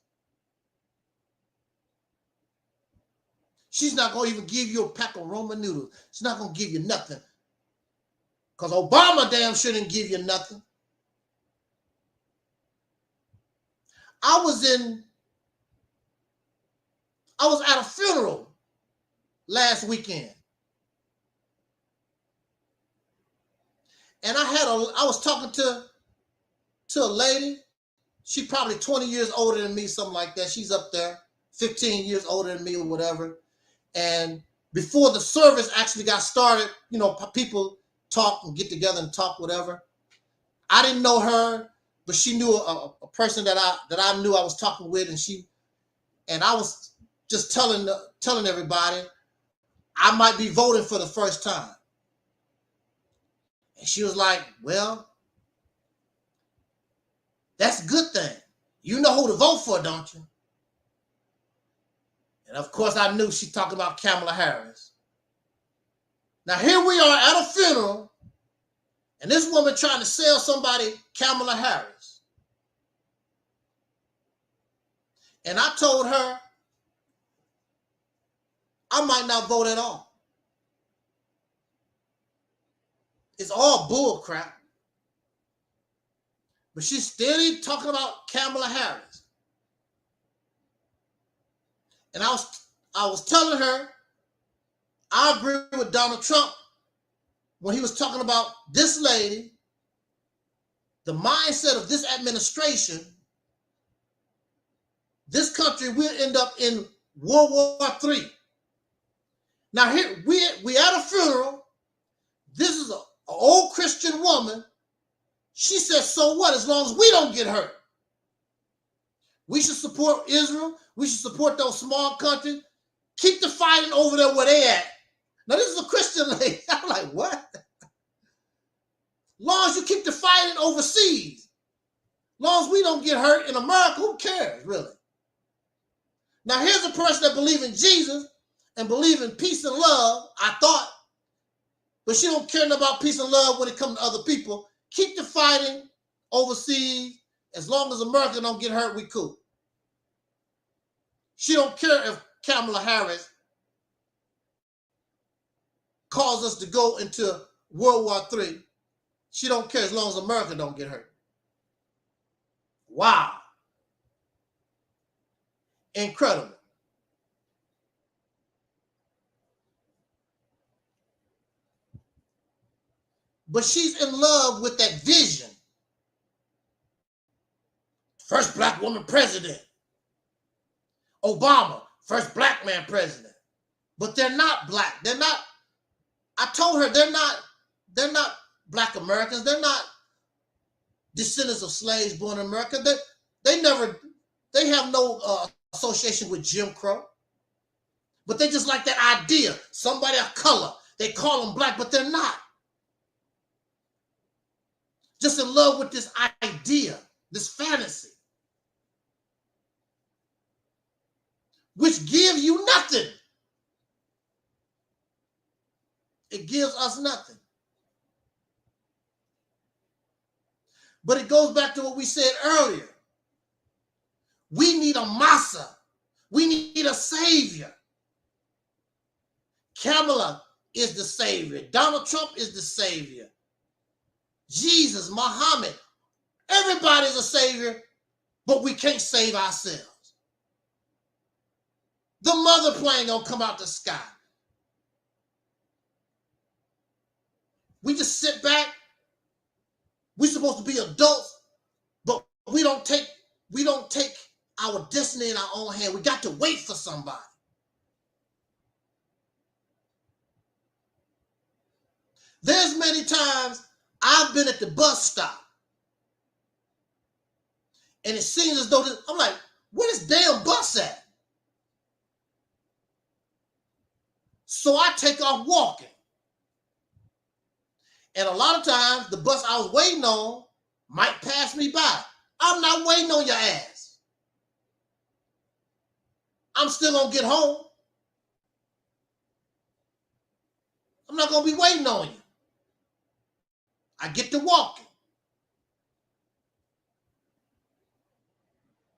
She's not going to even give you a pack of Roman noodles. She's not going to give you nothing. Because Obama damn shouldn't give you nothing. I was at a funeral last weekend. And I was talking to a lady. She probably 20 years older than me, something like that. She's up there, 15 years older than me or whatever. And before the service actually got started, you know, people talk and get together and talk, whatever. I didn't know her, but she knew a person that I knew I was talking with, and I was just telling everybody I might be voting for the first time. And she was like, well, that's a good thing. You know who to vote for, don't you? And of course, I knew she talked about Kamala Harris. Now, here we are at a funeral, and this woman trying to sell somebody Kamala Harris. And I told her I might not vote at all. It's all bull crap. But she's steady talking about Kamala Harris. And I was telling her I agree with Donald Trump when he was talking about this lady, the mindset of this administration. This country will end up in World War III. Now here we at a funeral. This is an old Christian woman. She said, so what, as long as we don't get hurt? We should support Israel. We should support those small countries. Keep the fighting over there where they at. Now, this is a Christian lady. I'm like, what? Long as you keep the fighting overseas, long as we don't get hurt in America, who cares, really? Now, here's a person that believes in Jesus and believes in peace and love, I thought, but she don't care about peace and love when it comes to other people. Keep the fighting overseas. As long as America don't get hurt, we cool. She don't care if Kamala Harris calls us to go into World War III. She don't care as long as America don't get hurt. Wow. Incredible. But she's in love with that vision. First black woman president. Obama, first black man president. But they're not black. They're not. I told her they're not black Americans. They're not descendants of slaves born in America. They have no association with Jim Crow. But they just like that idea. Somebody of color. They call them black, but they're not. Just in love with this idea, this fantasy, which gives you nothing. It gives us nothing. But it goes back to what we said earlier. We need a massa. We need a savior. Kamala is the savior. Donald Trump is the savior. Jesus, Muhammad, everybody's a savior, but we can't save ourselves. The mother plane gonna come out the sky. We just sit back. We're supposed to be adults, but we don't take our destiny in our own hand. We got to wait for somebody. There's many times I've been at the bus stop, and it seems as though I'm like, where this damn bus at? So I take off walking. And a lot of times, the bus I was waiting on might pass me by. I'm not waiting on your ass. I'm still going to get home. I'm not going to be waiting on you. I get to walking.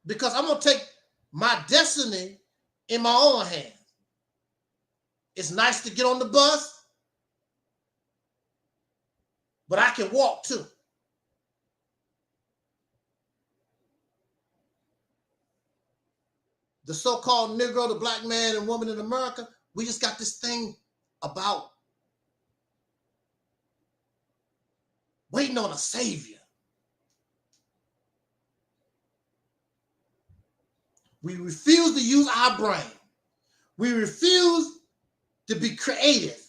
Because I'm going to take my destiny in my own hands. It's nice to get on the bus, but I can walk too. The so-called Negro, the black man and woman in America, we just got this thing about waiting on a savior. We refuse to use our brain. We refuse to be creative.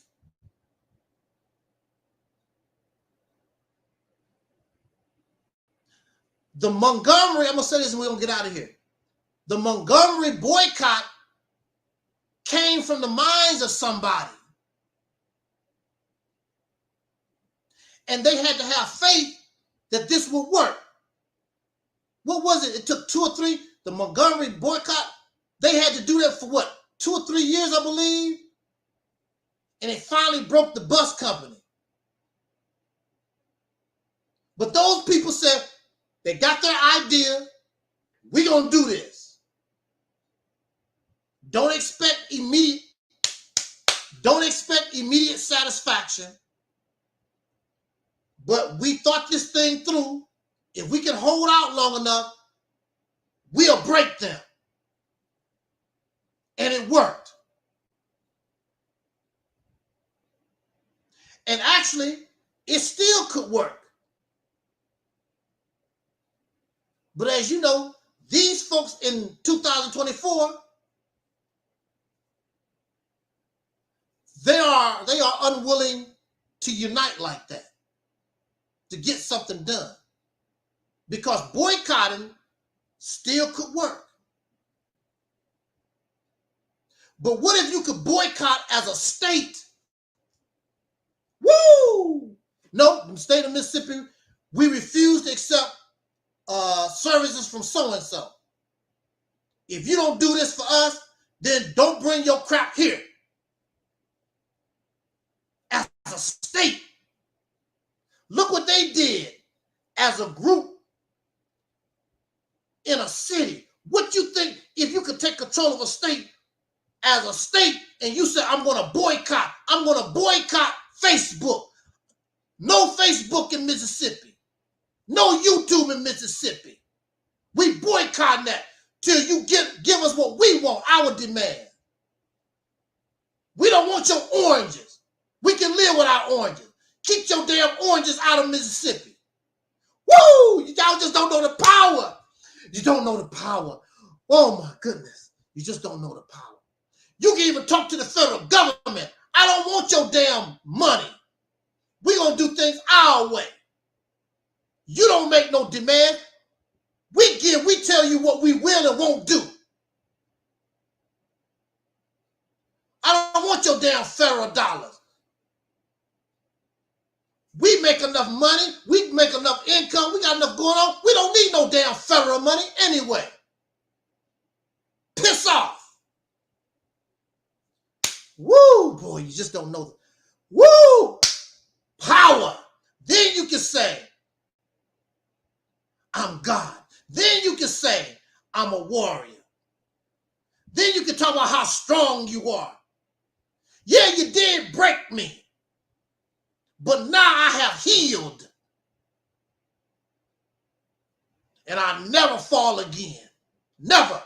The Montgomery, I'm going to say this and we're going to get out of here. The Montgomery boycott came from the minds of somebody. And they had to have faith that this would work. What was it? It took 2 or 3, the Montgomery boycott. They had to do that for what? 2 or 3 years, I believe. And it finally broke the bus company. But those people said, they got their idea. We're going to do this. Don't expect immediate satisfaction. But we thought this thing through. If we can hold out long enough, we'll break them. And it worked. And actually, it still could work. But as you know, these folks in 2024, they are unwilling to unite like that, to get something done. Because boycotting still could work. But what if you could boycott as a state? Woo! No, in the state of Mississippi, we refuse to accept services from so-and-so. If you don't do this for us, then don't bring your crap here. As a state, look what they did as a group in a city. What you think if you could take control of a state as a state and you say, I'm going to boycott Facebook. No Facebook in Mississippi. No YouTube in Mississippi. We boycott that till you give us what we want, our demand. We don't want your oranges. We can live without oranges. Keep your damn oranges out of Mississippi. Woo! Y'all just don't know the power. You don't know the power. Oh my goodness. You just don't know the power. You can even talk to the federal government. I don't want your damn money. We're going to do things our way. You don't make no demand. We tell you what we will and won't do. I don't want your damn federal dollars. We make enough money. We make enough income. We got enough going on. We don't need no damn federal money anyway. Piss off. Woo, boy, you just don't know. Woo, power. Then you can say, I'm God. Then you can say, I'm a warrior. Then you can talk about how strong you are. Yeah, you did break me, but now I have healed. And I never fall again. Never.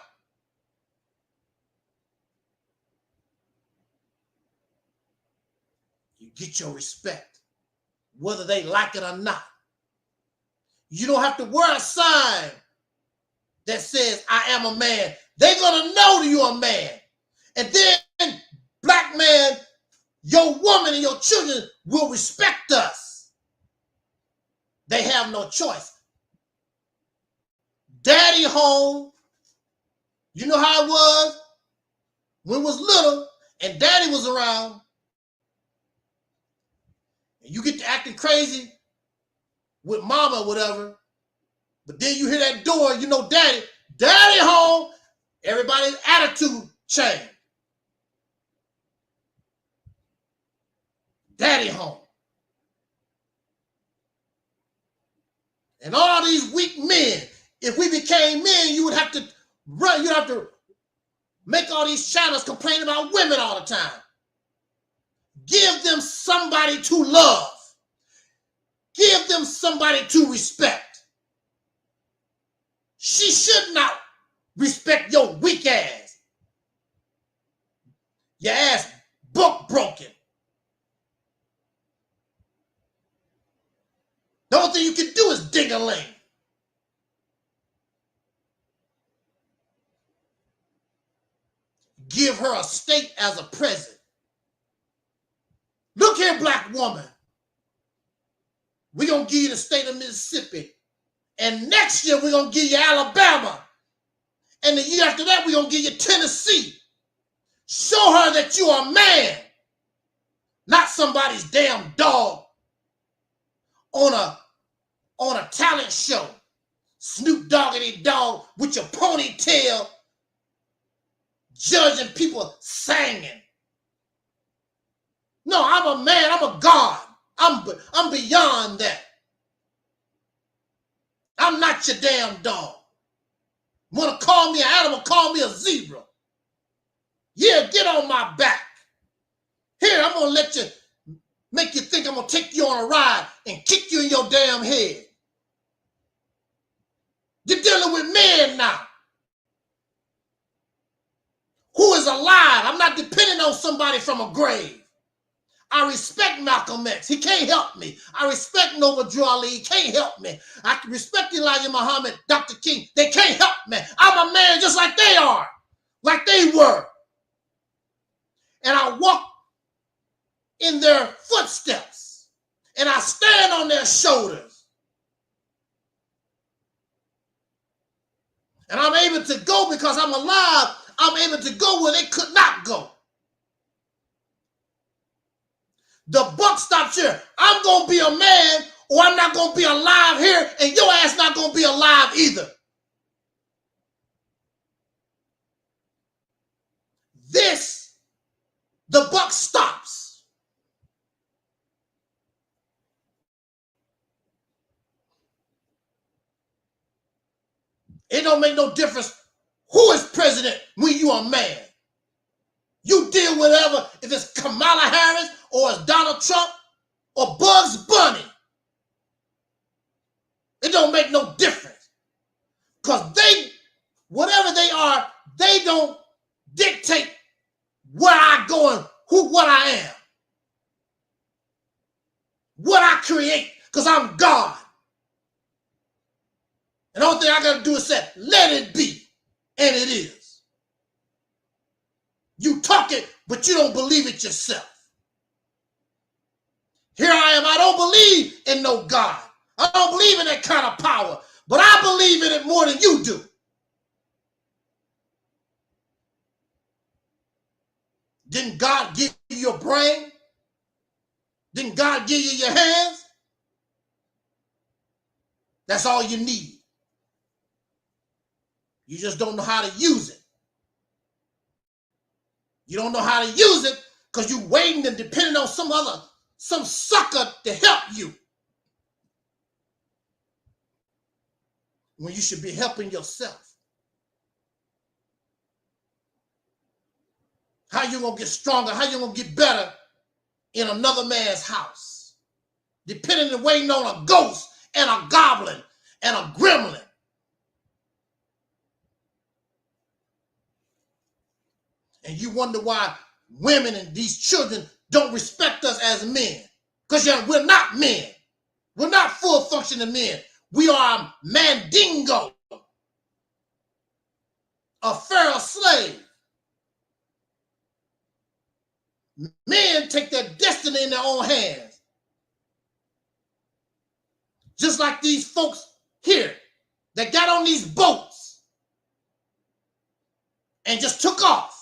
You get your respect, whether they like it or not. You don't have to wear a sign that says, I am a man. They're going to know you're a man. And then, black man, your woman and your children will respect us. They have no choice. Daddy home. You know how it was when it was little and daddy was around. And you get to acting crazy with mama or whatever. But then you hear that door, you know daddy home. Everybody's attitude changed. Daddy home. And all these weak men, if we became men, you would have to run, you'd have to make all these channels complain about women all the time. Give them somebody to love. Give them somebody to respect. She should not respect your weak ass. Your ass book broken. The only thing you can do is ding-a-ling. Give her a state as a present. Look here, black woman. We're going to give you the state of Mississippi. And next year, we're going to give you Alabama. And the year after that, we're going to give you Tennessee. Show her that you are a man, not somebody's damn dog on a talent show. Snoop Doggity Dogg with your ponytail, judging people singing. No, I'm a man. I'm a God. I'm beyond that. I'm not your damn dog. Want to call me an animal, call me a zebra. Yeah, get on my back. Here, I'm going to make you think I'm going to take you on a ride and kick you in your damn head. You're dealing with men now. Who is alive? I'm not depending on somebody from a grave. I respect Malcolm X. He can't help me. I respect Noble Drew Ali. He can't help me. I can respect Elijah Muhammad, Dr. King. They can't help me. I'm a man just like they are, like they were. And I walk in their footsteps, and I stand on their shoulders. And I'm able to go because I'm alive. I'm able to go where they could not go. The buck stops here. I'm going to be a man, or I'm not going to be alive here, and your ass not going to be alive either. The buck stops. It don't make no difference who is president when you are a man. You deal with whatever, if it's Kamala Harris or it's Donald Trump or Bugs Bunny. It don't make no difference. Because they, whatever they are, they don't dictate where I go and what I am. What I create, because I'm God. And the only thing I got to do is say, let it be. And it is. You talk it, but you don't believe it yourself. Here I am. I don't believe in no God. I don't believe in that kind of power. But I believe in it more than you do. Didn't God give you your brain? Didn't God give you your hands? That's all you need. You just don't know how to use it. You don't know how to use it because you're waiting and depending on some sucker to help you. When you should be helping yourself. How you gonna get stronger? How you gonna get better in another man's house? Depending and waiting on a ghost and a goblin and a gremlin. And you wonder why women and these children don't respect us as men. Because we're not men. We're not full functioning men. We are mandingo. A pharaoh slave. Men take their destiny in their own hands. Just like these folks here that got on these boats and just took off.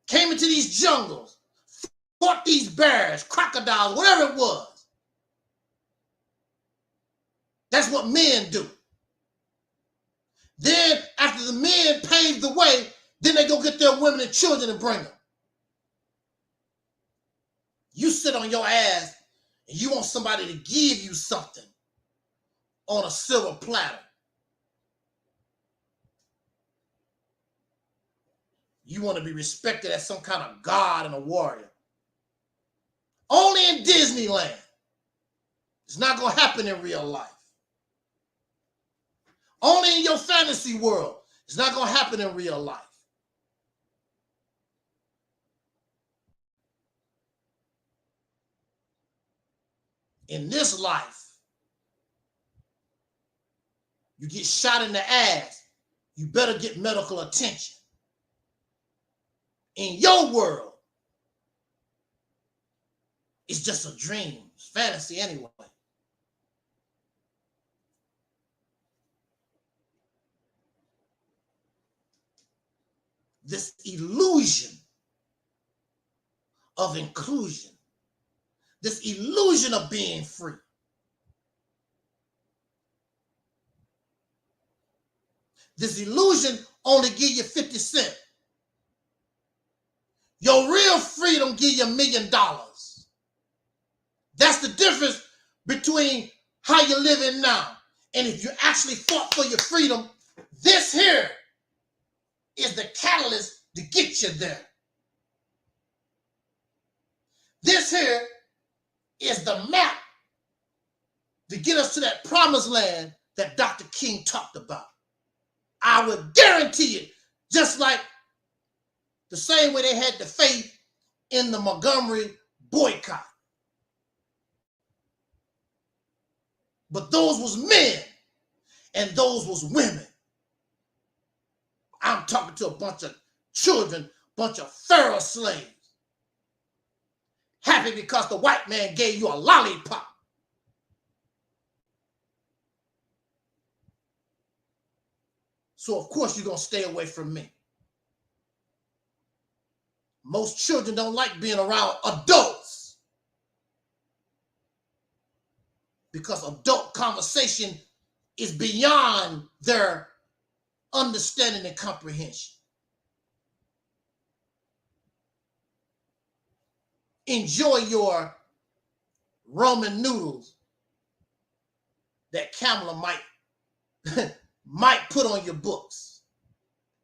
Came into these jungles, fought these bears, crocodiles, whatever it was. That's what men do. Then, after the men paved the way, then they go get their women and children and bring them. You sit on your ass and you want somebody to give you something on a silver platter. You want to be respected as some kind of god and a warrior. Only in Disneyland. It's not going to happen in real life. Only in your fantasy world. It's not going to happen in real life. In this life, you get shot in the ass, you better get medical attention. In your world, it's just a dream. It's fantasy anyway. This illusion of inclusion, this illusion of being free. This illusion only give you 50 cents. Your real freedom give you $1 million. That's the difference between how you're living now. And if you actually fought for your freedom, this here is the catalyst to get you there. This here is the map to get us to that promised land that Dr. King talked about. I would guarantee it, just like the same way they had the faith in the Montgomery boycott. But those was men and those was women. I'm talking to a bunch of children, bunch of pharaoh slaves. Happy because the white man gave you a lollipop. So of course you're going to stay away from me. Most children don't like being around adults because adult conversation is beyond their understanding and comprehension. Enjoy your Roman noodles that Kamala might put on your books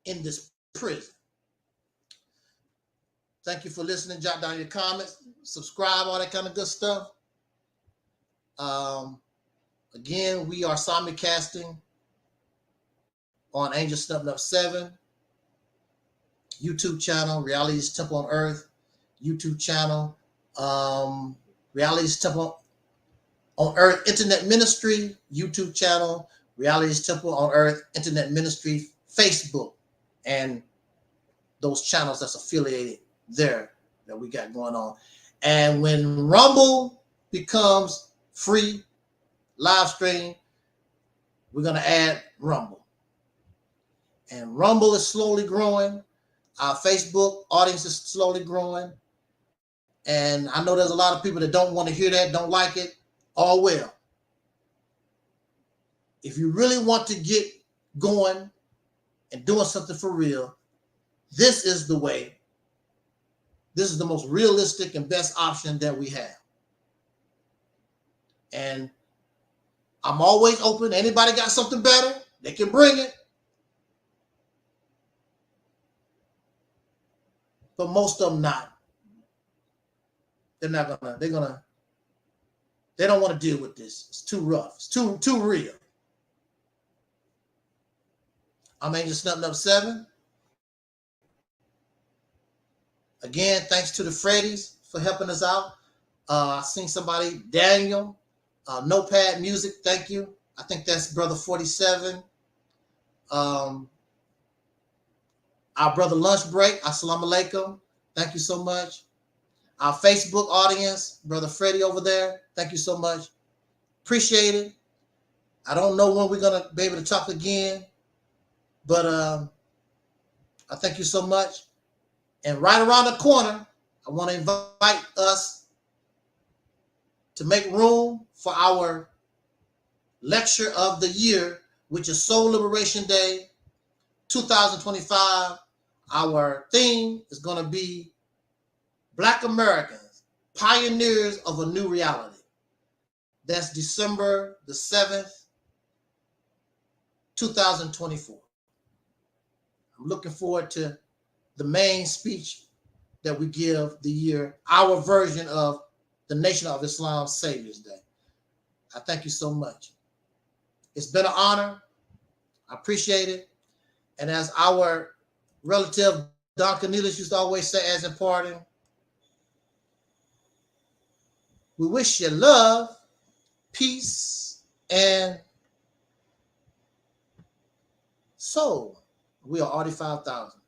in this prison. Thank you for listening. Jot down your comments, subscribe, all that kind of good stuff. Again, we are simulcasting on Angel Snubbing Up 7, YouTube channel, Reality's Temple on Earth, YouTube channel, Reality's Temple on Earth Internet Ministry, YouTube channel, Reality's Temple on Earth Internet Ministry, Facebook, and those channels that's affiliated there that we got going on. And when Rumble becomes free live stream, we're going to add Rumble. And Rumble is slowly growing. Our Facebook audience is slowly growing. And I know there's a lot of people that don't want to hear that, don't like it. All well. If you really want to get going and doing something for real, this is the way. This is the most realistic and best option that we have. And I'm always open. Anybody got something better, they can bring it. But most of them not. They're not gonna, they don't want to deal with this. It's too rough. It's too real. I'm Angel Snubbing Up 7. Again, thanks to the Freddies for helping us out. I seen somebody, Daniel, Notepad Music, thank you. I think that's Brother 47. Our brother Lunch Break, Assalamu Alaikum. Thank you so much. Our Facebook audience, Brother Freddie over there, thank you so much. Appreciate it. I don't know when we're going to be able to talk again, but I thank you so much. And right around the corner, I want to invite us to make room for our lecture of the year, which is Soul Liberation Day 2025. Our theme is going to be Black Americans, Pioneers of a New Reality. That's December the 7th, 2024. I'm looking forward to the main speech that we give the year, our version of the Nation of Islam Savior's Day. I thank you so much. It's been an honor. I appreciate it. And as our relative Don Cornelius used to always say as in parting, we wish you love, peace, and soul. We are Audi 5000.